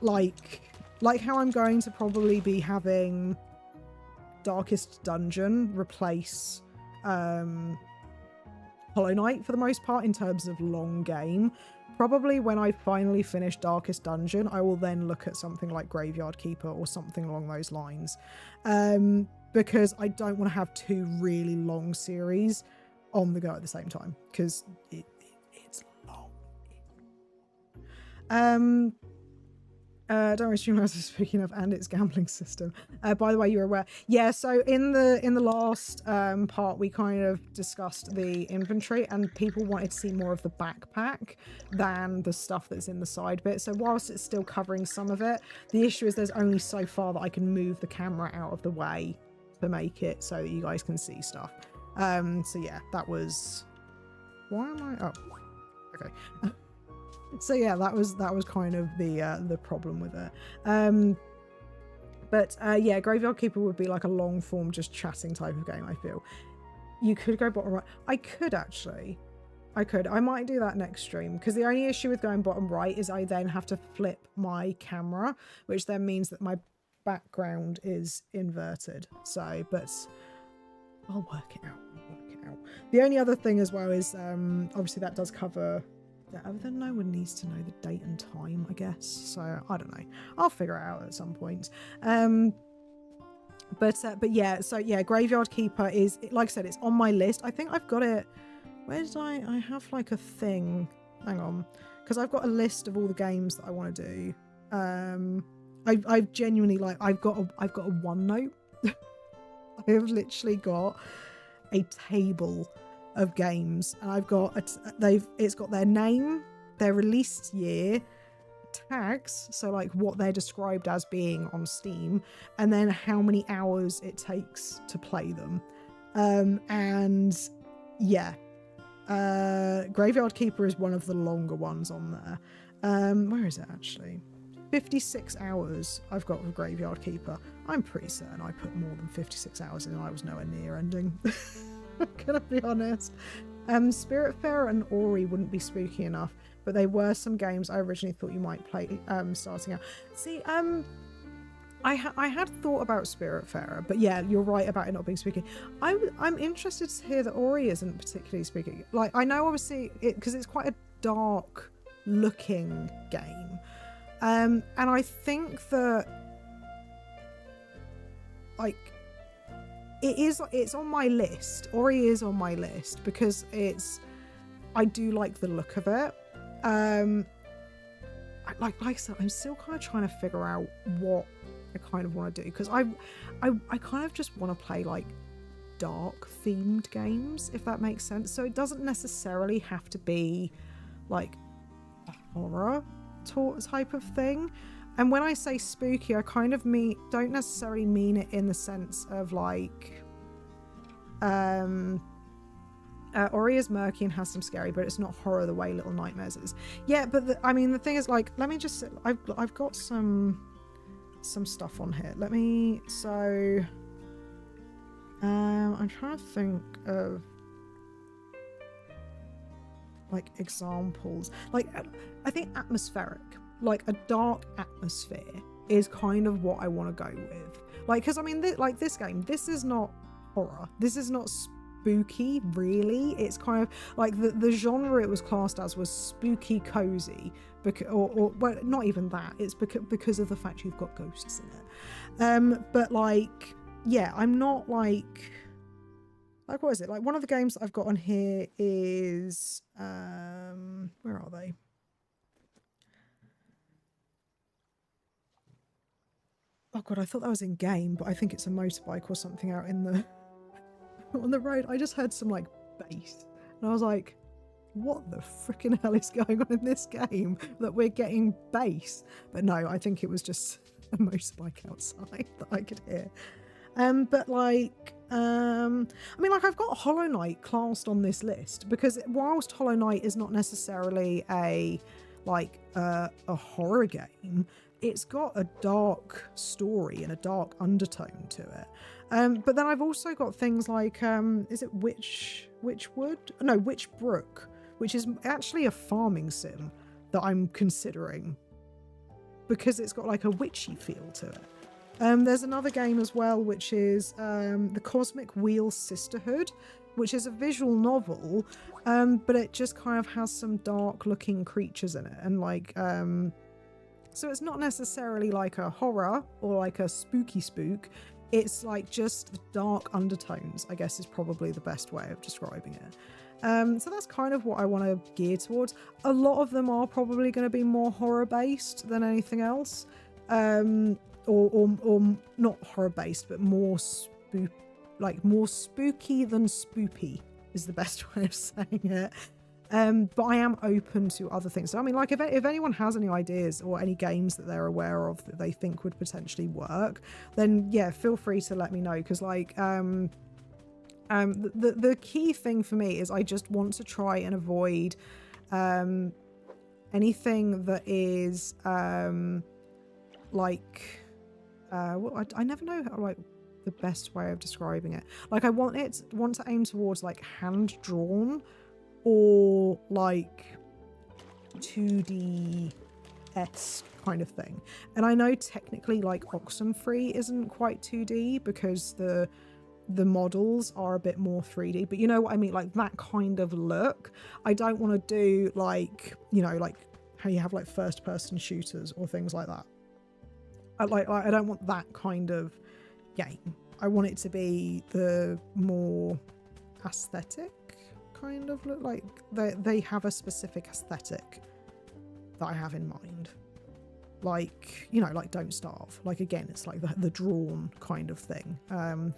like how I'm going to probably be having Darkest Dungeon replace Hollow Knight for the most part in terms of long game. Probably when I finally finish Darkest Dungeon, I will then look at something like Graveyard Keeper or something along those lines. Because I don't want to have two really long series on the go at the same time, because it's long. Don't worry, streamers are speaking of, and its gambling system. By the way, you're aware. Yeah, so in the last part, we kind of discussed the inventory, and people wanted to see more of the backpack than the stuff that's in the side bit. So whilst it's still covering some of it, the issue is there's only so far that I can move the camera out of the way to make it so that you guys can see stuff. So yeah, that was... Why am I... Oh, okay. So yeah, that was kind of the problem with it. But yeah, Graveyard Keeper would be like a long form, just chatting type of game, I feel. You could go bottom right. I could actually. I might do that next stream, because the only issue with going bottom right is I then have to flip my camera, which then means that my background is inverted. So, but I'll work it out. The only other thing as well is obviously that does cover... Then no one needs to know the date and time, I guess. So I don't know. I'll figure it out at some point. But yeah. So yeah, Graveyard Keeper is, like I said, it's on my list. I think I've got it. Where did I have like a thing? Hang on, because I've got a list of all the games that I want to do. I've genuinely I've got a OneNote. I have literally got a table of games, and I've got it's got their name, their release year, tags, so like what they're described as being on Steam, and then how many hours it takes to play them. And yeah, Graveyard Keeper is one of the longer ones on there. Where is it actually? 56 hours I've got with Graveyard Keeper. I'm pretty certain I put more than 56 hours in and I was nowhere near ending. Can I be honest? Spiritfarer and Ori wouldn't be spooky enough, but they were some games I originally thought you might play starting out. See, I had thought about Spiritfarer, but yeah, you're right about it not being spooky. I'm interested to hear that Ori isn't particularly spooky. Like, I know obviously because it's quite a dark looking game, and I think that like it's on my list. Ori is on my list because I do like the look of it. Like I said, I'm still kind of trying to figure out what I kind of want to do, because I kind of just want to play like dark themed games, if that makes sense. So it doesn't necessarily have to be like a horror type of thing. And when I say spooky, I kind of don't necessarily mean it in the sense of like Ori is murky and has some scary, but it's not horror the way Little Nightmares is. Yeah, but I mean the thing is, like, let me just, I've got some stuff on here. I'm trying to think of like examples. Like, I think atmospheric, like a dark atmosphere is kind of what I want to go with. Like, because I mean, like this game, this is not horror. This is not spooky, really. It's kind of like the genre it was classed as was spooky cozy, or well, not even that. It's because of the fact you've got ghosts in it. But like, yeah, I'm not like what is it? Like one of the games that I've got on here is where are they? Oh god, I thought that was in game, but I think it's a motorbike or something out in the on the road. I just heard some like bass, and I was like, what the freaking hell is going on in this game that we're getting bass? But no, I think it was just a motorbike outside that I could hear. But like, I mean, like I've got Hollow Knight classed on this list because whilst Hollow Knight is not necessarily a horror game, it's got a dark story and a dark undertone to it. But then I've also got things like, is it Witchwood? No, Witchbrook, which is actually a farming sim that I'm considering because it's got like a witchy feel to it. There's another game as well, which is the Cosmic Wheel Sisterhood, which is a visual novel, but it just kind of has some dark looking creatures in it. And like, so it's not necessarily like a horror or like a spooky spook. It's like just dark undertones, I guess is probably the best way of describing it. So that's kind of what I want to gear towards. A lot of them are probably going to be more horror based than anything else. Or not horror based, but more spooky than spoopy is the best way of saying it. But I am open to other things. So I mean, like if anyone has any ideas or any games that they're aware of that they think would potentially work, then yeah, feel free to let me know. Because like the key thing for me is I just want to try and avoid anything that is I never know how, like the best way of describing it. Like I want to aim towards like hand drawn or like 2D-esque kind of thing. And I know technically like Oxenfree isn't quite 2D because the models are a bit more 3D, but you know what I mean, like that kind of look. I don't want to do like, you know, like how you have like first person shooters or things like that. I don't want that kind of game. I want it to be the more aesthetic kind of look. Like they have a specific aesthetic that I have in mind. Like, you know, like Don't Starve. Like again, it's like the drawn kind of thing.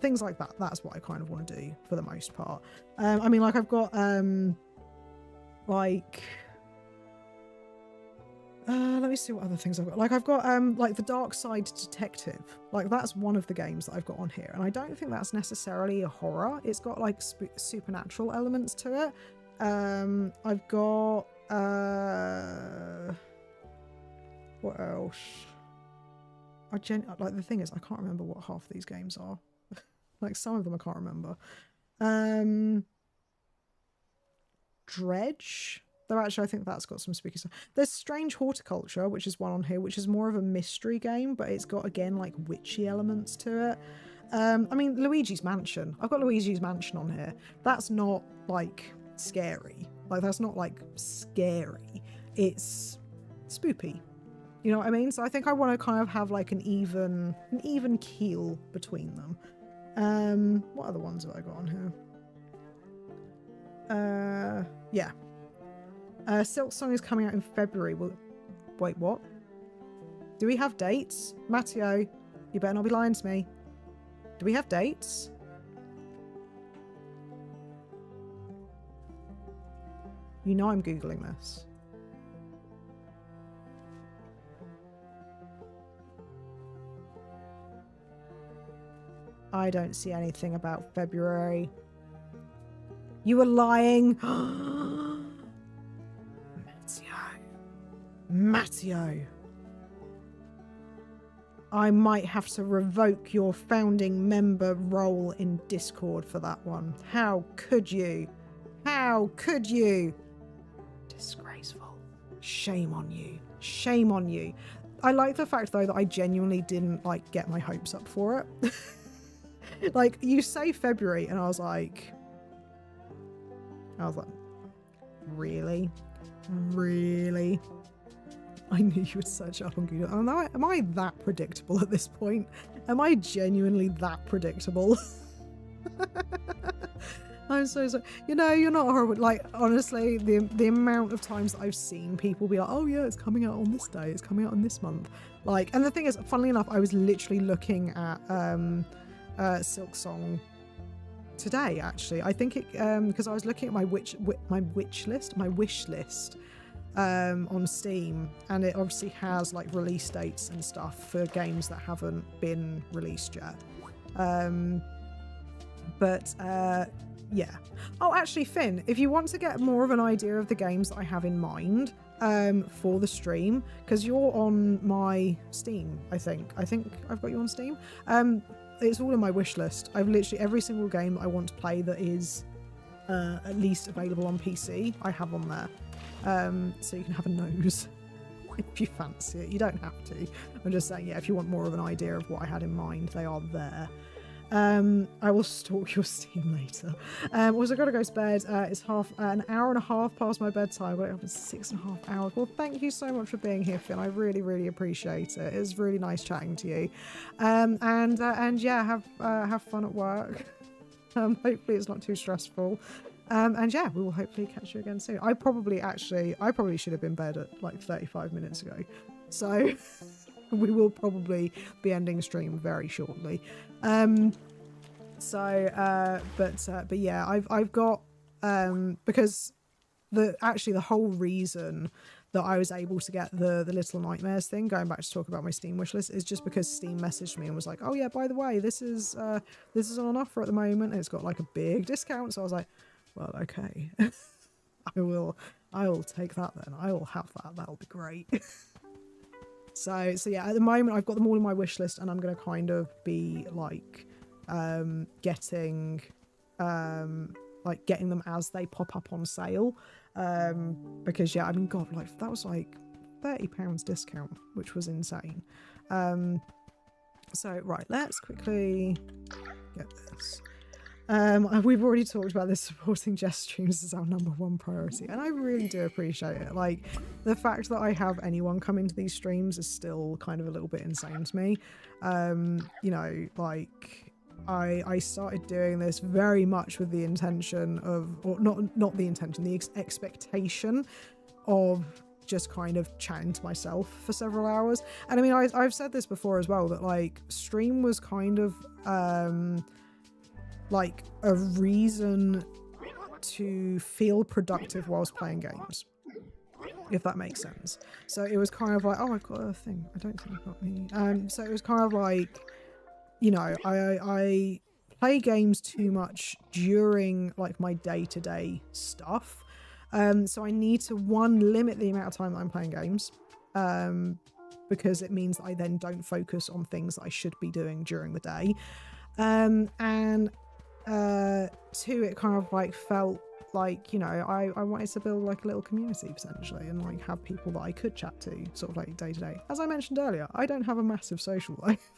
Things like that. That's what I kind of want to do for the most part. I mean, like I've got let me see what other things I've got. Like I've got like The Dark Side Detective. Like that's one of the games that I've got on here, and I don't think that's necessarily a horror. It's got like supernatural elements to it. I've got what else? Like the thing is, I can't remember what half these games are. Like some of them I can't remember. Dredge. Though actually I think that's got some spooky stuff. There's Strange Horticulture, which is one on here, which is more of a mystery game, but it's got again like witchy elements to it. I mean, Luigi's Mansion. I've got Luigi's Mansion on here. That's not like scary. Like that's not like scary. It's spoopy. You know what I mean? So I think I want to kind of have like an even keel between them. What other ones have I got on here? Yeah. Silk Song is coming out in February. Well, wait, what? Do we have dates? Matteo, you better not be lying to me. Do we have dates? You know I'm Googling this. I don't see anything about February. You were lying. Matteo. I might have to revoke your founding member role in Discord for that one. How could you? How could you? Disgraceful. Shame on you. Shame on you. I like the fact though that I genuinely didn't like get my hopes up for it. Like, you say February and I was like, really? Really? I knew you would search up on Google. Am I that predictable at this point? Am I genuinely that predictable? I'm so sorry. You know, you're not horrible. Like, honestly, the amount of times that I've seen people be like, oh yeah, it's coming out on this day, it's coming out on this month. Like, and the thing is, funnily enough, I was literally looking at Silk Song today, actually. I think it, because I was looking at my wish list on Steam, and it obviously has like release dates and stuff for games that haven't been released yet. Yeah. Oh, actually, Finn, if you want to get more of an idea of the games that I have in mind for the stream, because you're on my Steam, I think I've got you on Steam. It's all in my wish list. I've literally every single game I want to play that is at least available on PC, I have on there. So you can have a nose if you fancy it. You don't have to. I'm just saying, yeah, if you want more of an idea of what I had in mind, they are there. I will stalk your Steam later. Also, got to go to bed. It's an hour and a half past my bedtime. But it's 6.5 hours. Well, thank you so much for being here, Finn. I really, really appreciate it. It's really nice chatting to you. And yeah, have fun at work. Hopefully it's not too stressful. And yeah, we will hopefully catch you again soon. I probably should have been in bed at like 35 minutes ago. So we will probably be ending stream very shortly. But yeah, I've got, because the whole reason that I was able to get the Little Nightmares thing, going back to talk about my Steam wishlist, is just because Steam messaged me and was like, oh yeah, by the way, this is on offer at the moment, and it's got like a big discount. So I was like, well, okay. I will take that then. I will have that. That'll be great. So yeah, at the moment I've got them all in my wish list, and I'm going to kind of be like getting them as they pop up on sale, because yeah, I mean, god, like that was like £30 discount, which was insane. So right, let's quickly get this. We've already talked about this. Supporting Jess streams is our #1 priority, and I really do appreciate it. Like, the fact that I have anyone come into these streams is still kind of a little bit insane to me. You know, like, I started doing this very much with the intention of, or not the intention, the expectation of just kind of chatting to myself for several hours. And I mean, I've said this before as well, that like stream was kind of like a reason to feel productive whilst playing games, if that makes sense. So it was kind of like, oh, I've got a thing. I don't think I've got me. So it was kind of like, you know, I play games too much during like my day-to-day stuff. So I need to, one, limit the amount of time that I'm playing games, because it means that I then don't focus on things that I should be doing during the day. And two, it kind of like felt like, you know, I wanted to build like a little community potentially, and like have people that I could chat to sort of like day to day. As I mentioned earlier, I don't have a massive social life.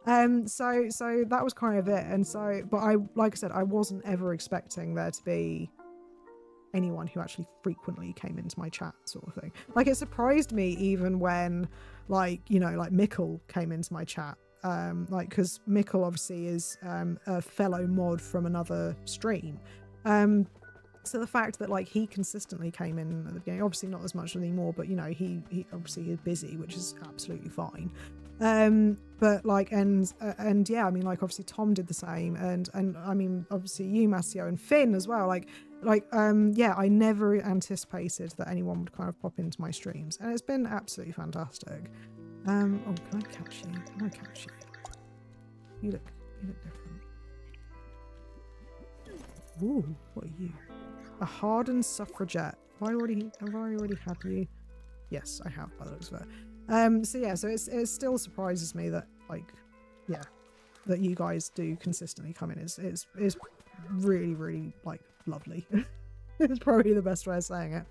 So that was kind of it. And so, but like I said, I wasn't ever expecting there to be anyone who actually frequently came into my chat, sort of thing. Like, it surprised me even when, like, you know, like Mikkel came into my chat. Like, because Mikkel obviously is a fellow mod from another stream. So the fact that like he consistently came in at the beginning, obviously not as much anymore, but you know, he obviously is busy, which is absolutely fine. But like, and yeah, I mean, like, obviously Tom did the same, and I mean, obviously you, Massio, and Finn as well. Yeah, I never anticipated that anyone would kind of pop into my streams, and it's been absolutely fantastic. Oh, can I catch you? Can I catch you? You look different. Ooh, what are you? A hardened suffragette. Have I already had you? Yes, I have, by the looks of it. So yeah, so it still surprises me that, like, yeah, that you guys do consistently come in. It's really, really, like, lovely. It's probably the best way of saying it.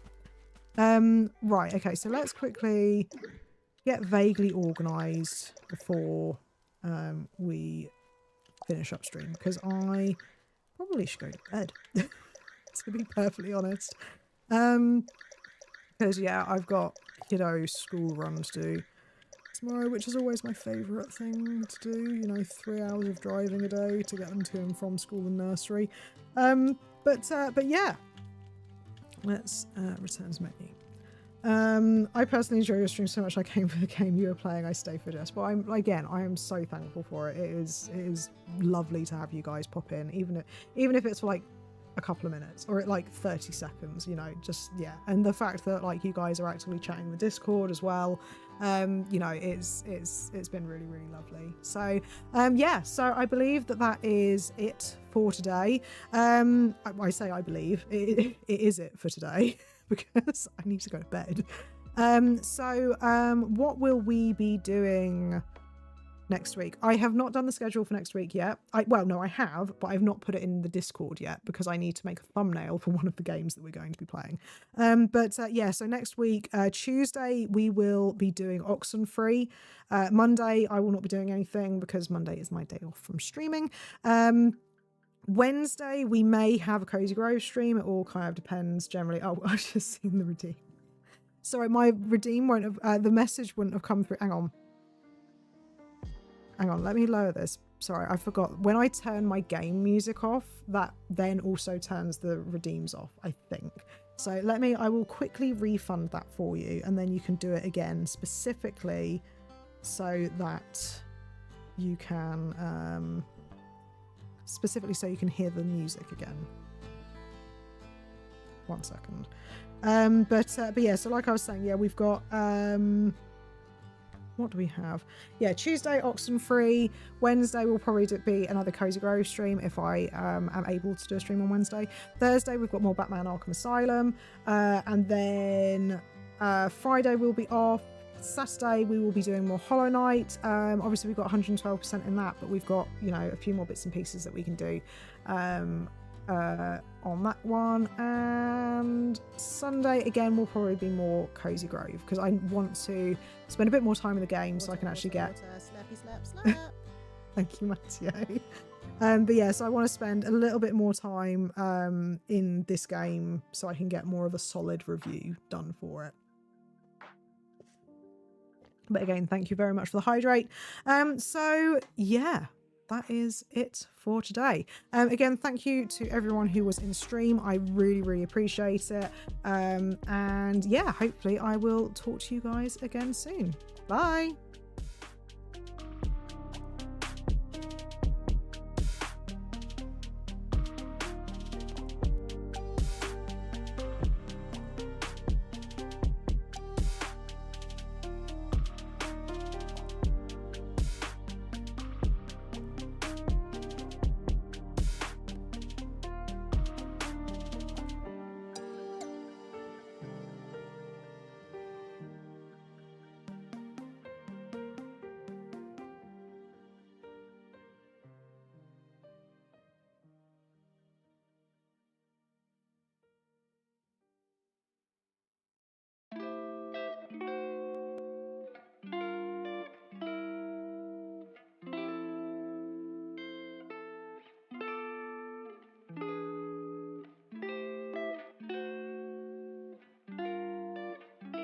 Right, okay, so let's quickly get vaguely organised before we finish upstream, because I probably should go to bed, to be perfectly honest. Because yeah, I've got kiddo school run to do tomorrow, which is always my favourite thing to do. You know, 3 hours of driving a day to get them to and from school and nursery. But yeah, let's return to menu. I personally enjoy your stream so much. I came for the game you were playing. I stay for just. But I am so thankful for it. It is lovely to have you guys pop in, even if it's for like a couple of minutes or at like 30 seconds, you know, just yeah. And the fact that like you guys are actively chatting in the Discord as well, you know, it's been really, really lovely. So yeah, so I believe that is it for today. I say I believe it is it for today because I need to go to bed. What will we be doing next week? I have not done the schedule for next week yet. Well, no, I have, but I've not put it in the Discord yet because I need to make a thumbnail for one of the games that we're going to be playing. Yeah, so next week, Tuesday, we will be doing Oxenfree. Monday, I will not be doing anything because Monday is my day off from streaming. Wednesday, we may have a Cozy Grove stream. It all kind of depends generally. Oh, I've just seen the redeem. Sorry, my redeem won't have, the message wouldn't have come through. Hang on, let me lower this. Sorry, I forgot. When I turn my game music off, that then also turns the redeems off, I think. So I will quickly refund that for you, and then you can do it again specifically so that you can, hear the music again. 1 second. But yeah, so like I was saying, yeah, we've got, what do we have? Yeah, Tuesday, Oxenfree. Wednesday will probably be another Cozy Grove stream if I am able to do a stream on Wednesday. Thursday, we've got more Batman Arkham Asylum. And then Friday we'll be off. Saturday, we will be doing more Hollow Knight. Obviously, we've got 112% in that, but we've got, you know, a few more bits and pieces that we can do on that one. And Sunday again will probably be more Cozy Grove because I want to spend a bit more time in the game so I can actually get Slappy. thank you, Matteo. But yeah, so I want to spend a little bit more time in this game so I can get more of a solid review done for it. But again, thank you very much for the hydrate. So yeah, that is it for today. Again, thank you to everyone who was in stream. I really, really appreciate it. And yeah, hopefully I will talk to you guys again soon. Bye.